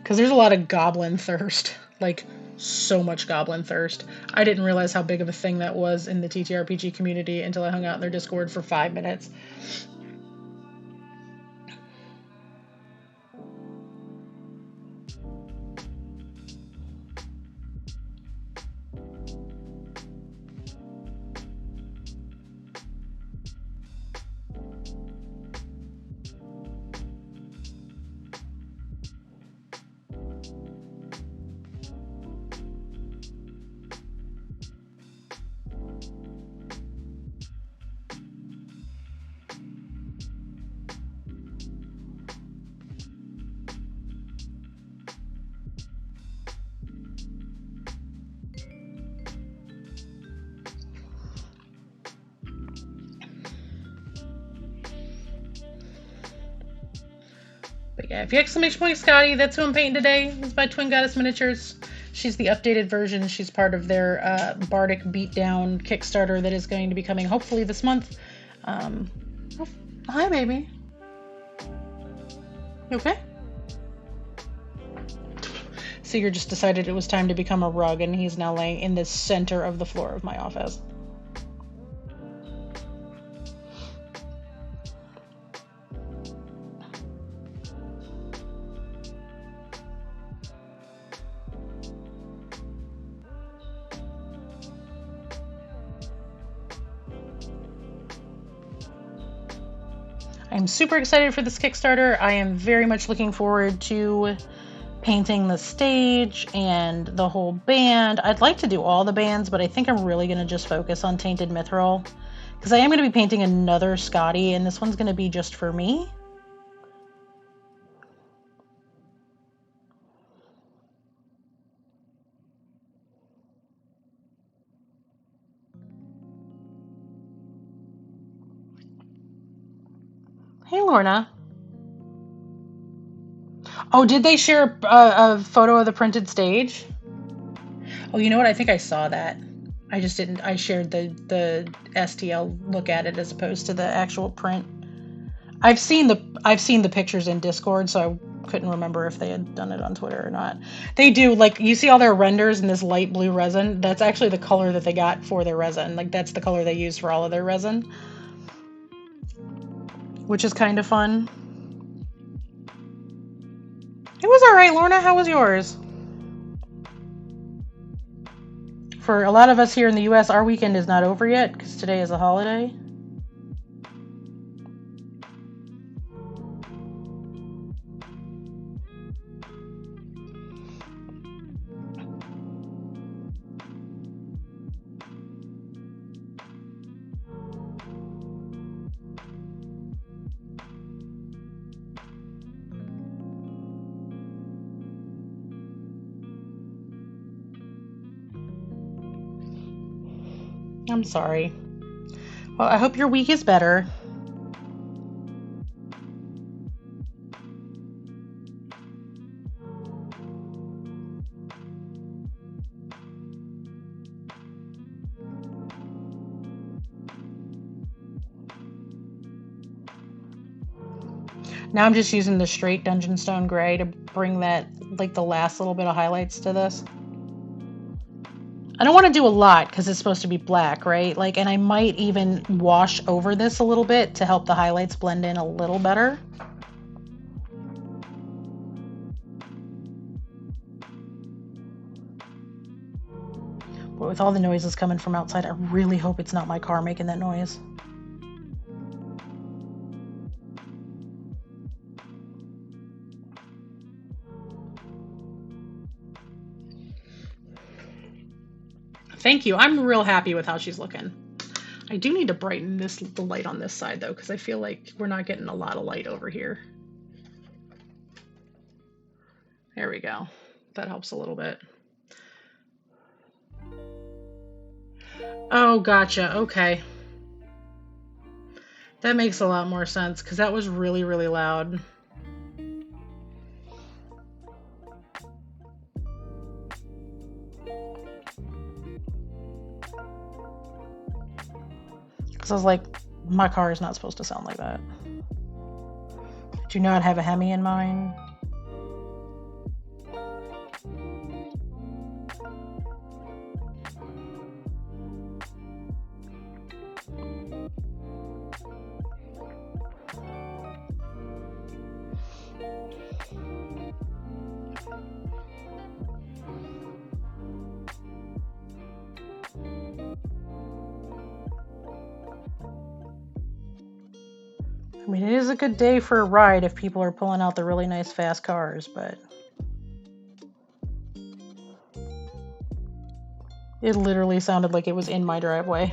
S1: Because there's a lot of goblin thirst. Like, so much goblin thirst. I didn't realize how big of a thing that was in the TTRPG community until I hung out in their Discord for 5 minutes. But yeah, if you exclamation point Skadi, that's who I'm painting today. It's by Twin Goddess Miniatures. She's the updated version. She's part of their Bardic Beatdown Kickstarter that is going to be coming hopefully this month. Oh, hi, baby. You okay? Seeger just decided it was time to become a rug, and he's now laying in the center of the floor of my office. I'm super excited for this Kickstarter. I am very much looking forward to painting the stage and the whole band. I'd like to do all the bands, but I think I'm really going to just focus on Tainted Mithril, because I am going to be painting another Skadi, and this one's going to be just for me. Hey, Lorna. Oh, did they share a photo of the printed stage? Oh, you know what? I think I saw that. I just didn't. I shared the STL look at it as opposed to the actual print. I've seen the pictures in Discord, so I couldn't remember if they had done it on Twitter or not. They do, like, you see all their renders in this light blue resin. That's actually the color that they got for their resin. Like, that's the color they use for all of their resin, which is kind of fun. It was all right, Lorna. How was yours? For a lot of us here in the U.S., our weekend is not over yet because today is a holiday. I'm sorry. Well, I hope your week is better. Now I'm just using the straight Dungeon Stone Gray to bring that, like, the last little bit of highlights to this. I don't want to do a lot because it's supposed to be black, right? Like, and I might even wash over this a little bit to help the highlights blend in a little better. But with all the noises coming from outside, I really hope it's not my car making that noise. Thank you. I'm real happy with how she's looking. I do need to brighten the light on this side, though, because I feel like we're not getting a lot of light over here. There we go. That helps a little bit. Oh, gotcha. Okay. That makes a lot more sense, because that was really, really loud. Because I was like, my car is not supposed to sound like that. Did you not have a Hemi in mind? I mean, it is a good day for a ride if people are pulling out the really nice fast cars, but it literally sounded like it was in my driveway.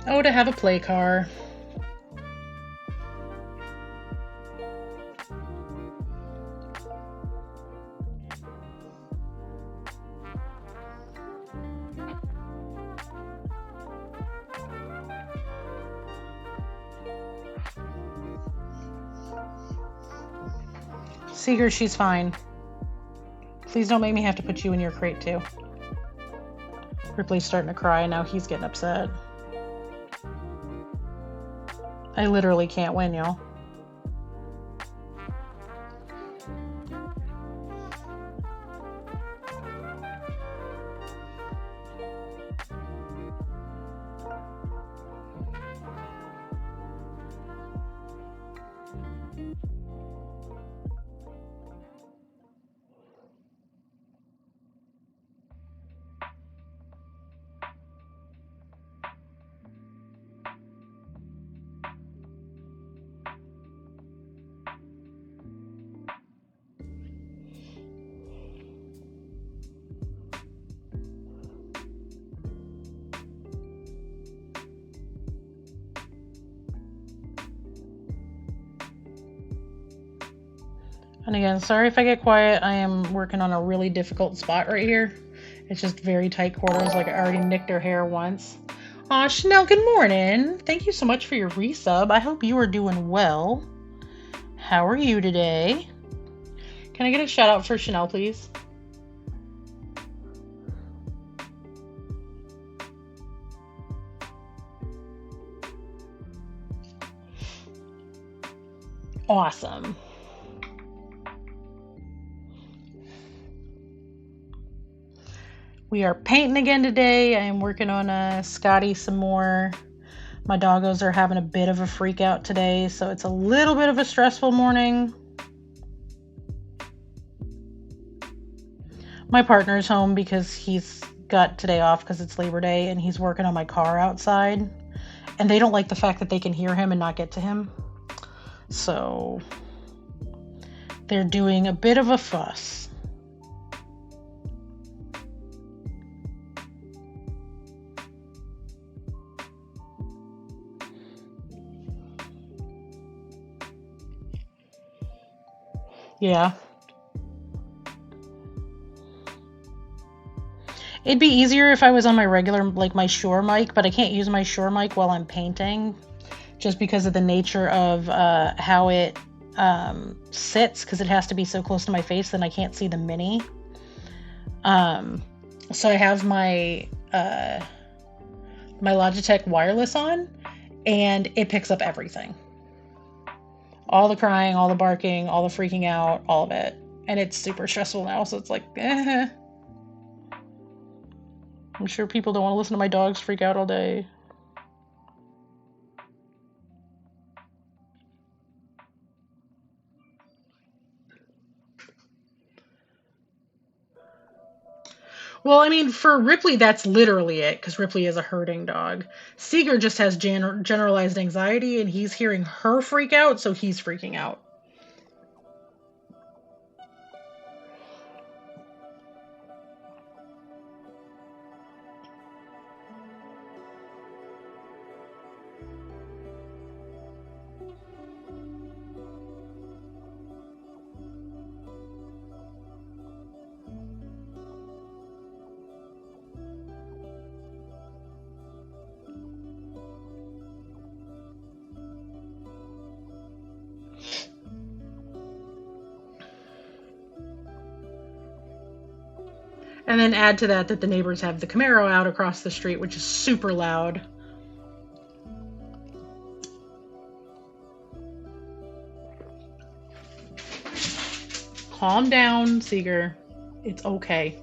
S1: Oh, to have a play car. Seeger, she's fine. Please don't make me have to put you in your crate, too. Ripley's starting to cry, and now he's getting upset. I literally can't win, y'all. And again, sorry if I get quiet. I am working on a really difficult spot right here. It's just very tight quarters, like I already nicked her hair once. Aw, Chanel, good morning. Thank you so much for your resub. I hope you are doing well. How are you today? Can I get a shout out for Chanel, please? Awesome. We are painting again today. I am working on Skadi some more. My doggos are having a bit of a freak out today, so it's a little bit of a stressful morning. My partner's home because he's got today off because it's Labor Day, and he's working on my car outside. And they don't like the fact that they can hear him and not get to him. So they're doing a bit of a fuss. Yeah. It'd be easier if I was on my regular, like my Shure mic, but I can't use my Shure mic while I'm painting just because of the nature of how it sits, because it has to be so close to my face, then I can't see the mini. So I have my my Logitech wireless on, and it picks up everything. All the crying, all the barking, all the freaking out, all of it. And it's super stressful now, so it's like, I'm sure people don't want to listen to my dogs freak out all day. Well, I mean, for Ripley, that's literally it, because Ripley is a herding dog. Seeger just has generalized anxiety, and he's hearing her freak out, so he's freaking out. And then add to that the neighbors have the Camaro out across the street, which is super loud. Calm down, Seeger. It's okay.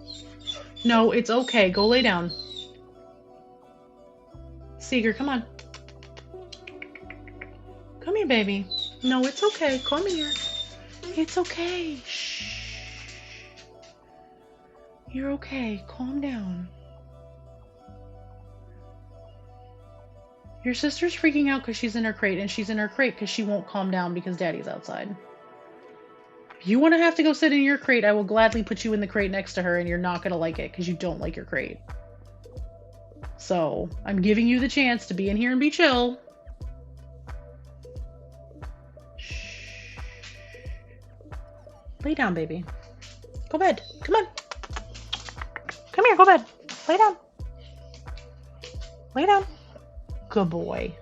S1: No, it's okay. Go lay down. Seeger, come on. Come here, baby. No, it's okay. Come here. It's okay. Shh. You're okay. Calm down. Your sister's freaking out because she's in her crate, and she's in her crate because she won't calm down because Daddy's outside. If you want to have to go sit in your crate, I will gladly put you in the crate next to her, and you're not going to like it because you don't like your crate. So, I'm giving you the chance to be in here and be chill. Shh. Lay down, baby. Go bed. Come on. Come here, go bed. Lay down. Lay down. Good boy.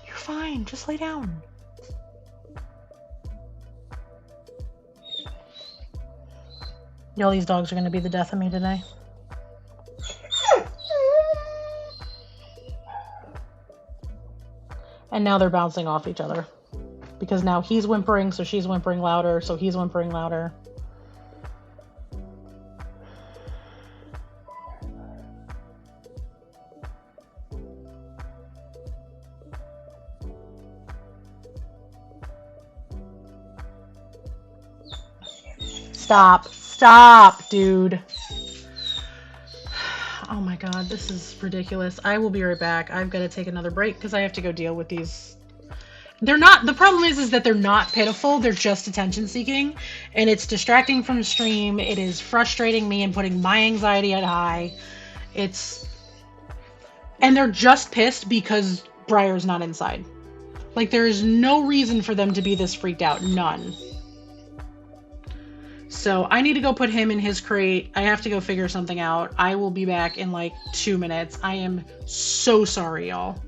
S1: You're fine. Just lay down. Y'all, these dogs are going to be the death of me today. And now they're bouncing off each other. Because now he's whimpering, so she's whimpering louder, so he's whimpering louder. Stop, dude. Oh my god, this is ridiculous. I will be right back. I've got to take another break because I have to go deal with these. They're not, the problem is that they're not pitiful. They're just attention seeking, and it's distracting from the stream. It is frustrating me and putting my anxiety at high. And they're just pissed because Briar's not inside. Like, there is no reason for them to be this freaked out. None. So I need to go put him in his crate. I have to go figure something out. I will be back in like 2 minutes. I am so sorry, y'all.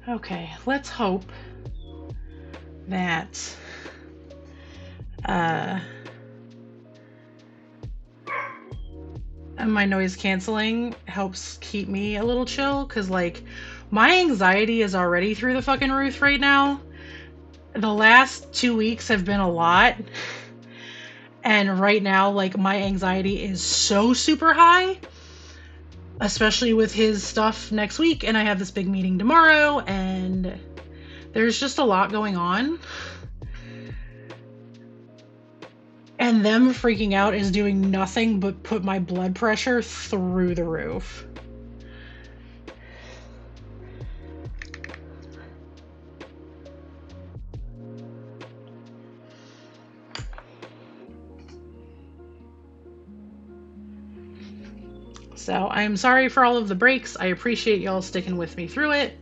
S1: Okay, let's hope that uh, my noise canceling helps keep me a little chill, because like my anxiety is already through the fucking roof right now. The last 2 weeks have been a lot, and right now like my anxiety is so super high, especially with his stuff next week, and I have this big meeting tomorrow, and there's just a lot going on. And them freaking out is doing nothing but put my blood pressure through the roof. So I'm sorry for all of the breaks. I appreciate y'all sticking with me through it.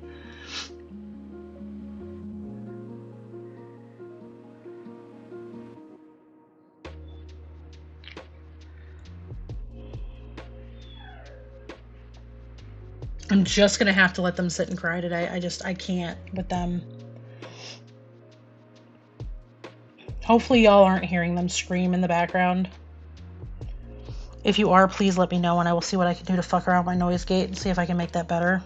S1: I'm just gonna have to let them sit and cry today. I can't with them. Hopefully y'all aren't hearing them scream in the background. If you are, please let me know, and I will see what I can do to fuck around my noise gate and see if I can make that better.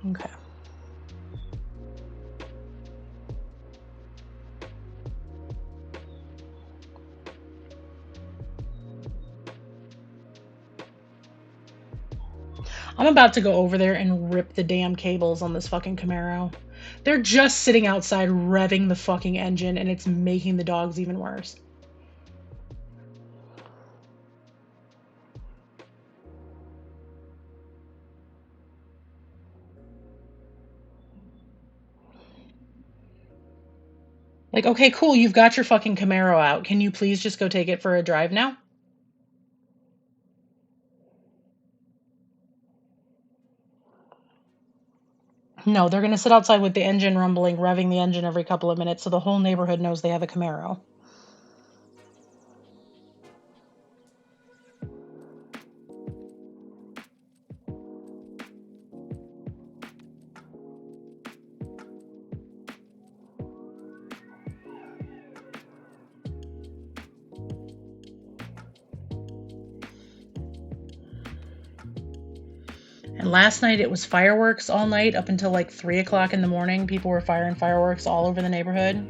S1: Okay. I'm about to go over there and rip the damn cables on this fucking Camaro. They're just sitting outside revving the fucking engine, and it's making the dogs even worse. Like, okay, cool, you've got your fucking Camaro out. Can you please just go take it for a drive now? No, they're going to sit outside with the engine rumbling, revving the engine every couple of minutes so the whole neighborhood knows they have a Camaro. And last night it was fireworks all night up until like 3 o'clock in the morning. People were firing fireworks all over the neighborhood.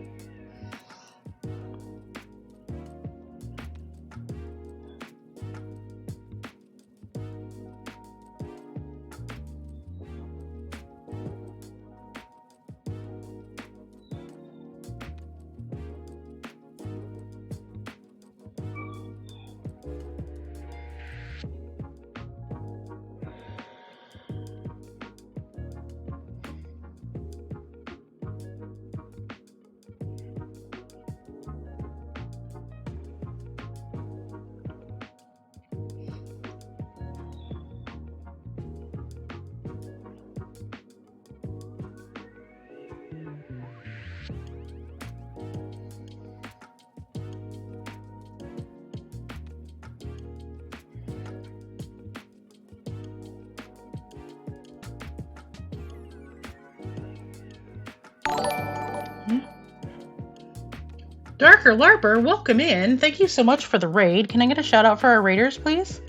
S1: Darker Larper, welcome in. Thank you so much for the raid. Can I get a shout out for our raiders, please?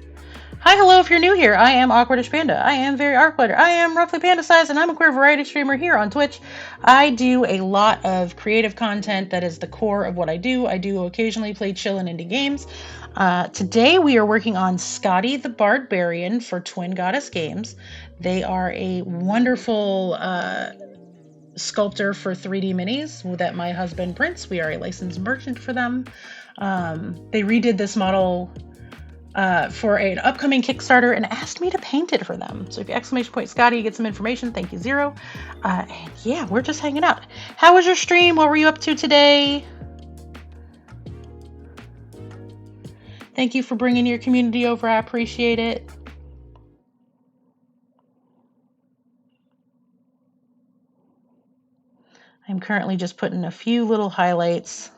S1: Hi, hello, if you're new here, I am Awkwardish Panda. I am very Arclighter. I am roughly panda sized, and I'm a queer variety streamer here on Twitch. I do a lot of creative content that is the core of what I do. I do occasionally play chill and indie games. Today we are working on Skadi the Barbarian for Twin Goddess Games. They are a wonderful sculptor for 3D minis that my husband prints. We are a licensed merchant for them. They redid this model for an upcoming Kickstarter and asked me to paint it for them. So if you exclamation point Skadi, you get some information. Thank you, Zero. And yeah, we're just hanging out. How was your stream? What were you up to today? Thank you for bringing your community over. I appreciate it. I'm currently just putting a few little highlights.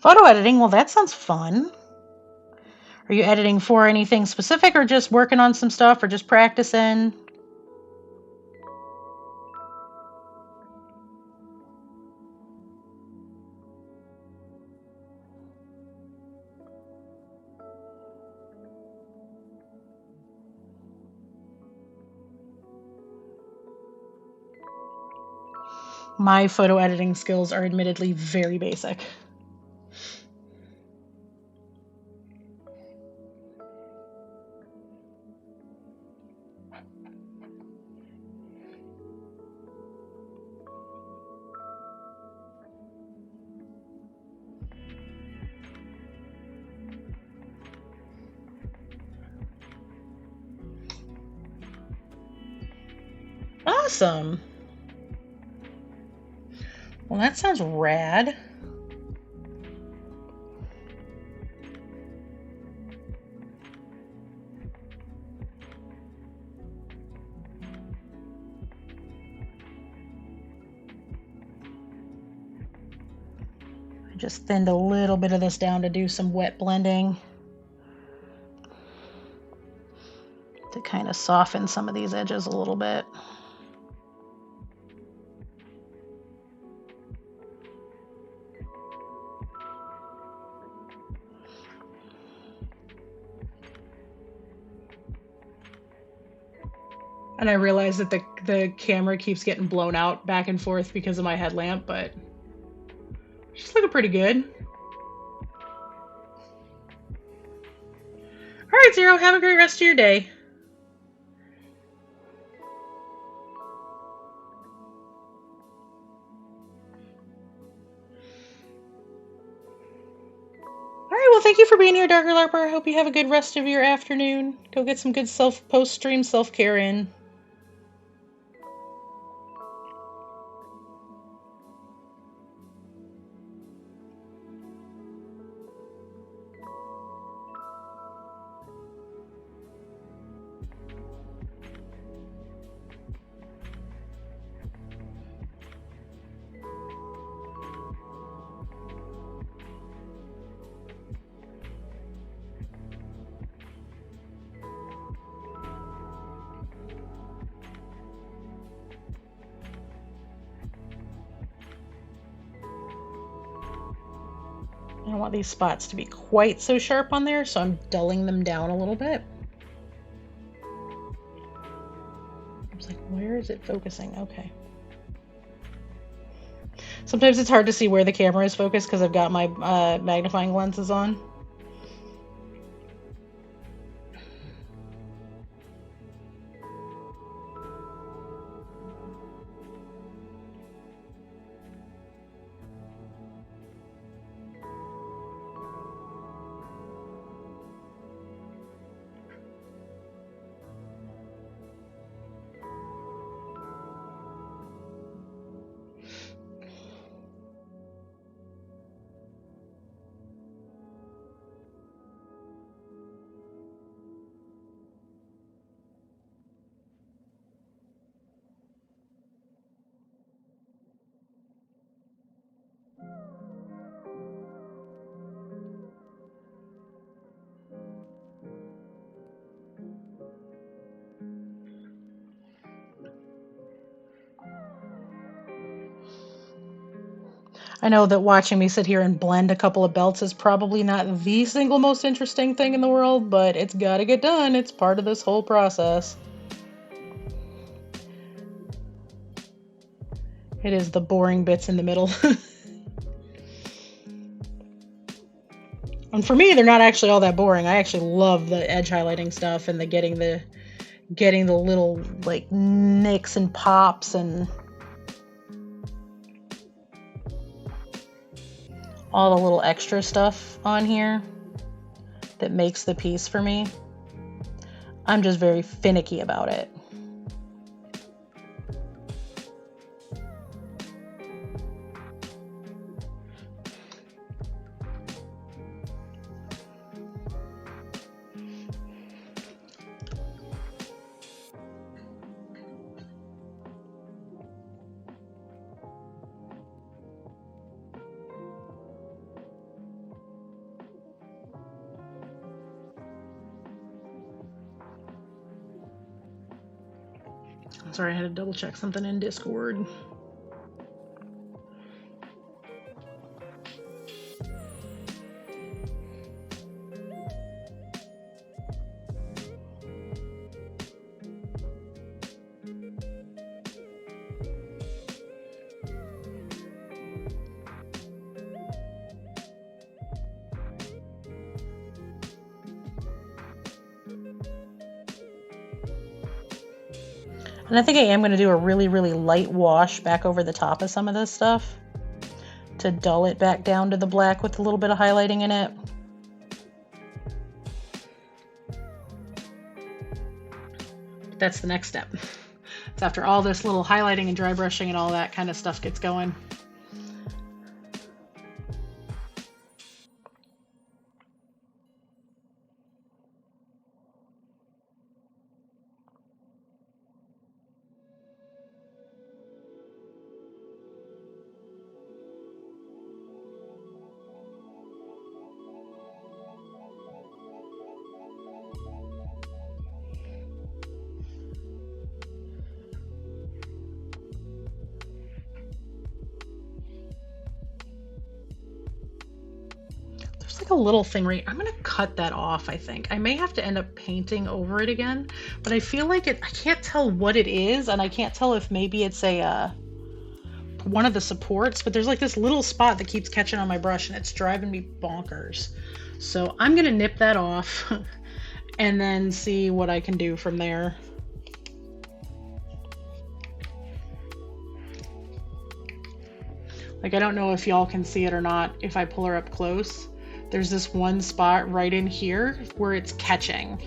S1: Photo editing, well, that sounds fun. Are you editing for anything specific or just working on some stuff or just practicing? My photo editing skills are admittedly very basic. Awesome. Well, that sounds rad. I just thinned a little bit of this down to do some wet blending to kind of soften some of these edges a little bit. And I realize that the camera keeps getting blown out back and forth because of my headlamp, but she's looking pretty good. All right, Zero, have a great rest of your day. All right, well, thank you for being here, Darker Larper. I hope you have a good rest of your afternoon. Go get some good post-stream self-care in. don't want these spots to be quite so sharp on there, so I'm dulling them down a little bit. I was like, where is it focusing? Okay. Sometimes it's hard to see where the camera is focused because I've got my magnifying lenses on. I know that watching me sit here and blend a couple of belts is probably not the single most interesting thing in the world, but it's gotta get done. It's part of this whole process. It is the boring bits in the middle. And for me, they're not actually all that boring. I actually love the edge highlighting stuff and the getting the little like nicks and pops and all the little extra stuff on here that makes the piece for me. I'm just very finicky about it. Sorry, I had to double check something in Discord. And I think I am going to do a really, really light wash back over the top of some of this stuff to dull it back down to the black with a little bit of highlighting in it. That's the next step. It's after all this little highlighting and dry brushing and all that kind of stuff gets going. Like a little thing right. I'm gonna cut that off. I think I may have to end up painting over it again, but I feel like I can't tell what it is, and I can't tell if maybe it's a one of the supports, but there's like this little spot that keeps catching on my brush and it's driving me bonkers. So I'm gonna nip that off and then see what I can do from there. Like, I don't know if y'all can see it or not if I pull her up close. There's this one spot right in here where it's catching.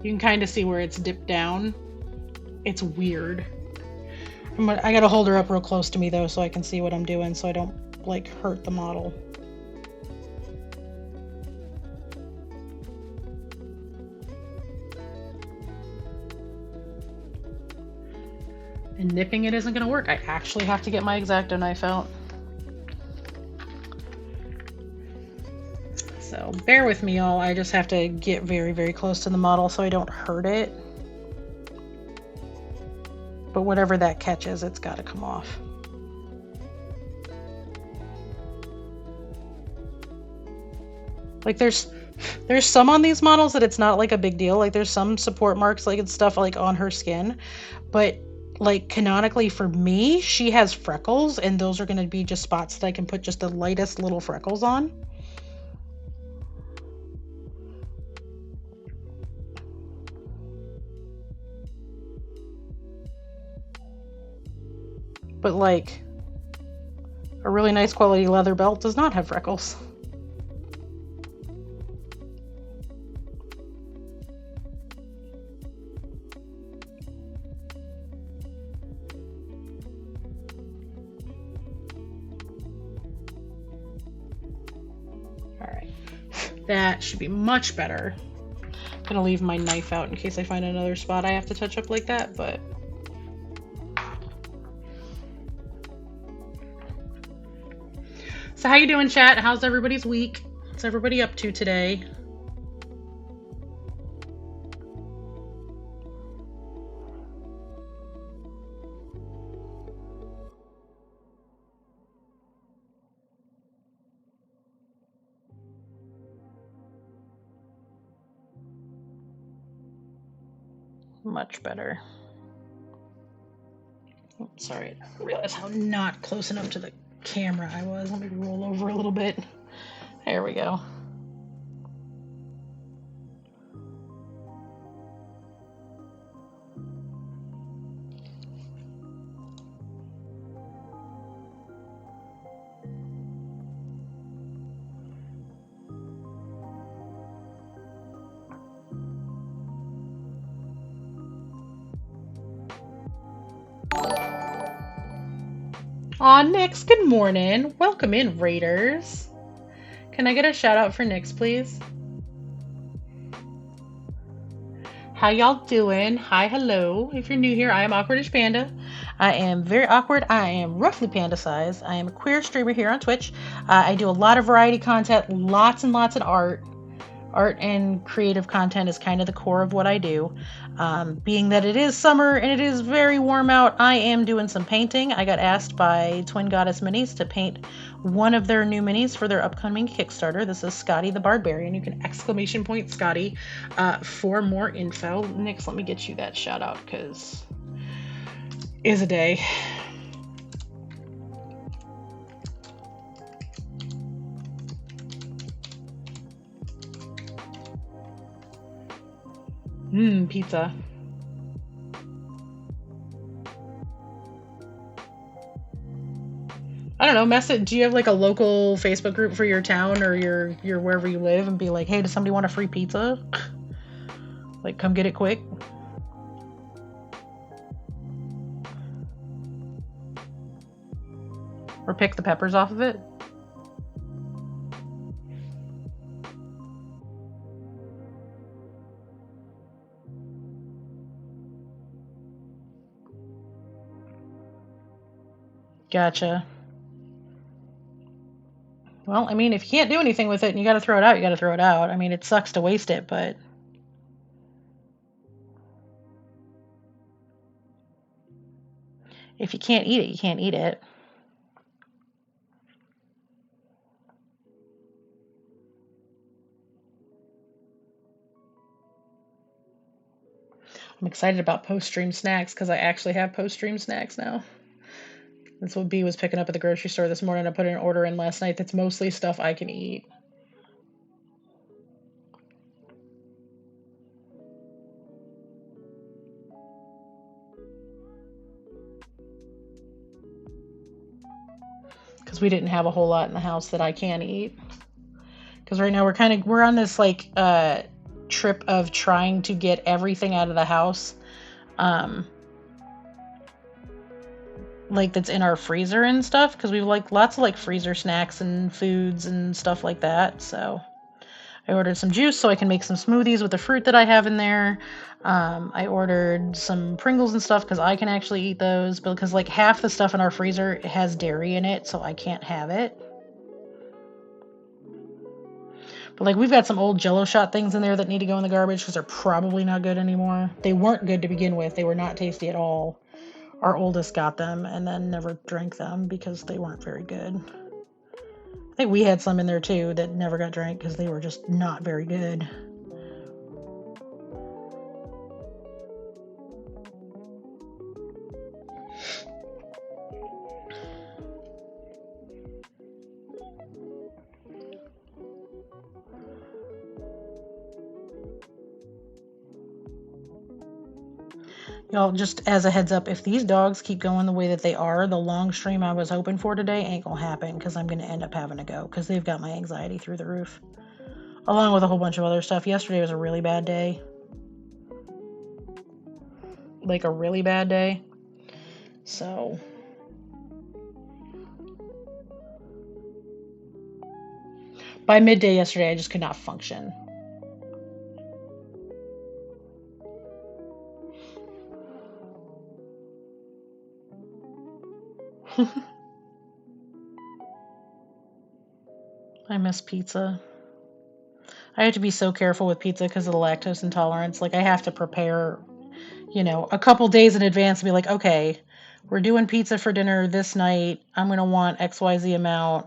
S1: You can kind of see where it's dipped down. It's weird. I gotta hold her up real close to me though so I can see what I'm doing so I don't like hurt the model. And nipping it isn't gonna work. I actually have to get my X-Acto knife out. So bear with me, y'all. I just have to get very, very close to the model so I don't hurt it. But whatever that catches, it's got to come off. Like there's some on these models that it's not like a big deal. Like there's some support marks like and stuff like on her skin, but like canonically for me, she has freckles, and those are going to be just spots that I can put just the lightest little freckles on. But like a really nice quality leather belt does not have freckles. Alright, that should be much better. I'm gonna leave my knife out in case I find another spot I have to touch up like that, but so how you doing, chat? How's everybody's week? What's everybody up to today? Much better. Oh, sorry, I realized how not close enough to the camera I was. Let me roll over a little bit. There we go. Aw, Nix, good morning. Welcome in, Raiders. Can I get a shout out for Nix, please? How y'all doing? Hi, hello. If you're new here, I am Awkwardish Panda. I am very awkward. I am roughly panda size. I am a queer streamer here on Twitch. I do a lot of variety content, lots and lots of art. Art and creative content is kind of the core of what I do. Being that it is summer and it is very warm out, I am doing some painting. I got asked by Twin Goddess Minis to paint one of their new minis for their upcoming Kickstarter. This is Skadi the Barbarian. You can exclamation point Skadi for more info. Nix, let me get you that shout out because is a day. Pizza. I don't know, message. Do you have like a local Facebook group for your town or your wherever you live, and be like, hey, does somebody want a free pizza? Like, come get it quick. Or pick the peppers off of it. Gotcha. Well, I mean, if you can't do anything with it and you gotta throw it out, you gotta throw it out. I mean, it sucks to waste it, but if you can't eat it, you can't eat it. I'm excited about post-stream snacks because I actually have post-stream snacks now. That's what B was picking up at the grocery store this morning. I put an order in last night that's mostly stuff I can eat. Because we didn't have a whole lot in the house that I can eat. Because right now we're on this like trip of trying to get everything out of the house. Like that's in our freezer and stuff, because we have like lots of like freezer snacks and foods and stuff like that. So I ordered some juice so I can make some smoothies with the fruit that I have in there. I ordered some Pringles and stuff because I can actually eat those, because like half the stuff in our freezer has dairy in it, so I can't have it. But like we've got some old Jello shot things in there that need to go in the garbage because they're probably not good anymore. They weren't good to begin with. They were not tasty at all. Our oldest got them and then never drank them because they weren't very good. I think we had some in there too that never got drank because they were just not very good. Y'all, just as a heads up, if these dogs keep going the way that they are, the long stream I was hoping for today ain't gonna happen because I'm gonna end up having to go because they've got my anxiety through the roof. Along with a whole bunch of other stuff. Yesterday was a really bad day. Like a really bad day. So by midday yesterday, I just could not function. I miss pizza. I have to be so careful with pizza because of the lactose intolerance. Like, I have to prepare, a couple days in advance to be like, okay, we're doing pizza for dinner this night. I'm going to want XYZ amount.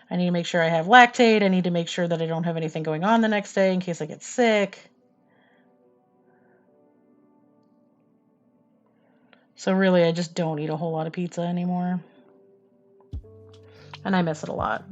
S1: I need to make sure I have Lactate. I need to make sure that I don't have anything going on the next day in case I get sick. So really, I just don't eat a whole lot of pizza anymore. And I miss it a lot.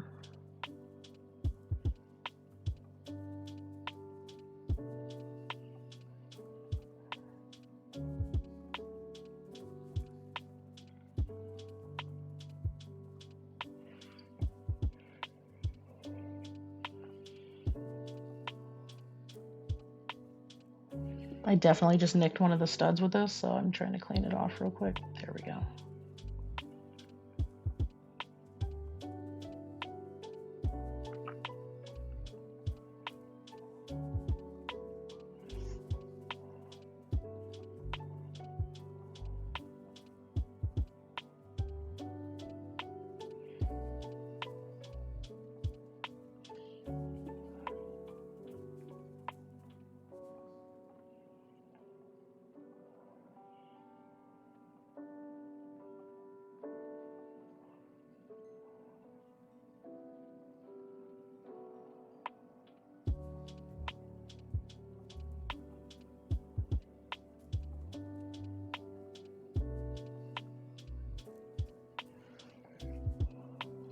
S1: I definitely just nicked one of the studs with this, so I'm trying to clean it off real quick. There we go.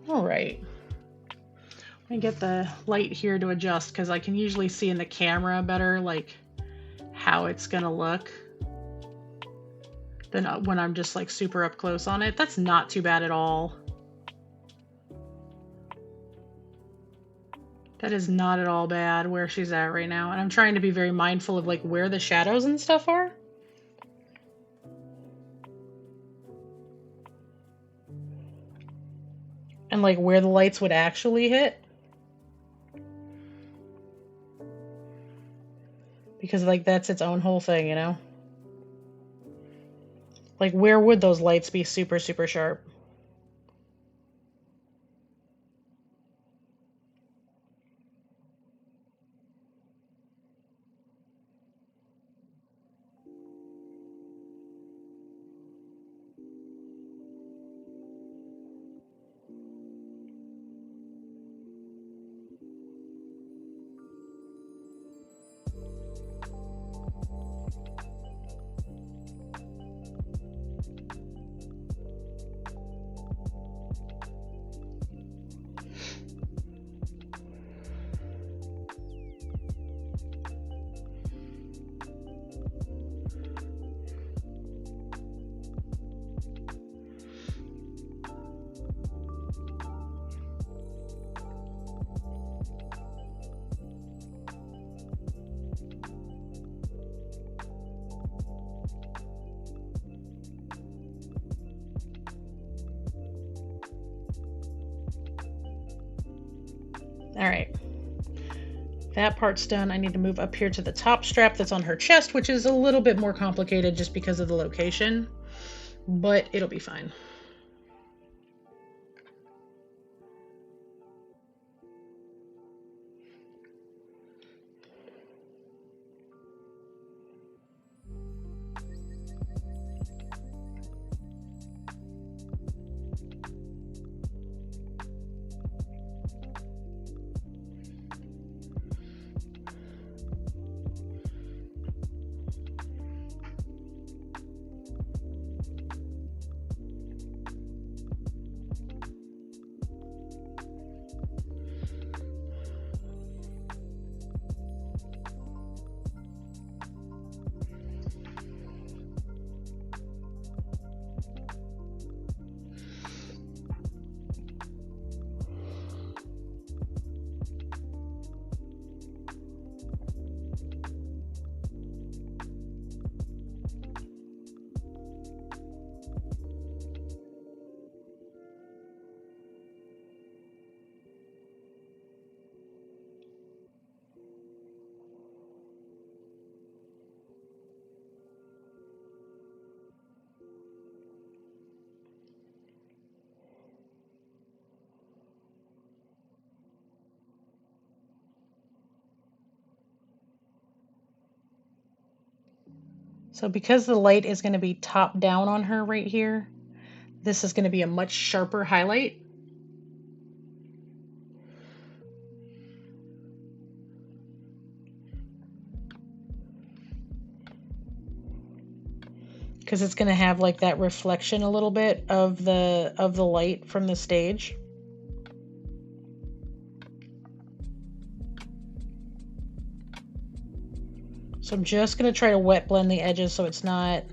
S1: All right. Let me get the light here to adjust because I can usually see in the camera better, like, how it's going to look than when I'm just, like, super up close on it. That's not too bad at all. That is not at all bad where she's at right now. And I'm trying to be very mindful of, like, where the shadows and stuff are. And, like, where the lights would actually hit. Because, like, that's its own whole thing, Like, where would those lights be super, super sharp? All right. That part's done. I need to move up here to the top strap that's on her chest, which is a little bit more complicated just because of the location, but it'll be fine. So because the light is going to be top down on her right here, this is going to be a much sharper highlight. Because it's going to have like that reflection a little bit of the light from the stage. So I'm just going to try to wet blend the edges so it's not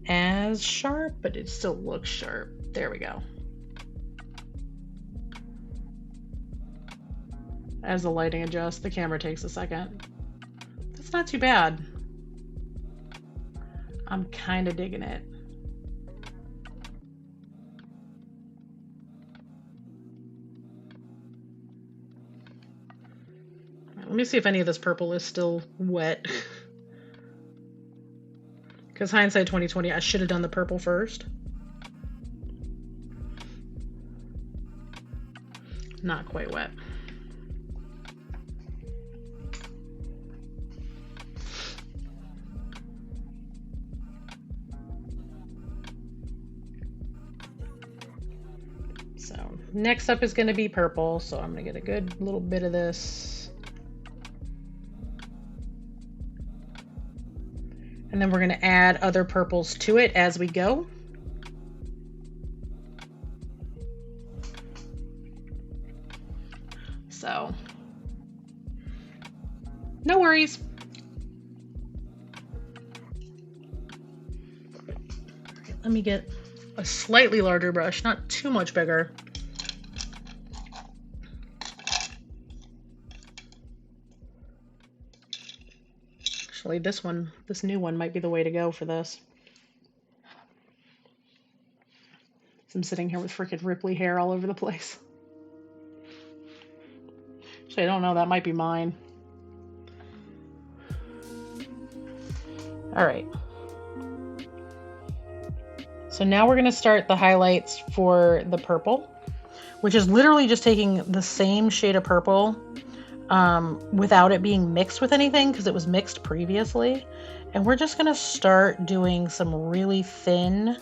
S1: as sharp, but it still looks sharp. There we go. As the lighting adjusts, the camera takes a second. That's not too bad. I'm kind of digging it. Let me see if any of this purple is still wet. Because hindsight 2020, I should have done the purple first. Not quite wet. So next up is going to be purple. So I'm going to get a good little bit of this. And then we're going to add other purples to it as we go. So, no worries. Let me get a slightly larger brush, not too much bigger. Actually, this new one might be the way to go for this. I'm sitting here with freaking Ripley hair all over the place. Actually, I don't know, that might be mine. All right. So now we're going to start the highlights for the purple, which is literally just taking the same shade of purple without it being mixed with anything because it was mixed previously. And we're just going to start doing some really thin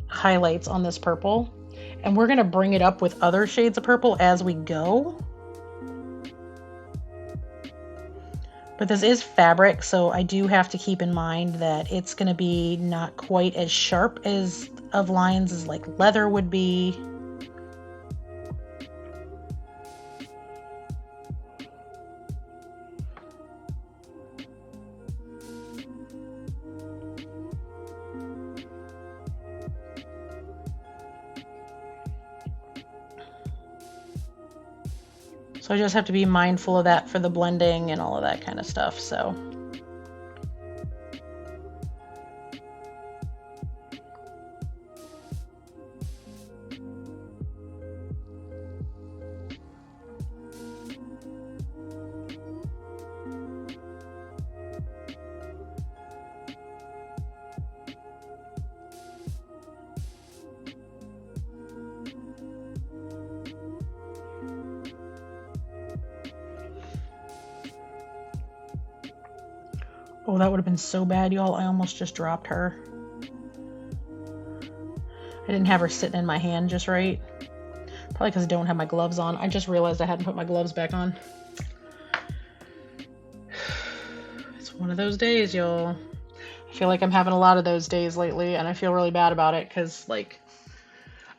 S1: highlights on this purple. And we're going to bring it up with other shades of purple as we go. But this is fabric, so I do have to keep in mind that it's going to be not quite as sharp as of lines as like leather would be. So I just have to be mindful of that for the blending and all of that kind of stuff. So oh, that would have been so bad, y'all. I almost just dropped her. I didn't have her sitting in my hand just right. Probably because I don't have my gloves on. I just realized I hadn't put my gloves back on. It's one of those days, y'all. I feel like I'm having a lot of those days lately, and I feel really bad about it because, like,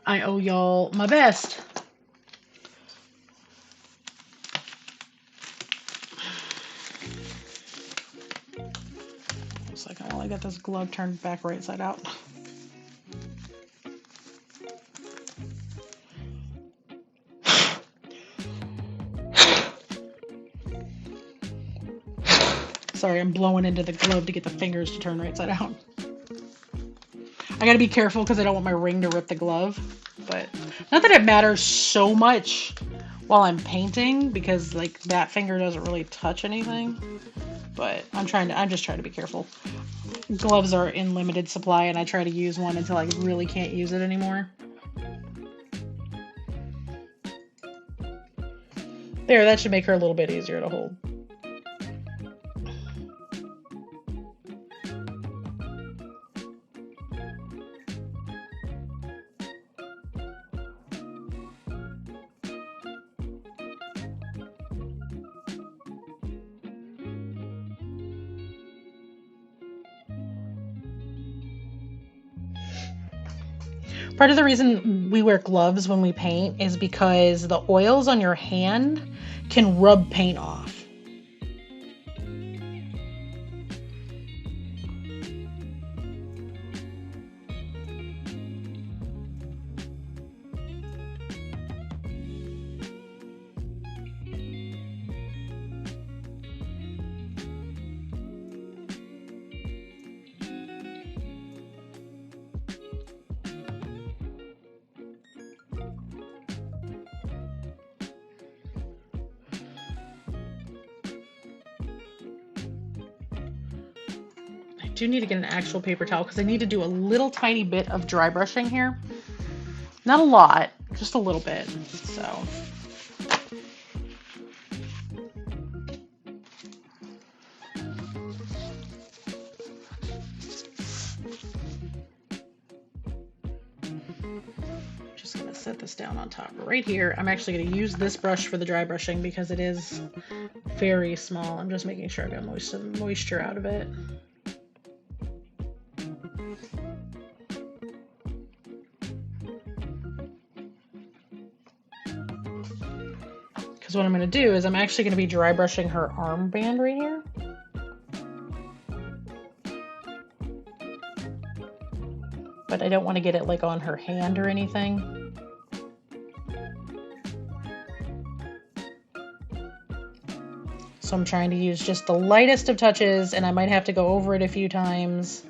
S1: I owe y'all my best. While I get this glove turned back right side out. Sorry, I'm blowing into the glove to get the fingers to turn right side out. I gotta be careful because I don't want my ring to rip the glove, but not that it matters so much while I'm painting because like that finger doesn't really touch anything, but I'm just trying to be careful. Gloves are in limited supply and I try to use one until I really can't use it anymore. There, that should make her a little bit easier to hold. Part of the reason we wear gloves when we paint is because the oils on your hand can rub paint off. I do need to get an actual paper towel because I need to do a little tiny bit of dry brushing here. Not a lot, just a little bit. So just gonna set this down on top right here. I'm actually gonna use this brush for the dry brushing because it is very small. I'm just making sure I got some moisture out of it. Because what I'm going to do is I'm actually going to be dry brushing her armband right here. But I don't want to get it like on her hand or anything. So I'm trying to use just the lightest of touches, and I might have to go over it a few times.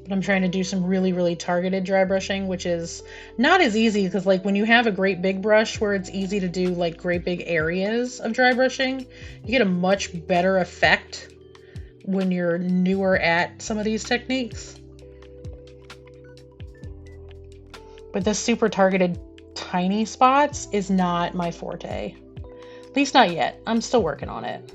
S1: But I'm trying to do some really, really targeted dry brushing, which is not as easy because like when you have a great big brush where it's easy to do like great big areas of dry brushing, you get a much better effect when you're newer at some of these techniques. But this super targeted tiny spots is not my forte. At least not yet. I'm still working on it.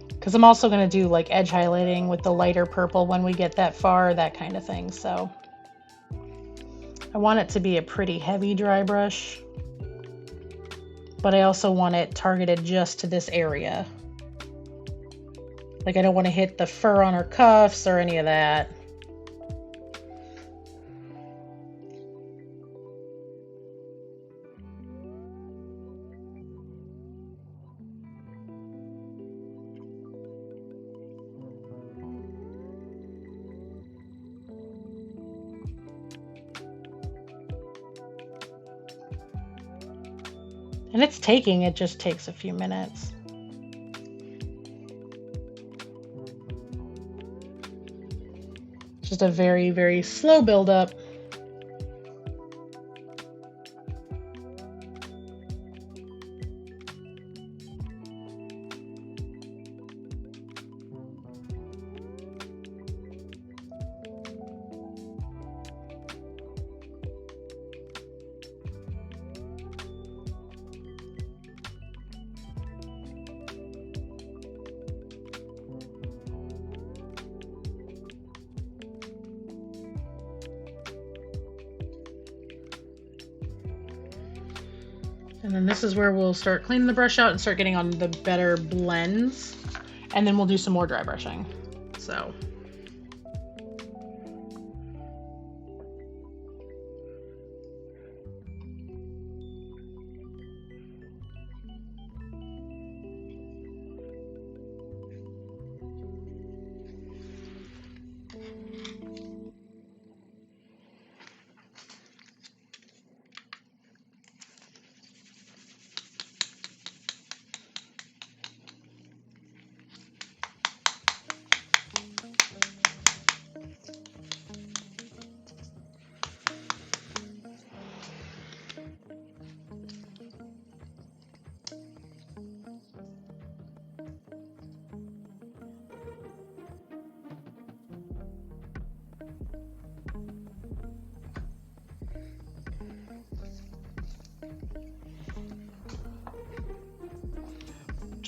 S1: Because I'm also going to do like edge highlighting with the lighter purple when we get that far, that kind of thing. So I want it to be a pretty heavy dry brush, but I also want it targeted just to this area. Like I don't want to hit the fur on her cuffs or any of that. And it's taking, it just takes a few minutes. Just a very, very slow buildup. And then this is where we'll start cleaning the brush out and start getting on the better blends. And then we'll do some more dry brushing. So.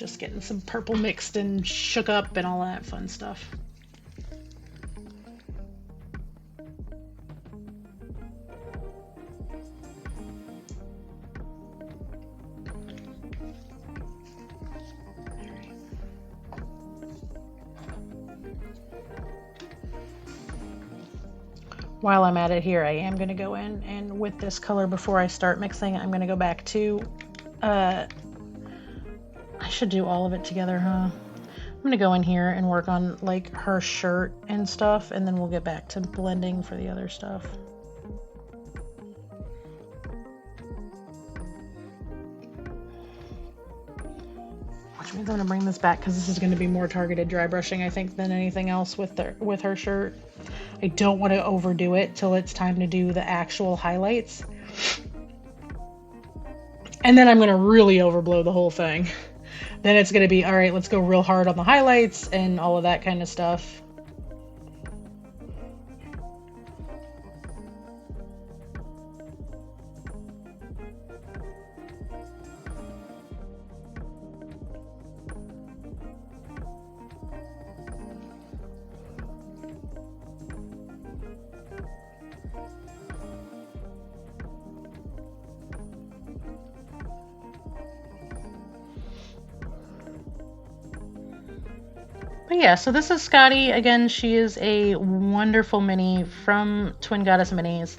S1: just getting some purple mixed and shook up and all that fun stuff. While I'm at it here, I am going to go in and with this color before I start mixing, I'm going to go back to, I should do all of it together, huh? I'm going to go in here and work on like her shirt and stuff, and then we'll get back to blending for the other stuff. Which means I'm going to bring this back because this is going to be more targeted dry brushing, I think, than anything else with her shirt. I don't want to overdo it till it's time to do the actual highlights. And then I'm going to really overblow the whole thing. Then it's going to be, all right, let's go real hard on the highlights and all of that kind of stuff. But yeah, so this is Skadi. Again, she is a wonderful mini from Twin Goddess Minis.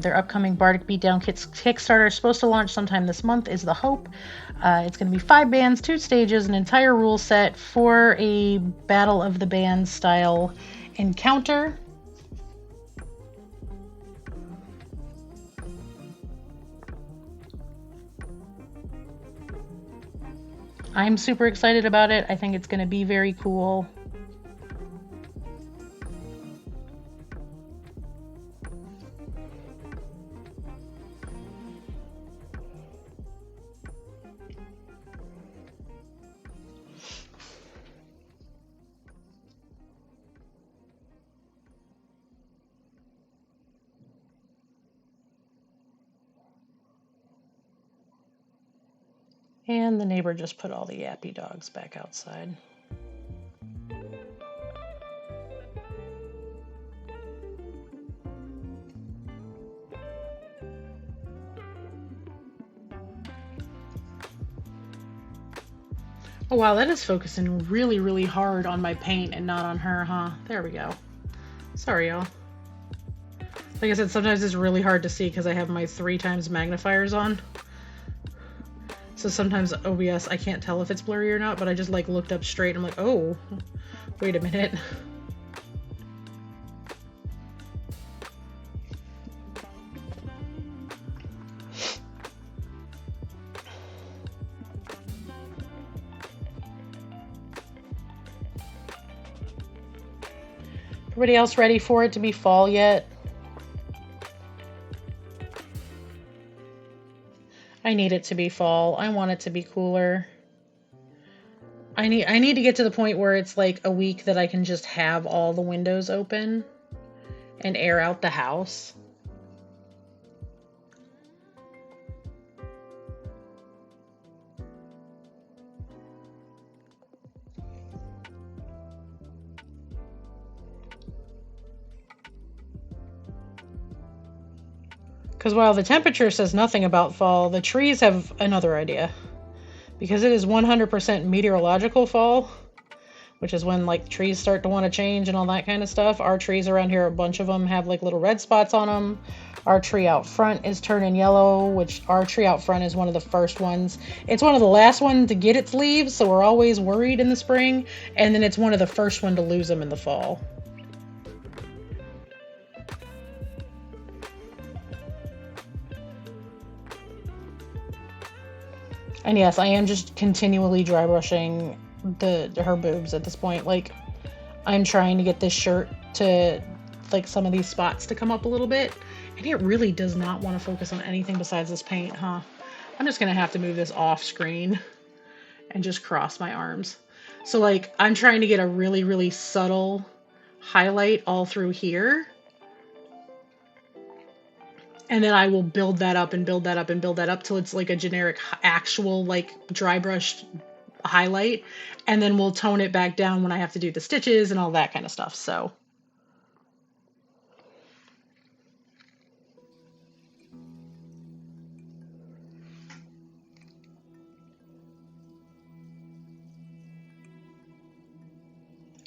S1: Their upcoming Bardic Beatdown Kickstarter is supposed to launch sometime this month, is the hope. It's going to be 5 bands, 2 stages, an entire rule set for a Battle of the Bands style encounter. I'm super excited about it. I think it's going to be very cool. And the neighbor just put all the yappy dogs back outside. Oh wow, that is focusing really, really hard on my paint and not on her, huh? There we go. Sorry, y'all. Like I said, sometimes it's really hard to see because I have my 3 times magnifiers on. So sometimes OBS, I can't tell if it's blurry or not, but I just like looked up straight and I'm like, oh, wait a minute. Everybody else ready for it to be fall yet? I need it to be fall. I want it to be cooler. I need to get to the point where it's like a week that I can just have all the windows open and air out the house. Because while the temperature says nothing about fall, the trees have another idea. Because it is 100% meteorological fall, which is when like trees start to want to change and all that kind of stuff. Our trees around here, a bunch of them have like little red spots on them. Our tree out front is turning yellow, which our tree out front is one of the first ones. It's one of the last ones to get its leaves, so we're always worried in the spring. And then it's one of the first one to lose them in the fall. And yes, I am just continually dry brushing her boobs at this point. Like, I'm trying to get this shirt to, like, some of these spots to come up a little bit. And it really does not want to focus on anything besides this paint, huh? I'm just going to have to move this off screen and just cross my arms. So, like, I'm trying to get a really, really subtle highlight all through here. And then I will build that up and build that up and build that up till it's like a generic, actual, like, dry brushed highlight, and then we'll tone it back down when I have to do the stitches and all that kind of stuff. So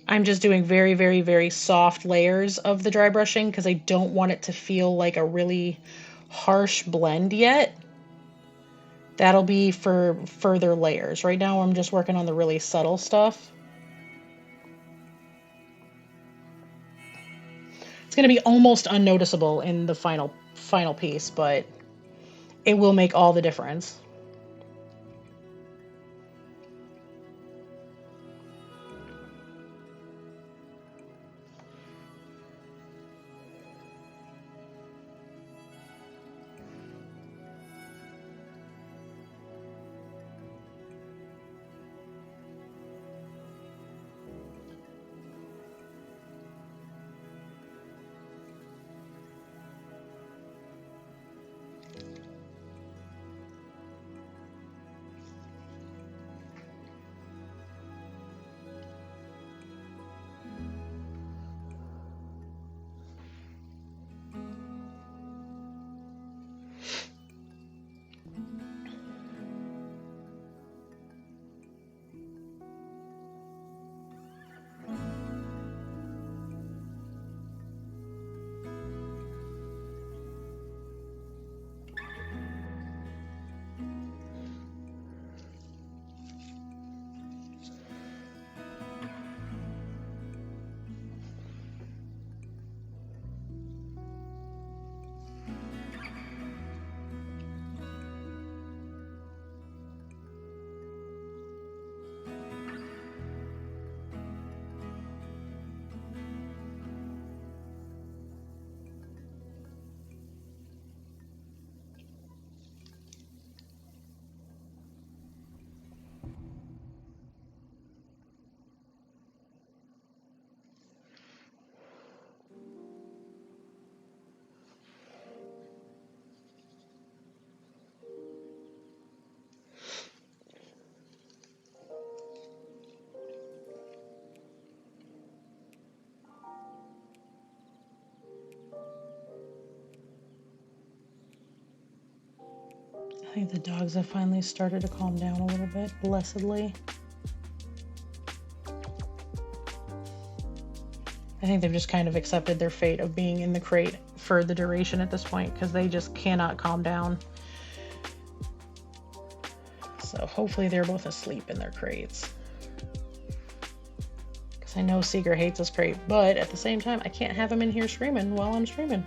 S1: I'm just doing very, very, very soft layers of the dry brushing because I don't want it to feel like a really harsh blend yet. That'll be for further layers. Right now I'm just working on the really subtle stuff. It's going to be almost unnoticeable in the final piece, but it will make all the difference. I think the dogs have finally started to calm down a little bit, blessedly. I think they've just kind of accepted their fate of being in the crate for the duration at this point because they just cannot calm down. So hopefully they're both asleep in their crates. Because I know Seeger hates his crate, but at the same time, I can't have him in here screaming while I'm streaming.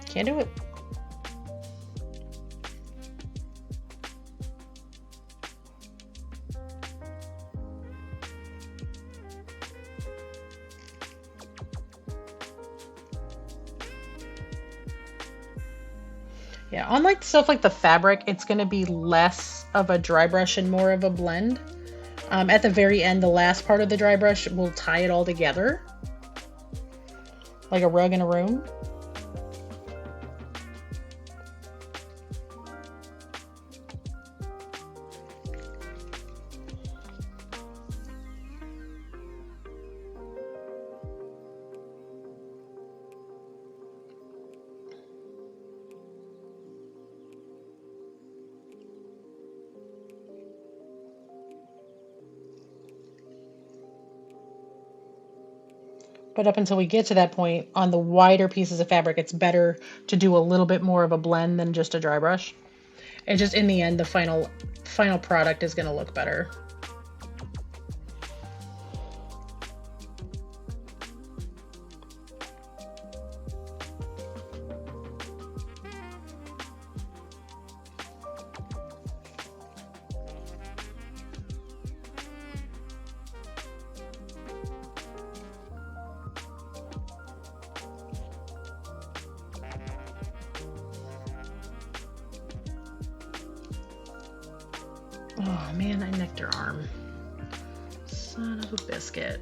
S1: Can't do it. Yeah, unlike stuff like the fabric, it's going to be less of a dry brush and more of a blend. At the very end, the last part of the dry brush will tie it all together, like a rug in a room. But up until we get to that point, on the wider pieces of fabric, it's better to do a little bit more of a blend than just a dry brush. And just in the end, the final product is going to look better. Oh man, I nicked her arm. Son of a biscuit.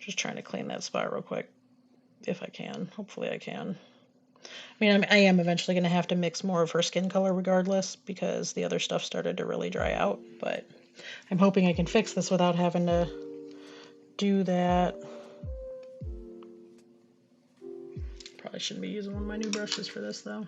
S1: Just trying to clean that spot real quick, if I can. Hopefully I can. I mean, I am eventually going to have to mix more of her skin color regardless, because the other stuff started to really dry out, but I'm hoping I can fix this without having to do that. Probably shouldn't be using one of my new brushes for this though.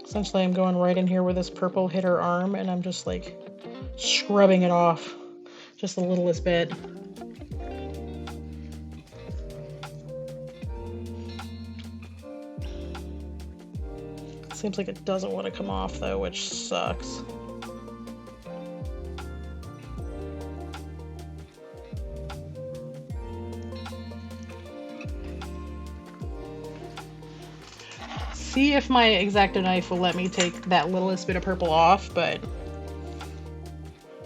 S1: Essentially, I'm going right in here where this purple hit her arm, and I'm just like scrubbing it off just the littlest bit. Seems like it doesn't want to come off though, which sucks. See if my X-Acto knife will let me take that littlest bit of purple off, but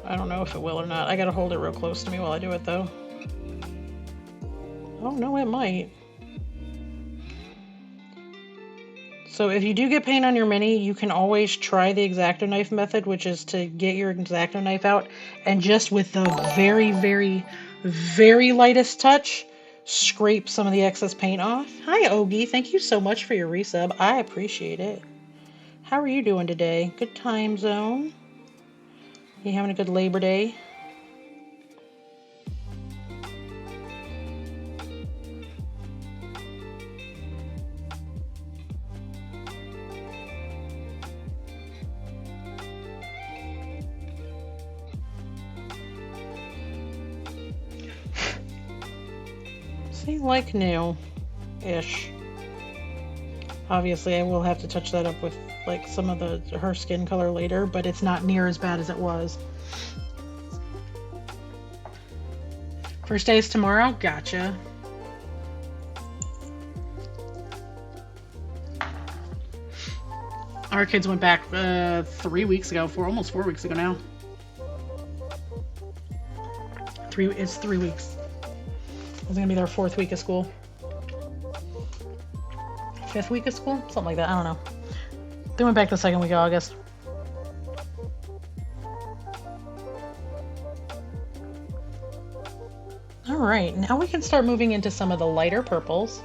S1: I don't know if it will or not. I gotta hold it real close to me while I do it though. Oh no, it might. So if you do get paint on your Mini, you can always try the X-Acto knife method, which is to get your X-Acto knife out and just with the very, very, very lightest touch, scrape some of the excess paint off. Hi, Ogie. Thank you so much for your resub. I appreciate it. How are you doing today? Good time zone? You having a good Labor Day? See, like new-ish. Obviously, I will have to touch that up with like some of her skin color later, but it's not near as bad as it was. First day is tomorrow? Gotcha. Our kids went back 3 weeks ago, almost 4 weeks ago now. It's 3 weeks. It's gonna be their 4th week of school. 5th week of school? Something like that, I don't know. They went back the 2nd week of August. Alright, now we can start moving into some of the lighter purples.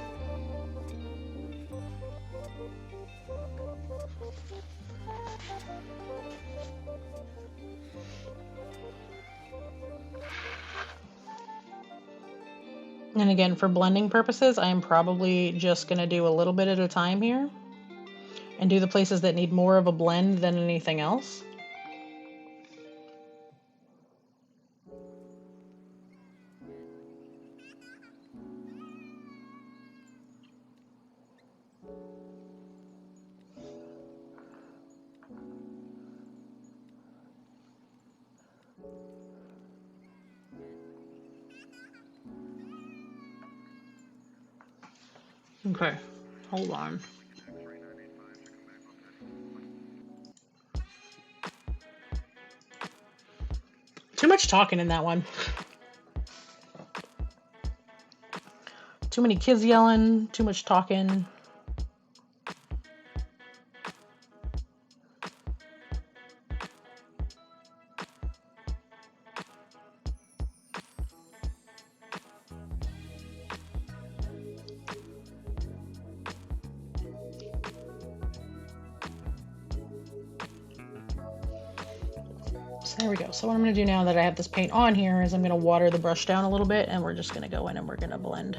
S1: And again, for blending purposes, I'm probably just going to do a little bit at a time here and do the places that need more of a blend than anything else. Okay, hold on. Too much talking in that one. Too many kids yelling, too much talking. So there we go. So what I'm going to do now that I have this paint on here is I'm going to water the brush down a little bit, and we're just going to go in and we're going to blend.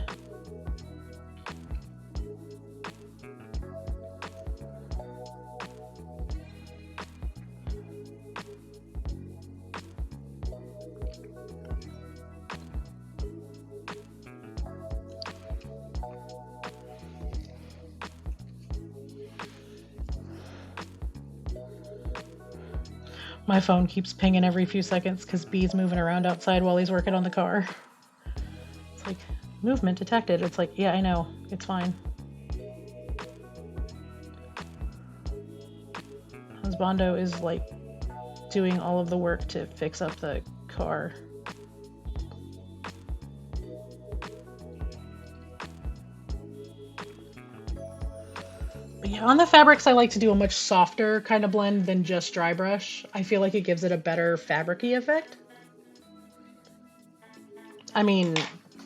S1: My phone keeps pinging every few seconds because B's moving around outside while he's working on the car. It's like, movement detected. It's like, yeah, I know. It's fine. Husbando is like doing all of the work to fix up the car. Yeah, on the fabrics, I like to do a much softer kind of blend than just dry brush. I feel like it gives it a better fabric-y effect. I mean,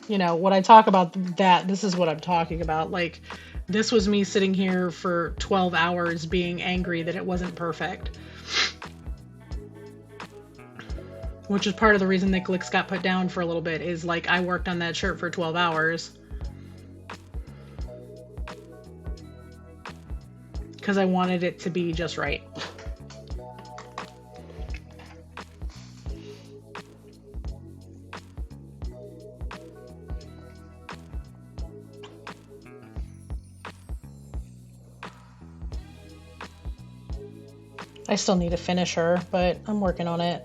S1: when I talk about that, this is what I'm talking about. Like, this was me sitting here for 12 hours being angry that it wasn't perfect, which is part of the reason that Glix got put down for a little bit, is like I worked on that shirt for 12 hours because I wanted it to be just right. I still need to finish her, but I'm working on it.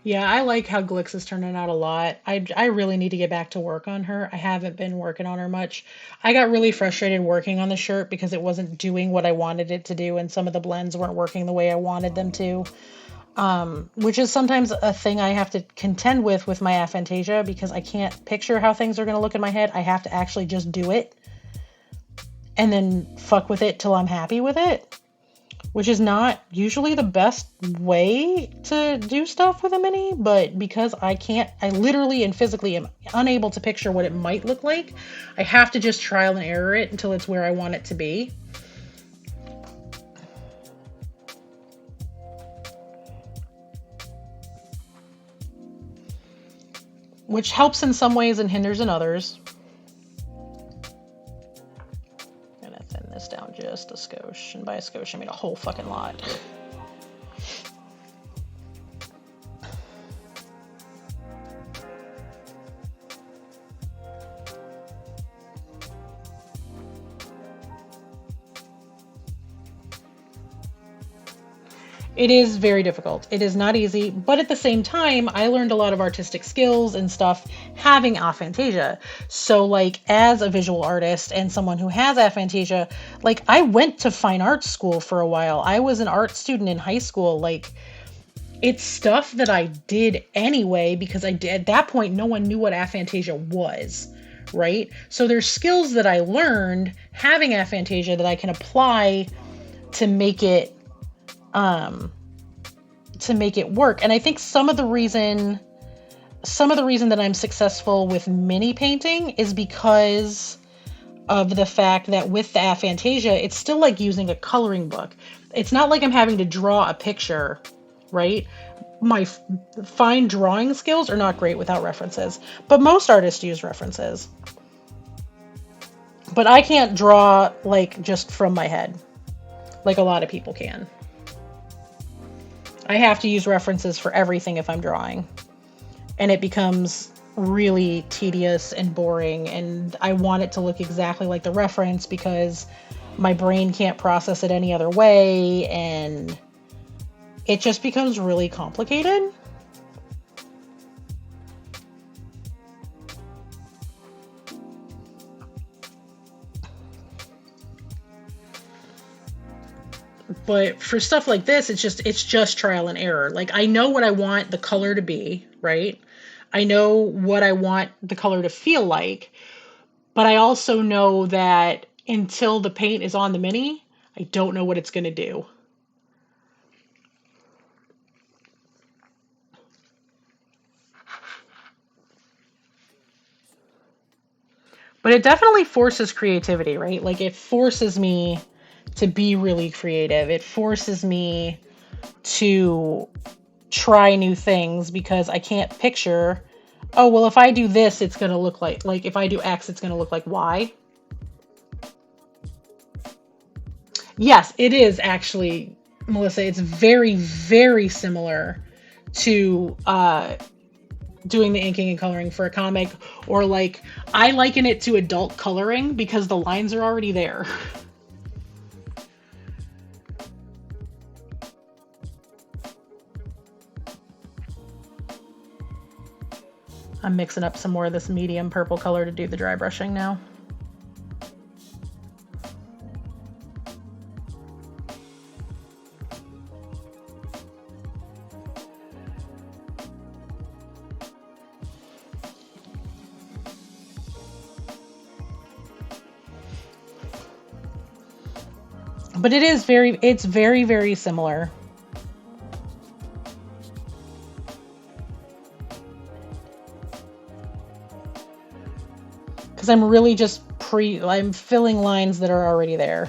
S1: Yeah, I like how Glix is turning out a lot. I really need to get back to work on her. I haven't been working on her much. I got really frustrated working on the shirt because it wasn't doing what I wanted it to do, and some of the blends weren't working the way I wanted them to. Which is sometimes a thing I have to contend with my aphantasia, because I can't picture how things are going to look in my head. I have to actually just do it and then fuck with it till I'm happy with it, which is not usually the best way to do stuff with a mini, but because I literally and physically am unable to picture what it might look like, I have to just trial and error it until it's where I want it to be. Which helps in some ways and hinders in others. I'm gonna thin this down just a skosh, and by a skosh I mean a whole fucking lot. It is very difficult. It is not easy, but at the same time, I learned a lot of artistic skills and stuff having aphantasia. So, like, as a visual artist and someone who has aphantasia, like, I went to fine arts school for a while. I was an art student in high school. Like, it's stuff that I did anyway because at that point, no one knew what aphantasia was, right? So there's skills that I learned having aphantasia that I can apply to make it work. And I think some of the reason that I'm successful with mini painting is because of the fact that with the aphantasia, it's still like using a coloring book. It's not like I'm having to draw a picture, right? My fine drawing skills are not great without references, but most artists use references. But I can't draw like just from my head like a lot of people can. I have to use references for everything if I'm drawing. And it becomes really tedious and boring, and I want it to look exactly like the reference because my brain can't process it any other way, and it just becomes really complicated. But for stuff like this, it's just trial and error. Like, I know what I want the color to be, right? I know what I want the color to feel like, but I also know that until the paint is on the mini, I don't know what it's going to do. But it definitely forces creativity, right? Like, it forces me to be really creative. It forces me to try new things because I can't picture, oh, well, if I do this, it's going to look like if I do X, it's going to look like Y. Yes, it is actually, Melissa. It's very, very similar to doing the inking and coloring for a comic, or like I liken it to adult coloring because the lines are already there. I'm mixing up some more of this medium purple color to do the dry brushing now. But it's very, very similar. Because I'm really just I'm filling lines that are already there.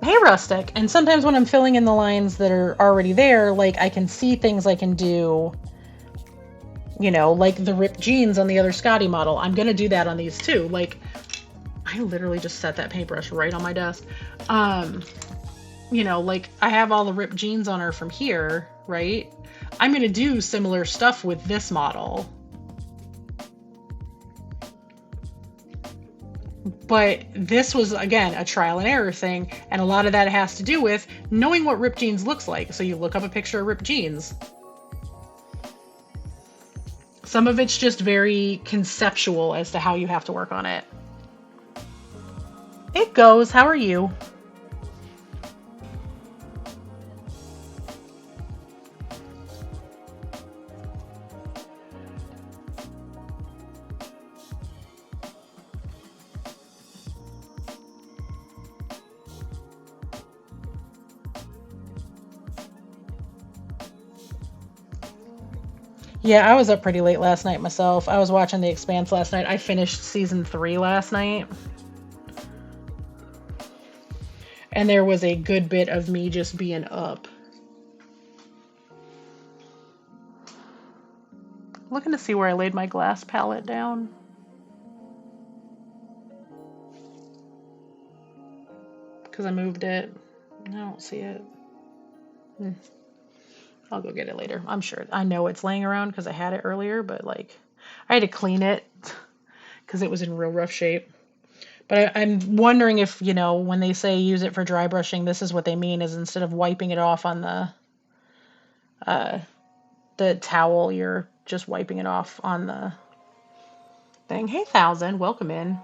S1: Hey, Rustic. And sometimes when I'm filling in the lines that are already there, like I can see things I can do, you know, like the ripped jeans on the other Skadi model. I'm going to do that on these too. Like, I literally just set that paintbrush right on my desk. You know, like I have all the ripped jeans on her from here, right? I'm going to do similar stuff with this model. But this was, again, a trial and error thing, and a lot of that has to do with knowing what ripped jeans looks like. So you look up a picture of ripped jeans. Some of it's just very conceptual as to how you have to work on it. It goes. How are you? Yeah, I was up pretty late last night myself. I was watching The Expanse last night. I finished season 3 last night. And there was a good bit of me just being up. Looking to see where I laid my glass palette down. Because I moved it. I don't see it. I'll go get it later. I'm sure. I know it's laying around because I had it earlier, but like I had to clean it because it was in real rough shape. But I'm wondering if, you know, when they say use it for dry brushing, this is what they mean, is instead of wiping it off on the towel, you're just wiping it off on the thing. Hey, Thousand, welcome in.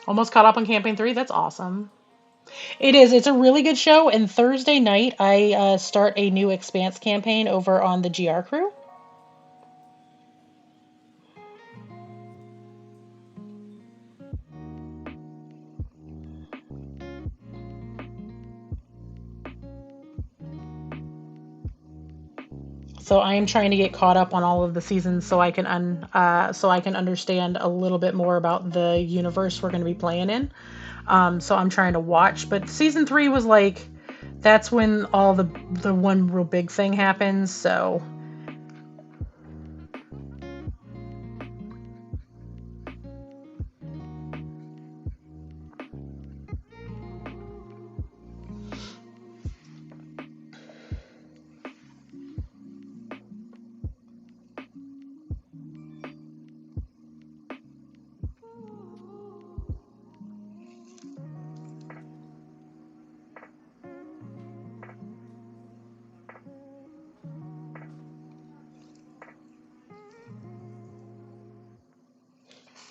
S1: Almost caught up on Campaign 3. That's awesome. It is. It's a really good show. And Thursday night, I start a new Expanse campaign over on the GR crew. So I am trying to get caught up on all of the seasons so I can understand a little bit more about the universe we're going to be playing in. So I'm trying to watch. But season 3 was like, that's when all the one real big thing happens. So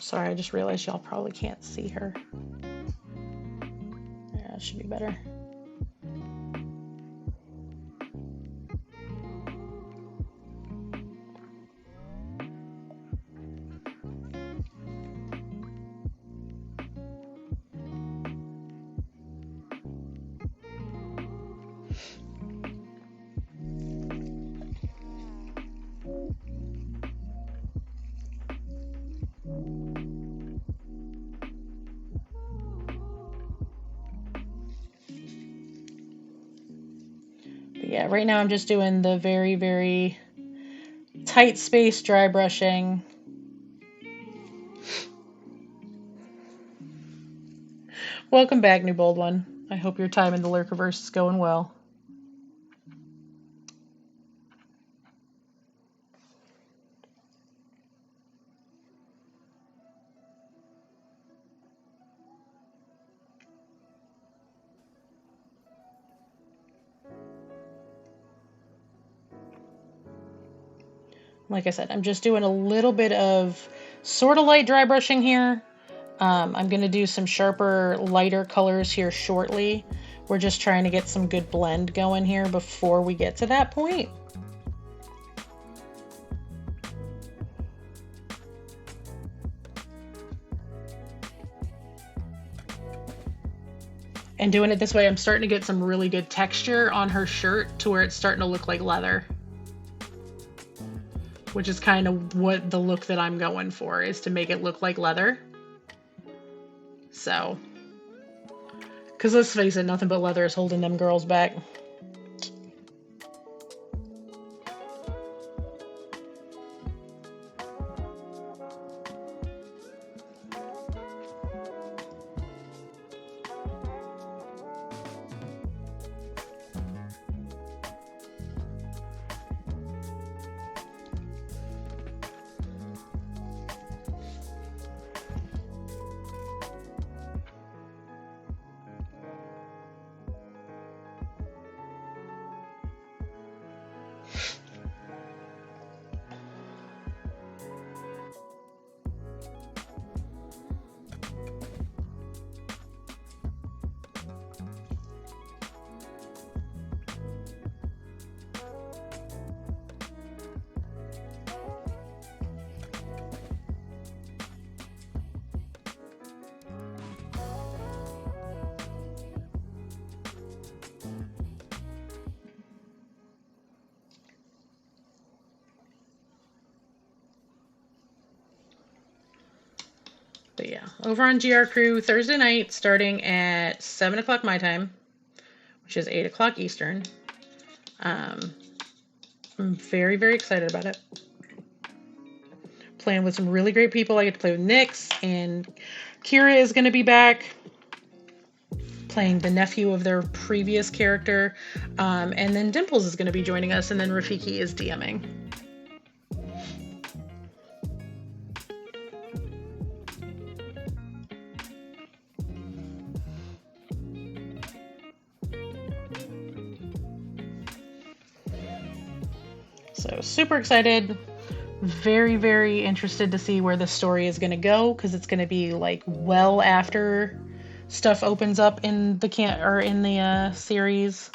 S1: sorry, I just realized y'all probably can't see her. Yeah, it should be better. But yeah, right now I'm just doing the very, very tight space dry brushing. Welcome back, new bold one. I hope your time in the Lurkiverse is going well. Like I said, I'm just doing a little bit of sort of light dry brushing here. I'm going to do some sharper, lighter colors here shortly. We're just trying to get some good blend going here before we get to that point. And doing it this way, I'm starting to get some really good texture on her shirt to where it's starting to look like leather. Which is kind of what the look that I'm going for, is to make it look like leather. So, because let's face it, nothing but leather is holding them girls back. But yeah, over on GR Crew, Thursday night, starting at 7 o'clock my time, which is 8 o'clock Eastern. I'm very, very excited about it. Playing with some really great people. I get to play with Nyx, and Kira is going to be back, playing the nephew of their previous character. And then Dimples is going to be joining us, and then Rafiki is DMing. So super excited. Very, very interested to see where this story is going to go, because it's going to be like well after stuff opens up in the series.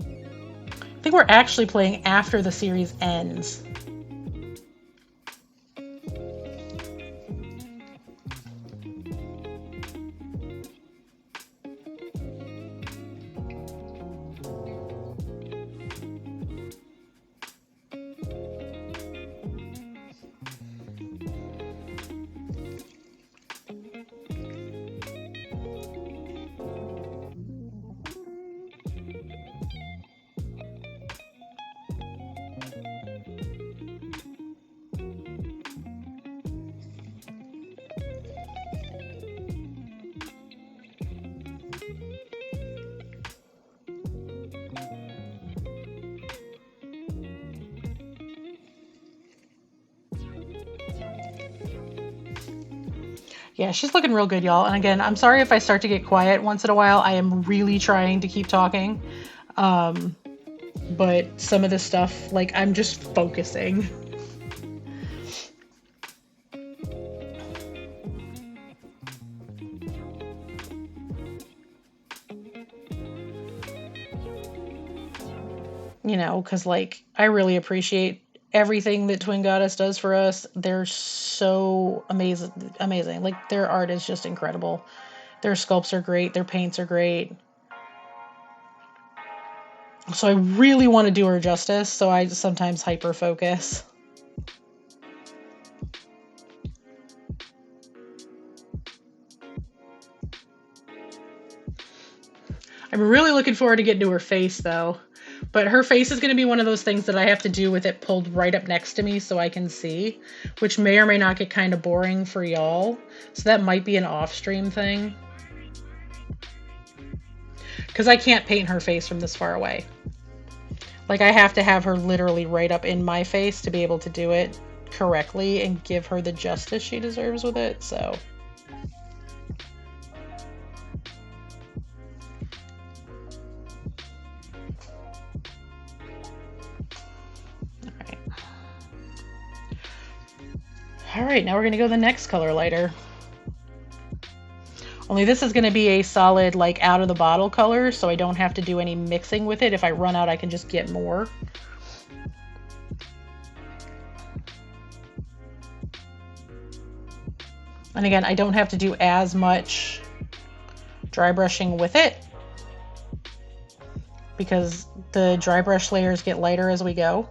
S1: I think we're actually playing after the series ends. Yeah, she's looking real good, y'all. And again, I'm sorry if I start to get quiet once in a while. I am really trying to keep talking. But some of the stuff, like, I'm just focusing. You know, because, like, I really appreciate everything that Twin Goddess does for us. They're so amazing. Like, their art is just incredible. Their sculpts are great. Their paints are great. So I really want to do her justice, so I sometimes hyper focus. I'm really looking forward to getting to her face, though. But her face is going to be one of those things that I have to do with it pulled right up next to me so I can see, which may or may not get kind of boring for y'all. So that might be an off-stream thing. because I can't paint her face from this far away. Like, I have to have her literally right up in my face to be able to do it correctly and give her the justice she deserves with it, so. Alright, now we're going to go the next color lighter. Only this is going to be a solid, like, out of the bottle color, so I don't have to do any mixing with it. If I run out, I can just get more. And again, I don't have to do as much dry brushing with it because the dry brush layers get lighter as we go.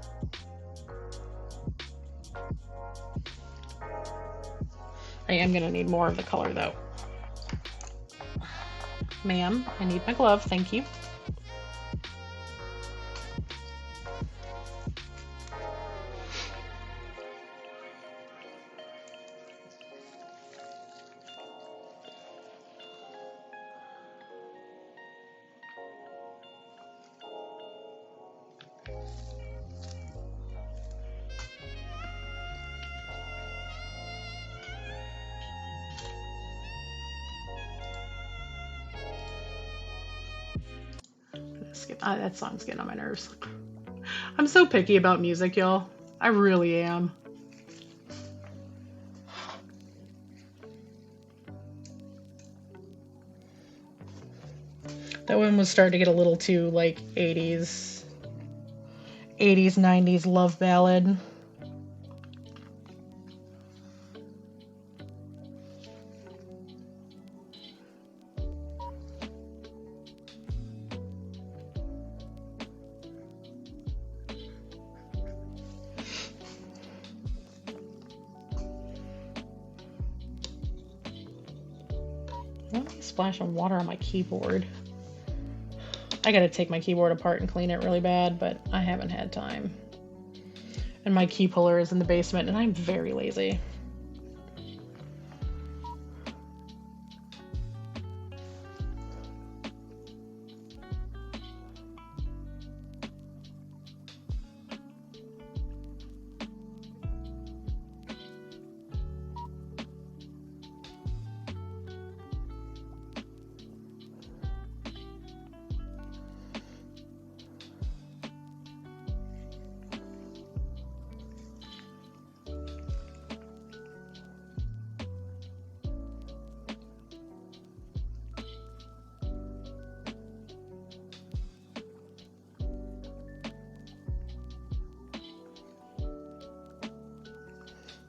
S1: I am going to need more of the color though. Ma'am, I need my glove, thank you. That song's getting on my nerves. I'm so picky about music, y'all. I really am. That one was starting to get a little too, like, 80s, 90s love ballad. Splash of water on my keyboard. I gotta take my keyboard apart and clean it really bad, but I haven't had time. And my key puller is in the basement, and I'm very lazy.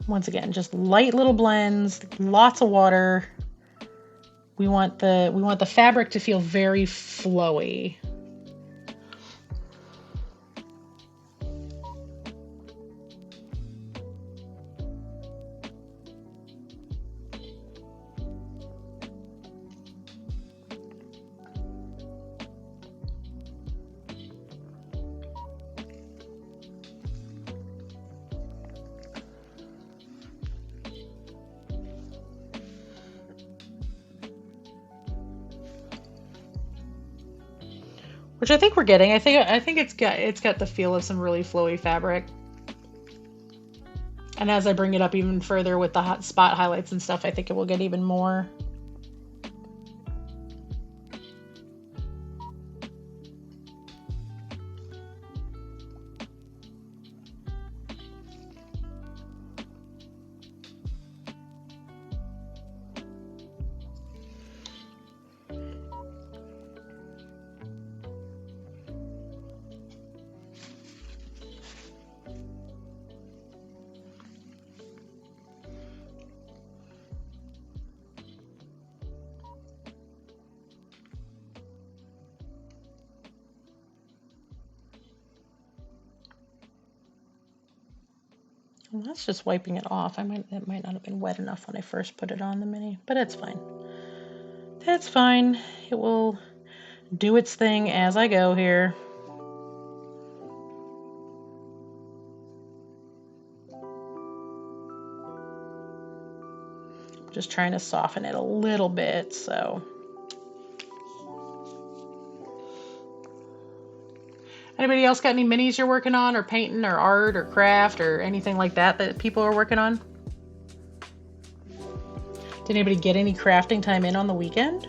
S1: Once again, just light little blends, lots of water. We want the fabric to feel very flowy. Which I think we're getting. I think it's got the feel of some really flowy fabric. And as I bring it up even further with the hot spot highlights and stuff, I think it will get even more. Well, that's just wiping it off. It might not have been wet enough when I first put it on the mini, but it's fine. That's fine. It will do its thing as I go here. Just trying to soften it a little bit, so. Anybody else got any minis you're working on, or painting, or art, or craft, or anything like that that people are working on? Did anybody get any crafting time in on the weekend?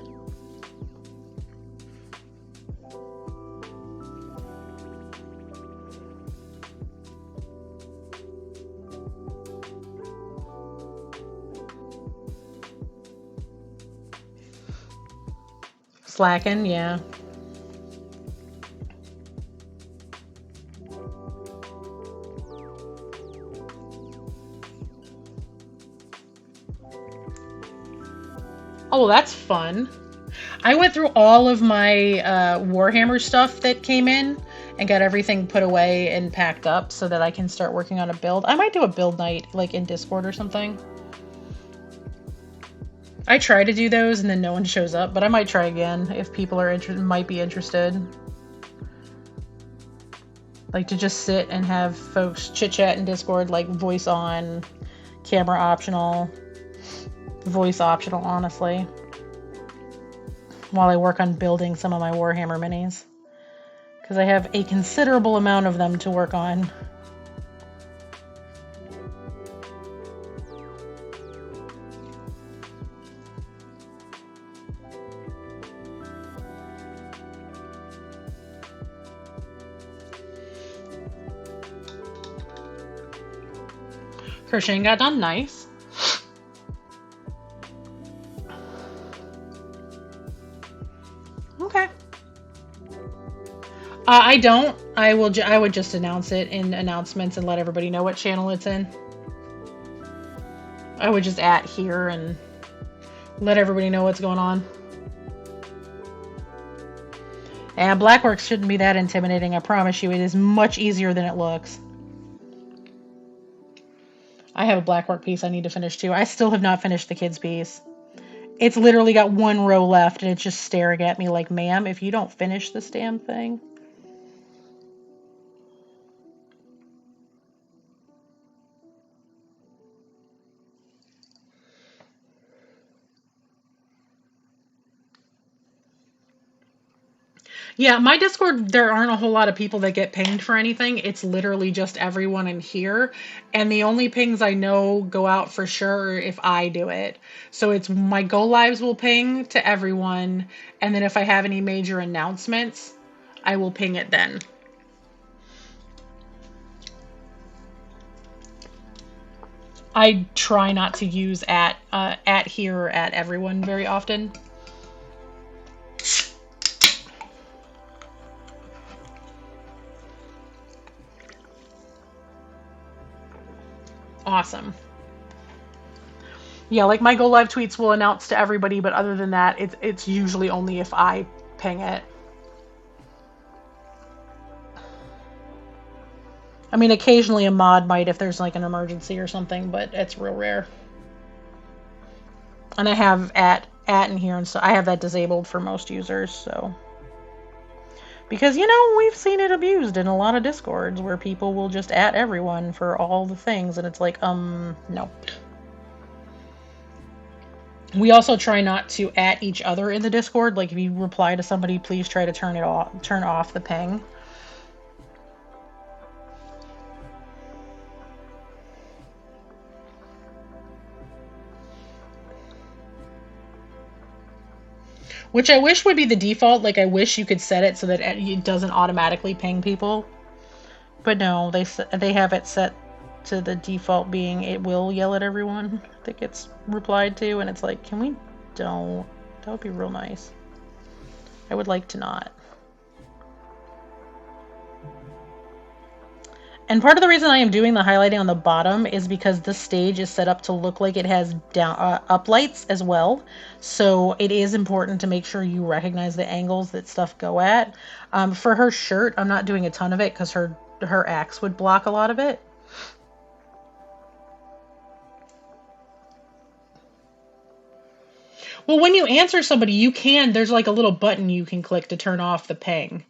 S1: Slacking, yeah. Oh, well, that's fun. I went through all of my Warhammer stuff that came in and got everything put away and packed up so that I can start working on a build. I might do a build night like in Discord or something. I try to do those and then no one shows up, but I might try again if people are might be interested. Like to just sit and have folks chit chat in Discord, like voice on, camera optional, voice optional, honestly, while I work on building some of my Warhammer minis. Because I have a considerable amount of them to work on. Crocheting got done, nice. Okay. I don't. I would just announce it in announcements and let everybody know what channel it's in. I would just @ here and let everybody know what's going on. And Blackworks shouldn't be that intimidating, I promise you. It is much easier than it looks. I have a Blackwork piece I need to finish too. I still have not finished the kids' piece. It's literally got one row left and it's just staring at me like, ma'am, if you don't finish this damn thing. Yeah, my Discord, there aren't a whole lot of people that get pinged for anything. It's literally just everyone in here. And the only pings I know go out for sure if I do it. So it's my go lives will ping to everyone. And then if I have any major announcements, I will ping it then. I try not to use @ here or @ everyone very often. Awesome. Yeah, like my go live tweets will announce to everybody, but other than that, it's usually only if I ping it. I mean, occasionally a mod might if there's like an emergency or something, but it's real rare. And I have @ in here, and so I have that disabled for most users, so. Because, you know, we've seen it abused in a lot of Discords where people will just @ everyone for all the things, and it's like, no. We also try not to @ each other in the Discord. Like, if you reply to somebody, please try to turn off the ping. Which I wish would be the default. Like, I wish you could set it so that it doesn't automatically ping people. But no, they have it set to the default being it will yell at everyone that gets replied to, and it's like, can we don't? That would be real nice. I would like to not. And part of the reason I am doing the highlighting on the bottom is because this stage is set up to look like it has up lights as well. So it is important to make sure you recognize the angles that stuff go at. For her shirt, I'm not doing a ton of it because her axe would block a lot of it. Well, when you answer somebody, there's like a little button you can click to turn off the ping.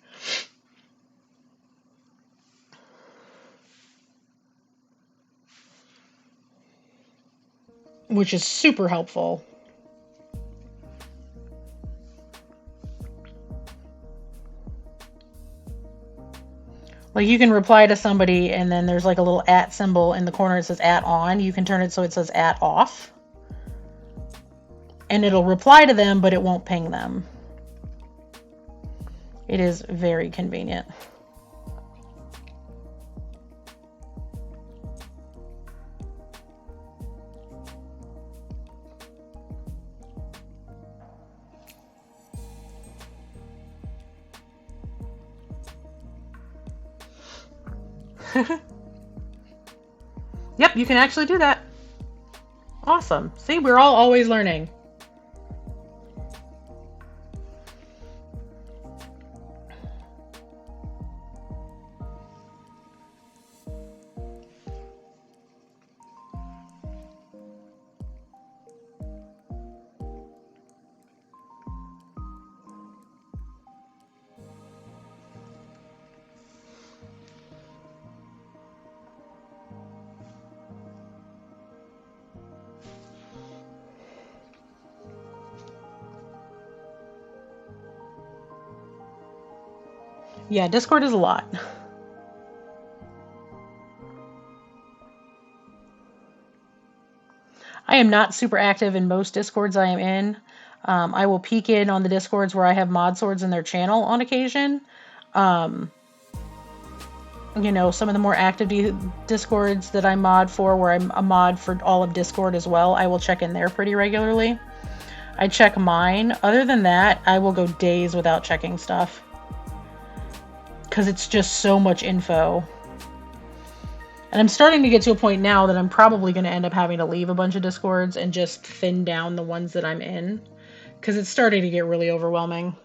S1: Which is super helpful. Like you can reply to somebody and then there's like a little at symbol in the corner. It says at on. You can turn it so it says at off. And it'll reply to them, but it won't ping them. It is very convenient. Yep, you can actually do that. Awesome. See, we're all always learning. Yeah, Discord is a lot. I am not super active in most Discords I am in. I will peek in on the Discords where I have mod swords in their channel on occasion. You know, some of the more active Discords that I mod for, where I'm a mod for all of Discord as well, I will check in there pretty regularly. I check mine. Other than that, I will go days without checking stuff. Because it's just so much info. And I'm starting to get to a point now that I'm probably going to end up having to leave a bunch of Discords and just thin down the ones that I'm in. Because it's starting to get really overwhelming.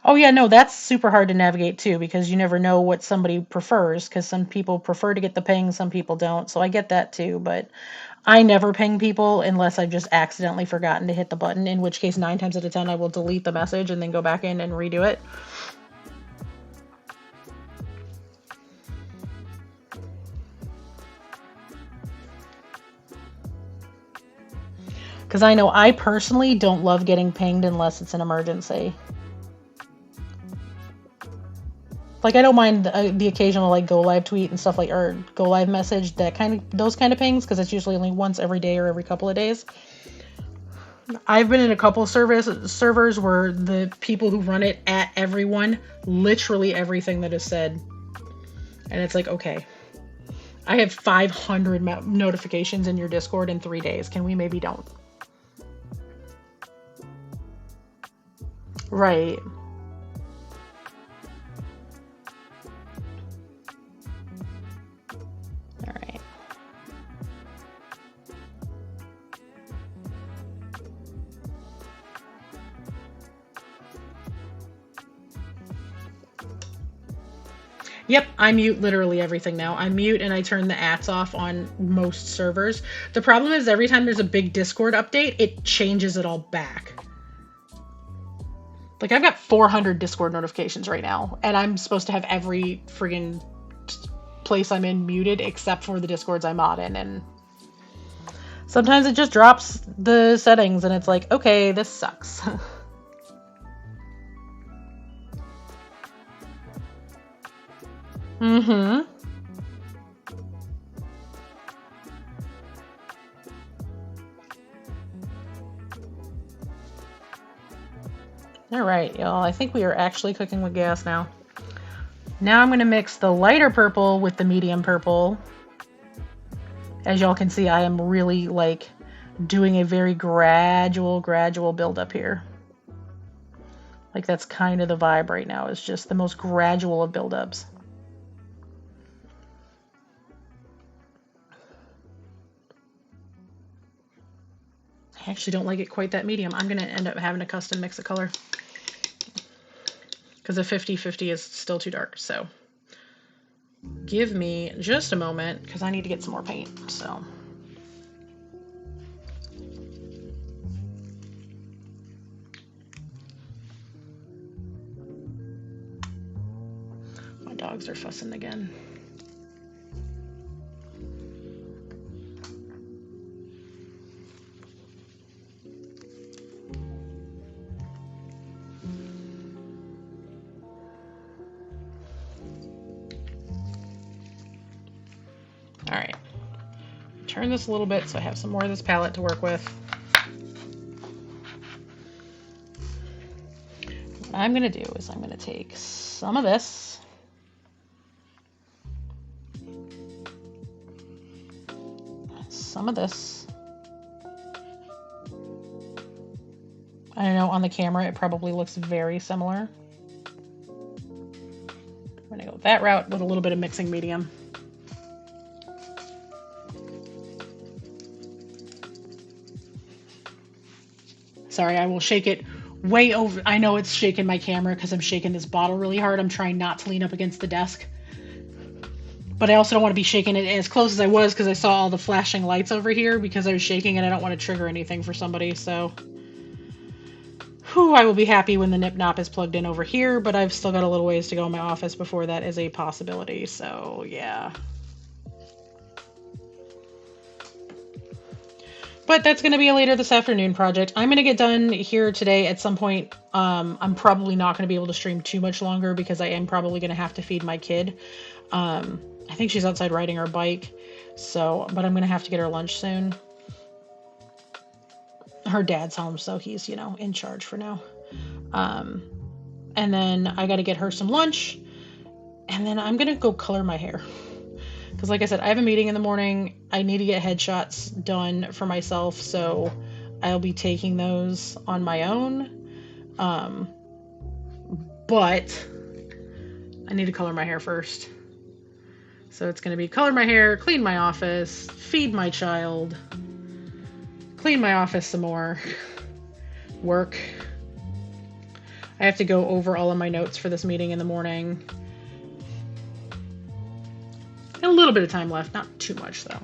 S1: Oh yeah, no, that's super hard to navigate too, because you never know what somebody prefers, because some people prefer to get the ping, some people don't. So I get that too, but I never ping people unless I've just accidentally forgotten to hit the button, in which case 9 times out of 10 I will delete the message and then go back in and redo it. Because I know I personally don't love getting pinged unless it's an emergency. Like I don't mind the occasional like go live tweet and stuff like, or go live message, those kind of pings, because it's usually only once every day or every couple of days. I've been in a couple servers where the people who run it at everyone literally everything that is said, and it's like, okay, I have 500 notifications in your Discord in 3 days. Can we maybe don't? Right. All right. Yep, I mute literally everything now. I mute and I turn the ats off on most servers. The problem is every time there's a big Discord update, it changes it all back. Like I've got 400 Discord notifications right now, and I'm supposed to have every friggin' place I'm in muted except for the Discords I'm mod in, and sometimes it just drops the settings and it's like, okay, this sucks. Mm-hmm. All right, y'all. I think we are actually cooking with gas now. Now I'm going to mix the lighter purple with the medium purple. As y'all can see, I am really like doing a very gradual buildup here. Like that's kind of the vibe right now. It's just the most gradual of buildups. I actually don't like it quite that medium. I'm going to end up having to custom mix a color. Because a 50-50 is still too dark. So give me just a moment because I need to get some more paint. So dogs are fussing again. All right, turn this a little bit so I have some more of this palette to work with. What I'm going to do is I'm going to take some of this, some of this. I don't know, on the camera it probably looks very similar. I'm going to go that route with a little bit of mixing medium. Sorry, I will shake it way over. I know it's shaking my camera because I'm shaking this bottle really hard. I'm trying not to lean up against the desk. But I also don't want to be shaking it as close as I was because I saw all the flashing lights over here because I was shaking and I don't want to trigger anything for somebody. So, whew, I will be happy when the Nip Nop is plugged in over here, but I've still got a little ways to go in my office before that is a possibility. So, yeah. But that's going to be a later this afternoon project. I'm going to get done here today at some point. I'm probably not going to be able to stream too much longer because I am probably going to have to feed my kid. I think she's outside riding her bike. So, but I'm going to have to get her lunch soon. Her dad's home, so he's, you know, in charge for now. And then I got to get her some lunch. And then I'm going to go color my hair. Because like I said, I have a meeting in the morning. I need to get headshots done for myself, so I'll be taking those on my own. But I need to color my hair first. So it's going to be color my hair, clean my office, feed my child, clean my office some more, work. I have to go over all of my notes for this meeting in the morning. A little bit of time left, not too much though.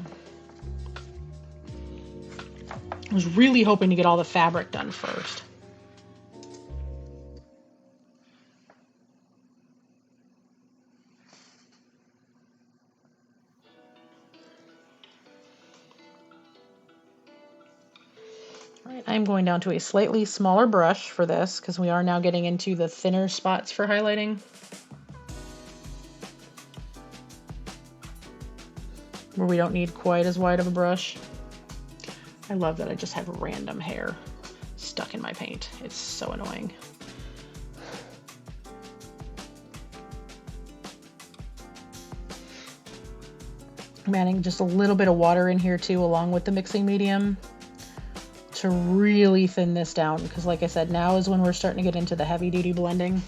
S1: I was really hoping to get all the fabric done first. All right, I'm going down to a slightly smaller brush for this because we are now getting into the thinner spots for highlighting. Where we don't need quite as wide of a brush. I love that I just have random hair stuck in my paint. It's so annoying. I'm adding just a little bit of water in here too, along with the mixing medium to really thin this down. Because like I said, now is when we're starting to get into the heavy duty blending.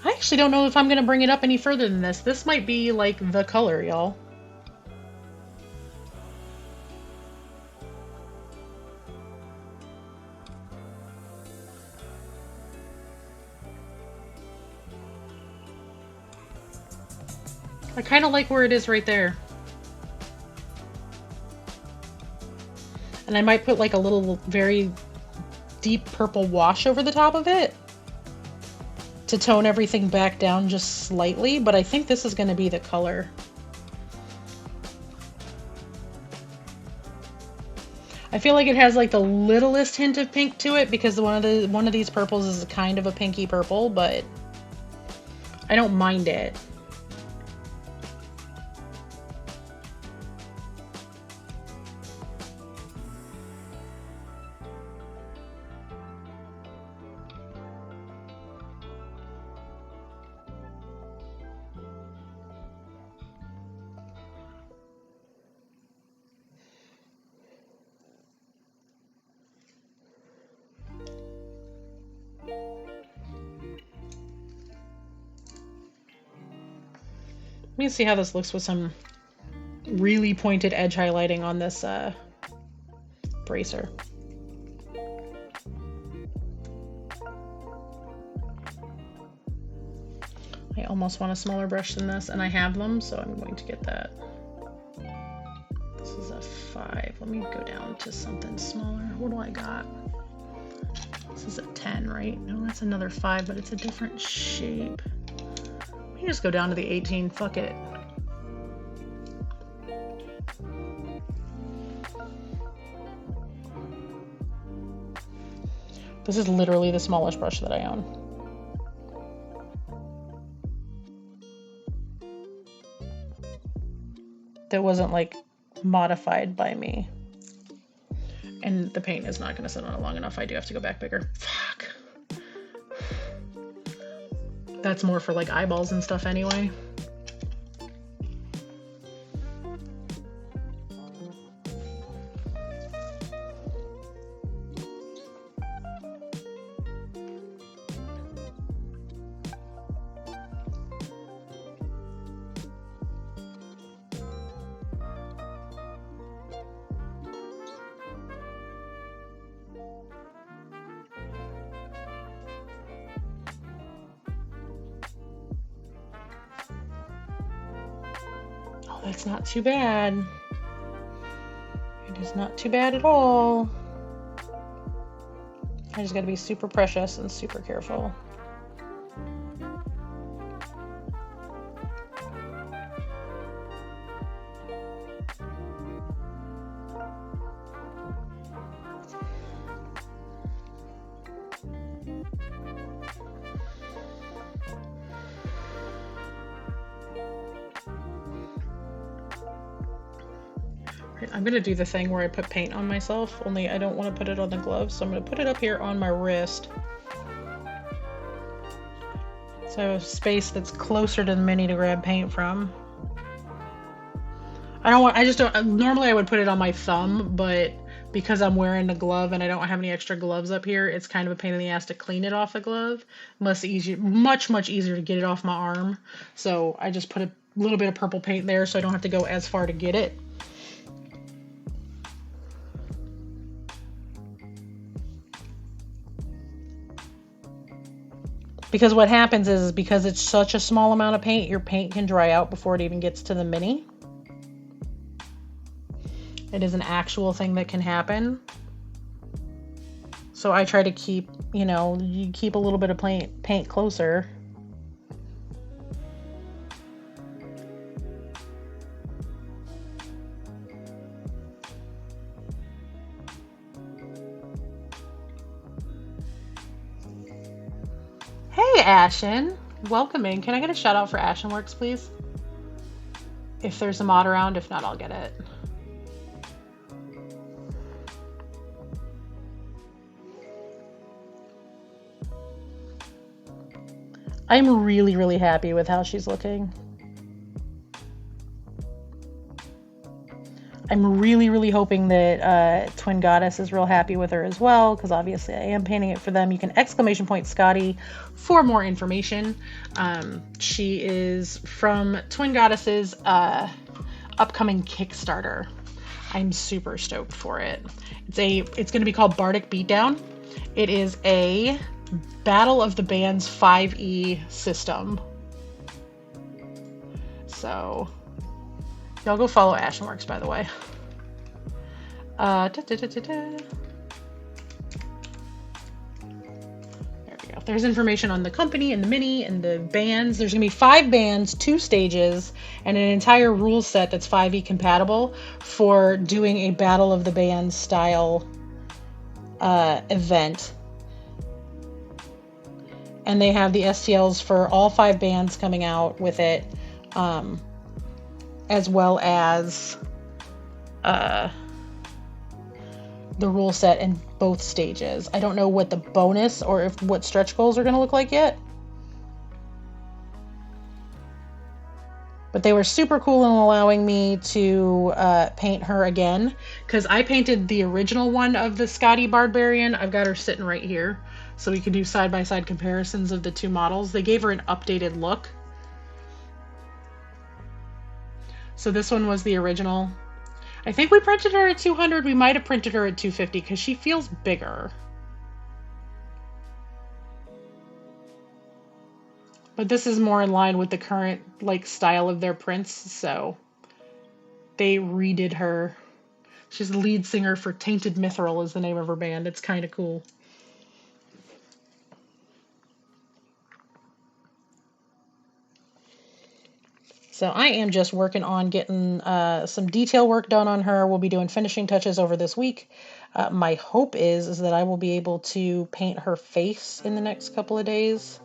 S1: I actually don't know if I'm going to bring it up any further than this. This might be like the color, y'all. I kind of like where it is right there. And I might put like a little very deep purple wash over the top of it to tone everything back down just slightly, but I think this is going to be the color. I feel like it has like the littlest hint of pink to it because one of these purples is kind of a pinky purple, but I don't mind it. Let me see how this looks with some really pointed edge highlighting on this bracer. I almost want a smaller brush than this, and I have them, so I'm going to get that. This is a 5. Let me go down to something smaller. What do I got? This is a 10, right? No, that's another 5, but it's a different shape. Let me just go down to the 18. Fuck it. This is literally the smallest brush that I own. That wasn't like modified by me. And the paint is not going to sit on it long enough. I do have to go back bigger. Fuck. That's more for like eyeballs and stuff anyway. That's not too bad. It is not too bad at all. I just gotta be super precious and super careful. I'm gonna do the thing where I put paint on myself, only I don't want to put it on the gloves, so I'm gonna put it up here on my wrist. So I have a space that's closer to the mini to grab paint from. Normally I would put it on my thumb, but because I'm wearing the glove and I don't have any extra gloves up here, it's kind of a pain in the ass to clean it off the glove. Much easier to get it off my arm. So I just put a little bit of purple paint there so I don't have to go as far to get it. Because what happens is because it's such a small amount of paint, your paint can dry out before it even gets to the mini. It is an actual thing that can happen. So I try to keep, you keep a little bit of paint closer. Hey, Ashen. Welcome in. Can I get a shout out for Ashenworks, please? If there's a mod around, if not, I'll get it. I'm really, really happy with how she's looking. I'm really, really hoping that Twin Goddess is real happy with her as well, because obviously I am painting it for them. You can ! Skadi for more information. She is from Twin Goddess's upcoming Kickstarter. I'm super stoked for it. It's going to be called Bardic Beatdown. It is a Battle of the Bands 5e system. So y'all go follow Ashenworks, by the way. There we go. There's information on the company and the mini and the bands. There's going to be 5 bands, 2 stages, and an entire rule set that's 5e compatible for doing a Battle of the Bands style event. And they have the STLs for all 5 bands coming out with it, as well as the rule set in both stages. I don't know what the bonus or what stretch goals are going to look like yet. But they were super cool in allowing me to paint her again, because I painted the original one of the Skadi Barbarian. I've got her sitting right here, so we can do side-by-side comparisons of the 2 models. They gave her an updated look. So this one was the original. I think we printed her at 200. We might have printed her at 250 because she feels bigger. But this is more in line with the current like style of their prints, so they redid her. She's the lead singer for Tainted Mithril is the name of her band. It's kind of cool. So I am just working on getting some detail work done on her. We'll be doing finishing touches over this week. My hope is that I will be able to paint her face in the next couple of days,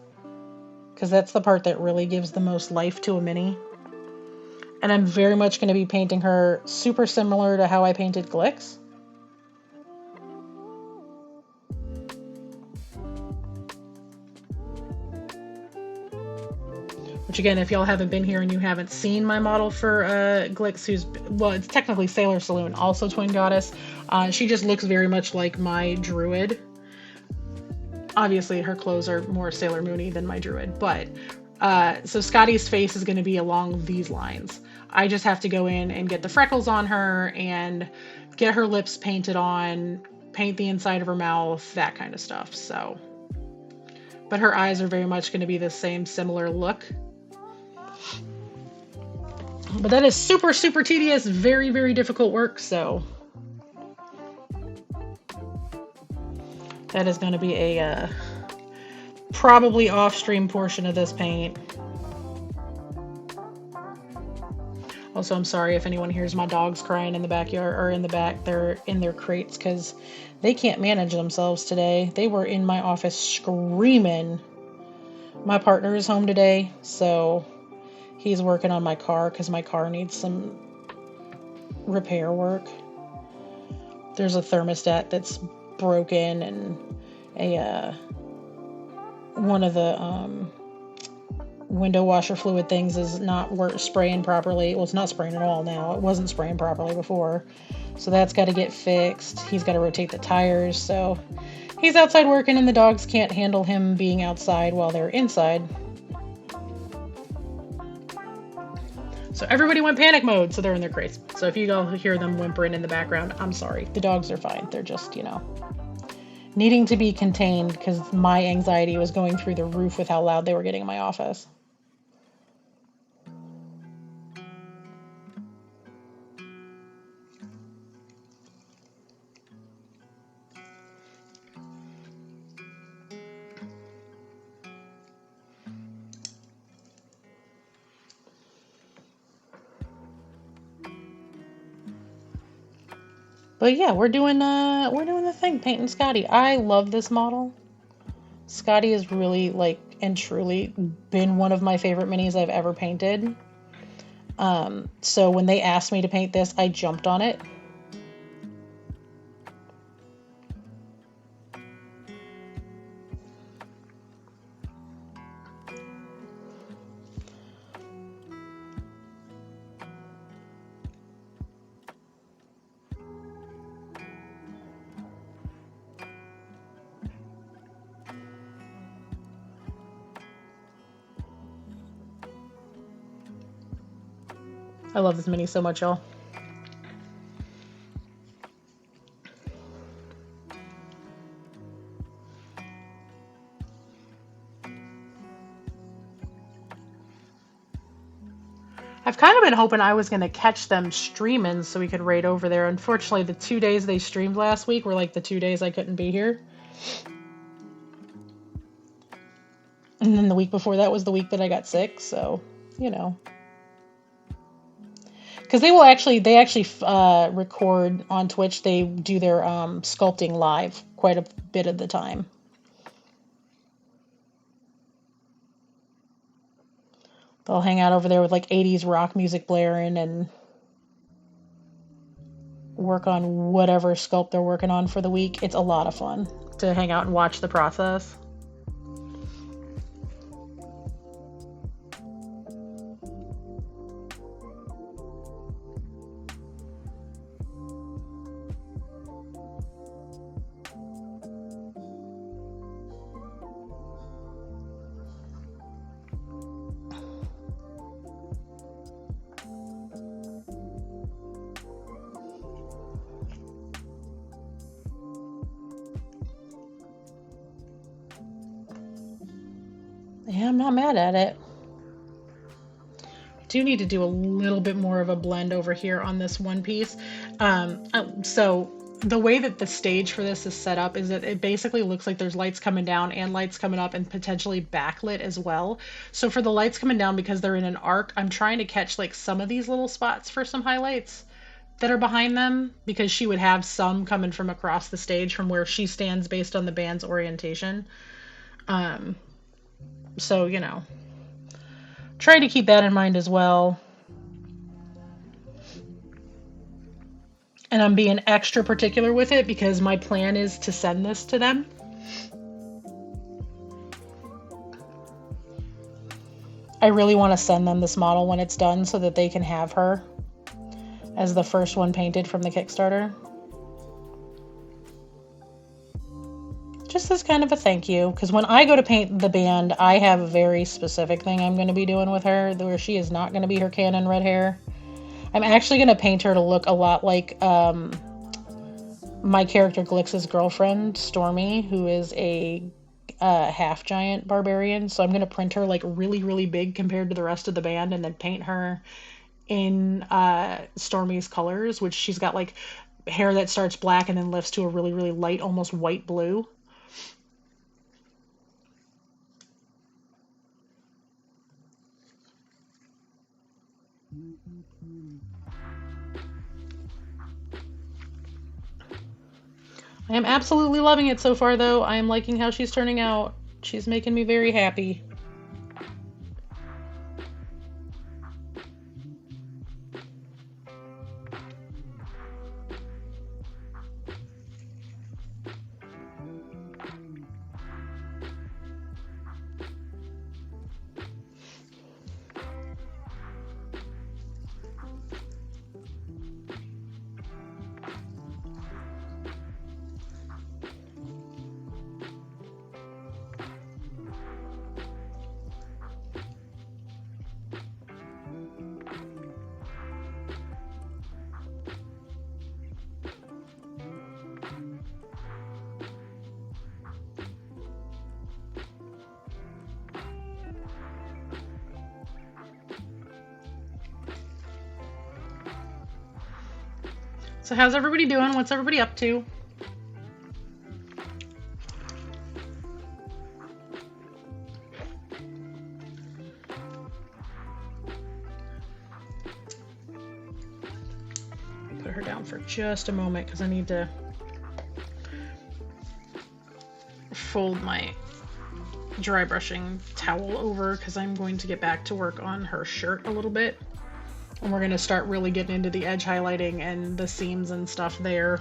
S1: because that's the part that really gives the most life to a mini. And I'm very much going to be painting her super similar to how I painted Glix. Which again, if y'all haven't been here and you haven't seen my model for Glix, who's, well, it's technically Sailor Saloon, also Twin Goddess. She just looks very much like my Druid. Obviously, her clothes are more Sailor Moony than my Druid, but so Skadi's face is going to be along these lines. I just have to go in and get the freckles on her and get her lips painted on, paint the inside of her mouth, that kind of stuff. So, but her eyes are very much going to be the same similar look. But that is super, super tedious, very, very difficult work, so that is going to be a probably off-stream portion of this paint. Also, I'm sorry if anyone hears my dogs crying in the backyard or in the back. They're in their crates because they can't manage themselves today. They were in my office screaming. My partner is home today, so he's working on my car because my car needs some repair work. There's a thermostat that's broken, and one of the window washer fluid things is not spraying properly. Well, it's not spraying at all now. It wasn't spraying properly before. So that's got to get fixed. He's got to rotate the tires. So he's outside working, and the dogs can't handle him being outside while they're inside. So everybody went panic mode, so they're in their crates. So if you all hear them whimpering in the background, I'm sorry. The dogs are fine. They're just, needing to be contained because my anxiety was going through the roof with how loud they were getting in my office. But yeah, we're doing the thing, painting Skadi. I love this model. Skadi has really, and truly been one of my favorite minis I've ever painted. So when they asked me to paint this, I jumped on it. I love this mini so much, y'all. I've kind of been hoping I was going to catch them streaming so we could raid over there. Unfortunately, the 2 days they streamed last week were like the 2 days I couldn't be here. And then the week before that was the week that I got sick, so, Because they actually record on Twitch. They do their sculpting live quite a bit of the time. They'll hang out over there with 80s rock music blaring and work on whatever sculpt they're working on for the week. It's a lot of fun to hang out and watch the process. Yeah, I'm not mad at it. Do need to do a little bit more of a blend over here on this one piece. So the way that the stage for this is set up is that it basically looks like there's lights coming down and lights coming up and potentially backlit as well. So for the lights coming down, because they're in an arc, I'm trying to catch like some of these little spots for some highlights that are behind them, because she would have some coming from across the stage from where she stands based on the band's orientation. Um, so, try to keep that in mind as well. And I'm being extra particular with it because my plan is to send this to them. I really want to send them this model when it's done so that they can have her as the first one painted from the Kickstarter. Just as kind of a thank you, because when I go to paint the band, I have a very specific thing I'm going to be doing with her, where she is not going to be her canon red hair. I'm actually going to paint her to look a lot like my character Glix's girlfriend, Stormy, who is a half giant barbarian. So I'm going to print her like really, really big compared to the rest of the band, and then paint her in Stormy's colors, which she's got like hair that starts black and then lifts to a really, really light, almost white blue. I am absolutely loving it so far, though. I am liking how she's turning out. She's making me very happy. So how's everybody doing? What's everybody up to? Put her down for just a moment because I need to fold my dry brushing towel over because I'm going to get back to work on her shirt a little bit. And we're going to start really getting into the edge highlighting and the seams and stuff there.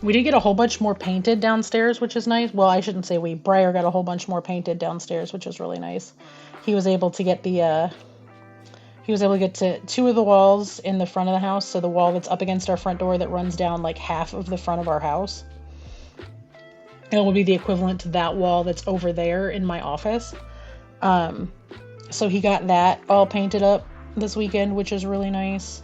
S1: We did get a whole bunch more painted downstairs, which is nice. Well, I shouldn't say we. Briar got a whole bunch more painted downstairs, which is really nice. He was able to get to two of the walls in the front of the house. So the wall that's up against our front door that runs down like half of the front of our house. It will be the equivalent to that wall that's over there in my office. So he got that all painted up this weekend, which is really nice.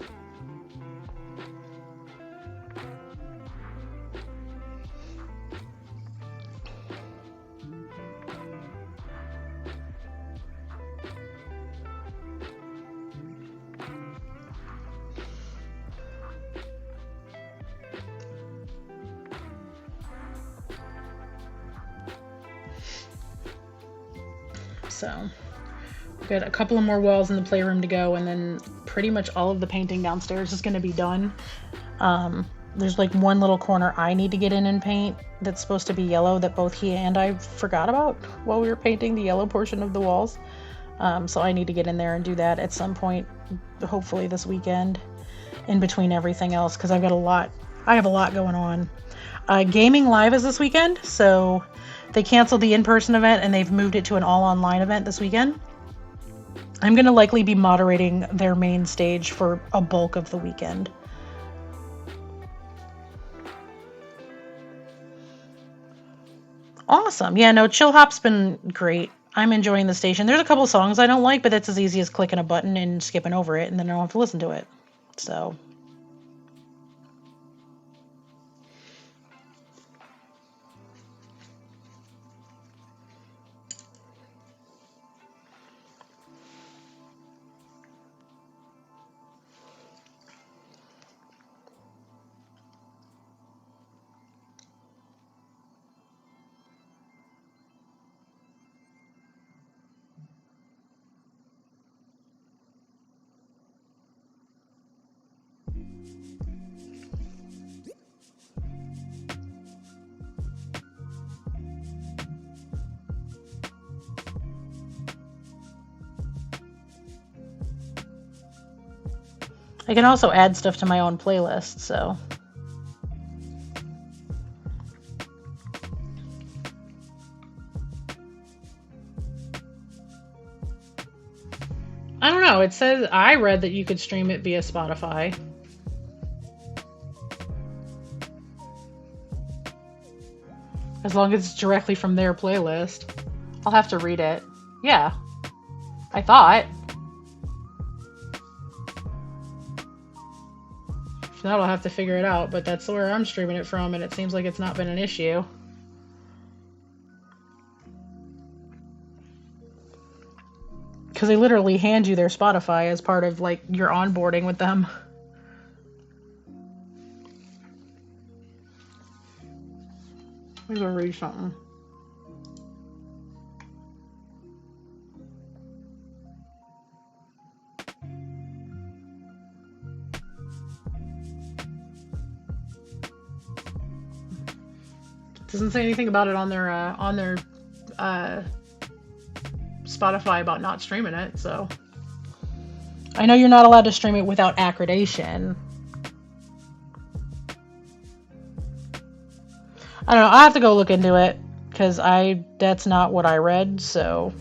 S1: So we've got a couple of more walls in the playroom to go, and then pretty much all of the painting downstairs is going to be done. There's like one little corner I need to get in and paint that's supposed to be yellow that both he and I forgot about while we were painting the yellow portion of the walls. So I need to get in there and do that at some point, hopefully this weekend, in between everything else, because I have a lot going on. Gaming Live is this weekend, so they canceled the in-person event and they've moved it to an all-online event this weekend. I'm going to likely be moderating their main stage for a bulk of the weekend. Awesome. Yeah, no, Chill Hop's been great. I'm enjoying the station. There's a couple songs I don't like, but that's as easy as clicking a button and skipping over it, and then I don't have to listen to it. So. I can also add stuff to my own playlist, so. I don't know. It says, I read that you could stream it via Spotify. As long as it's directly from their playlist. I'll have to read it. Yeah. I thought. If not, I'll have to figure it out, but that's where I'm streaming it from, and it seems like it's not been an issue. Because they literally hand you their Spotify as part of, like, your onboarding with them. Let me go read something. It doesn't say anything about it on their Spotify about not streaming it, so. I know you're not allowed to stream it without accreditation. I don't know. I have to go look into it because that's not what I read, so.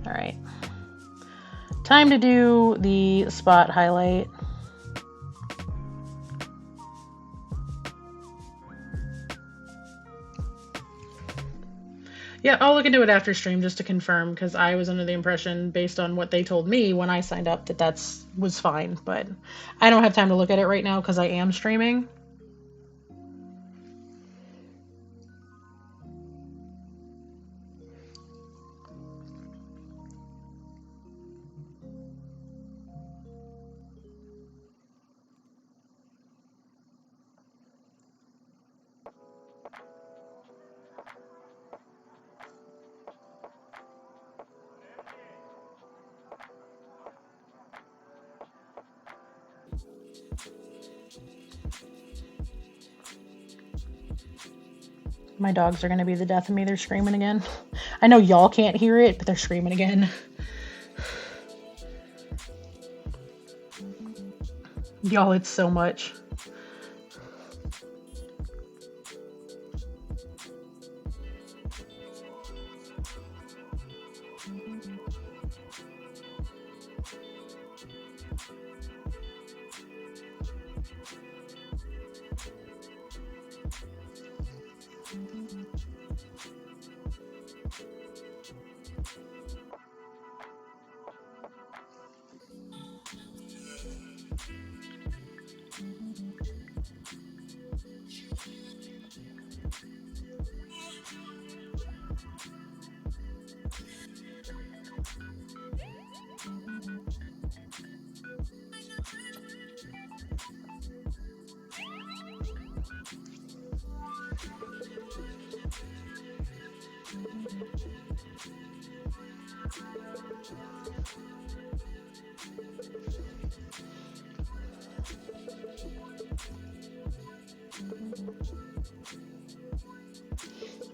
S1: All right. Time to do the spot highlight. Yeah, I'll look into it after stream just to confirm, because I was under the impression, based on what they told me when I signed up, that was fine. But I don't have time to look at it right now because I am streaming. My dogs are going to be the death of me. They're screaming again. I know y'all can't hear it, but they're screaming again. Y'all, it's so much.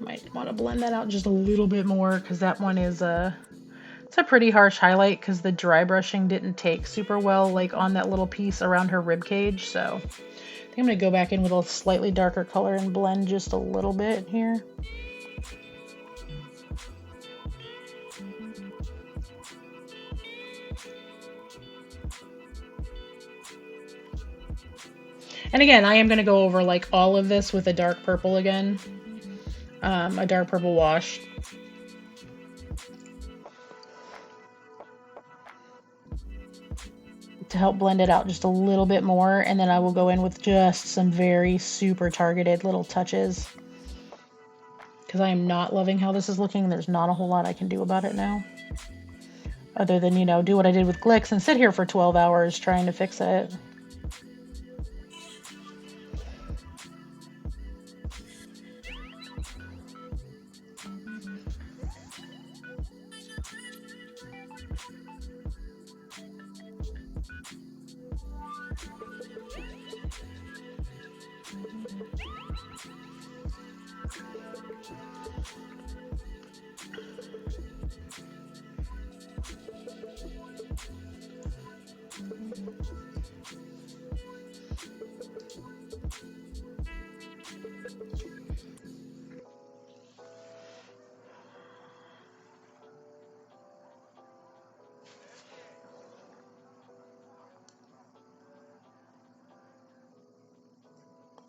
S1: Might want to blend that out just a little bit more because that one is it's a pretty harsh highlight because the dry brushing didn't take super well, like on that little piece around her rib cage. So I think I'm gonna go back in with a slightly darker color and blend just a little bit here. And again, I am going to go over like all of this with a dark purple again. A dark purple wash. To help blend it out just a little bit more, and then I will go in with just some very super targeted little touches. Because I am not loving how this is looking. There's not a whole lot I can do about it now. Other than, you know, do what I did with Glicks and sit here for 12 hours trying to fix it.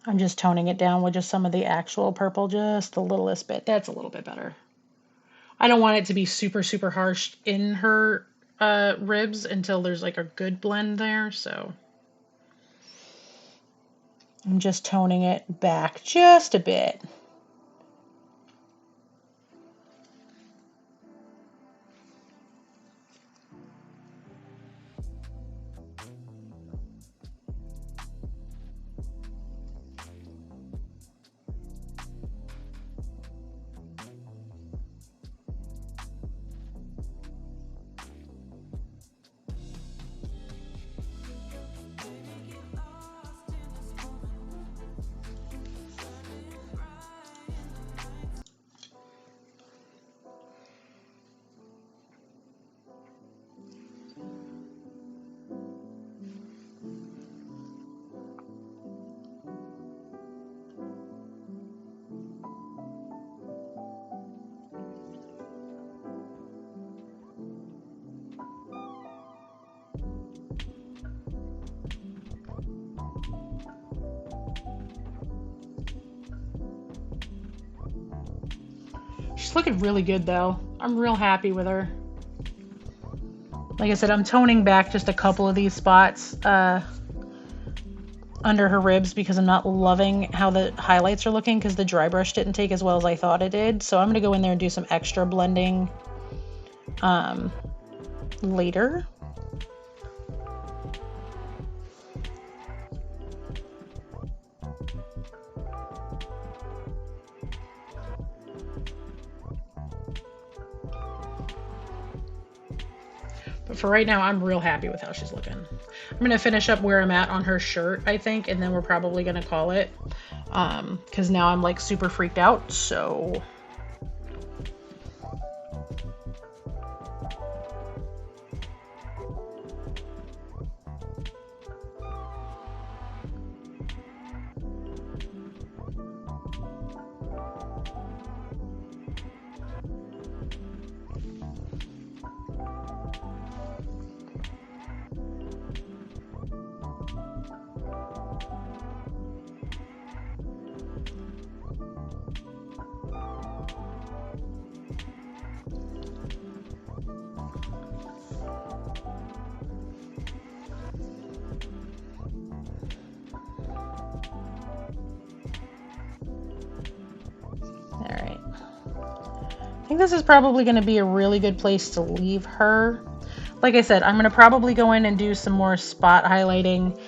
S1: I'm just toning it down with just some of the actual purple, just the littlest bit. That's a little bit better. I don't want it to be super, super harsh in her ribs until there's like a good blend there, so I'm just toning it back just a bit. She's looking really good though. I'm real happy with her. Like I said, I'm toning back just a couple of these spots under her ribs because I'm not loving how the highlights are looking because the dry brush didn't take as well as I thought it did. So I'm going to go in there and do some extra blending later. But for right now, I'm real happy with how she's looking. I'm going to finish up where I'm at on her shirt, I think, and then we're probably going to call it. Because now I'm like super freaked out, so... Alright. I think this is probably going to be a really good place to leave her. Like I said, I'm going to probably go in and do some more spot highlighting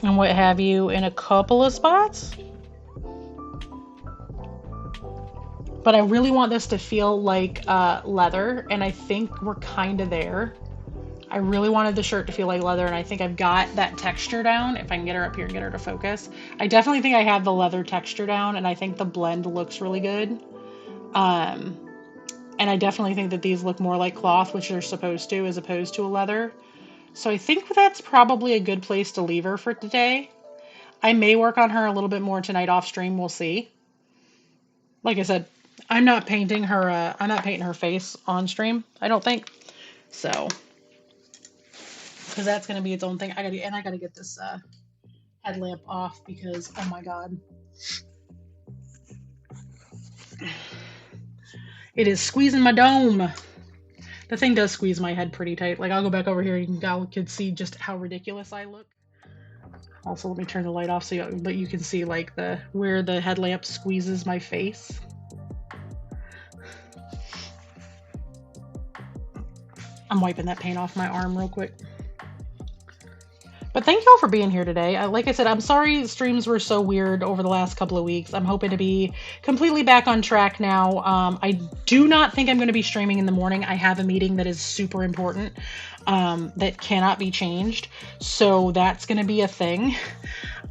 S1: and what have you in a couple of spots. But I really want this to feel like leather, and I think we're kind of there. I really wanted the shirt to feel like leather, and I think I've got that texture down. If I can get her up here and get her to focus. I definitely think I have the leather texture down, and I think the blend looks really good. And I definitely think that these look more like cloth, which they're supposed to, as opposed to a leather. So I think that's probably a good place to leave her for today. I may work on her a little bit more tonight off stream. We'll see. Like I said, I'm not painting her. I'm not painting her face on stream, I don't think. So because that's going to be its own thing. I gotta get this headlamp off because, oh my god, it is squeezing my dome. The thing does squeeze my head pretty tight. Like, I'll go back over here and y'all can see just how ridiculous I look. Also, let me turn the light off but you can see like where the headlamp squeezes my face. I'm wiping that paint off my arm real quick. But thank you all for being here today. Like I said, I'm sorry streams were so weird over the last couple of weeks. I'm hoping to be completely back on track now. I do not think I'm going to be streaming in the morning. I have a meeting that is super important that cannot be changed. So that's going to be a thing.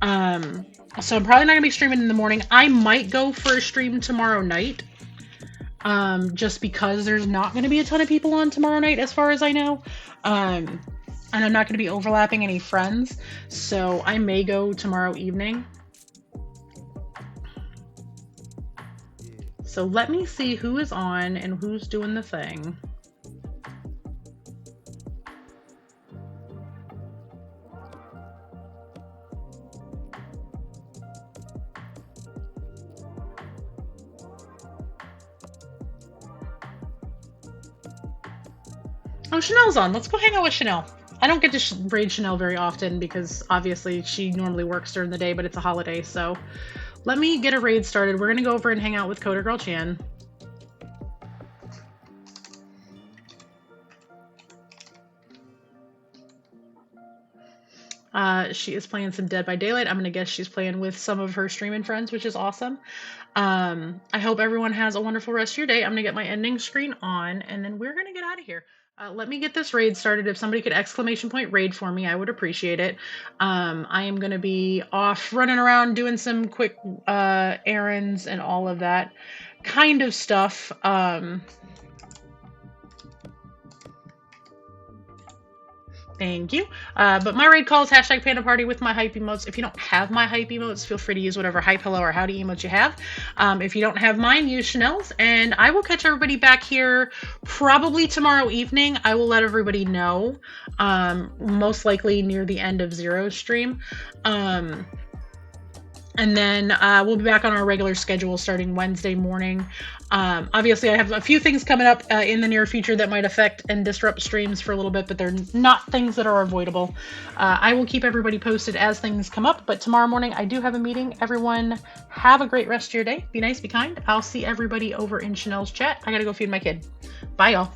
S1: So I'm probably not going to be streaming in the morning. I might go for a stream tomorrow night. Just because there's not going to be a ton of people on tomorrow night as far as I know. And I'm not going to be overlapping any friends, so I may go tomorrow evening. So let me see who is on and who's doing the thing. Oh, Chanel's on. Let's go hang out with Chanel. I don't get to raid Chanel very often because obviously she normally works during the day, but it's a holiday. So let me get a raid started. We're going to go over and hang out with Coder Girl Chan. She is playing some Dead by Daylight. I'm going to guess she's playing with some of her streaming friends, which is awesome. I hope everyone has a wonderful rest of your day. I'm going to get my ending screen on, and then we're going to get out of here. Let me get this raid started. If somebody could exclamation point raid for me, I would appreciate it. I am going to be off running around doing some quick errands and all of that kind of stuff. Thank you. But my raid call is hashtag Panda Party with my hype emotes. If you don't have my hype emotes, feel free to use whatever hype, hello, or howdy emotes you have. If you don't have mine, use Chanel's. And I will catch everybody back here probably tomorrow evening. I will let everybody know. Most likely near the end of Zero's stream. And then we'll be back on our regular schedule starting Wednesday morning. Obviously, I have a few things coming up in the near future that might affect and disrupt streams for a little bit, but they're not things that are avoidable. I will keep everybody posted as things come up, but tomorrow morning I do have a meeting. Everyone have a great rest of your day. Be nice, be kind. I'll see everybody over in Chanel's chat. I gotta go feed my kid. Bye, y'all.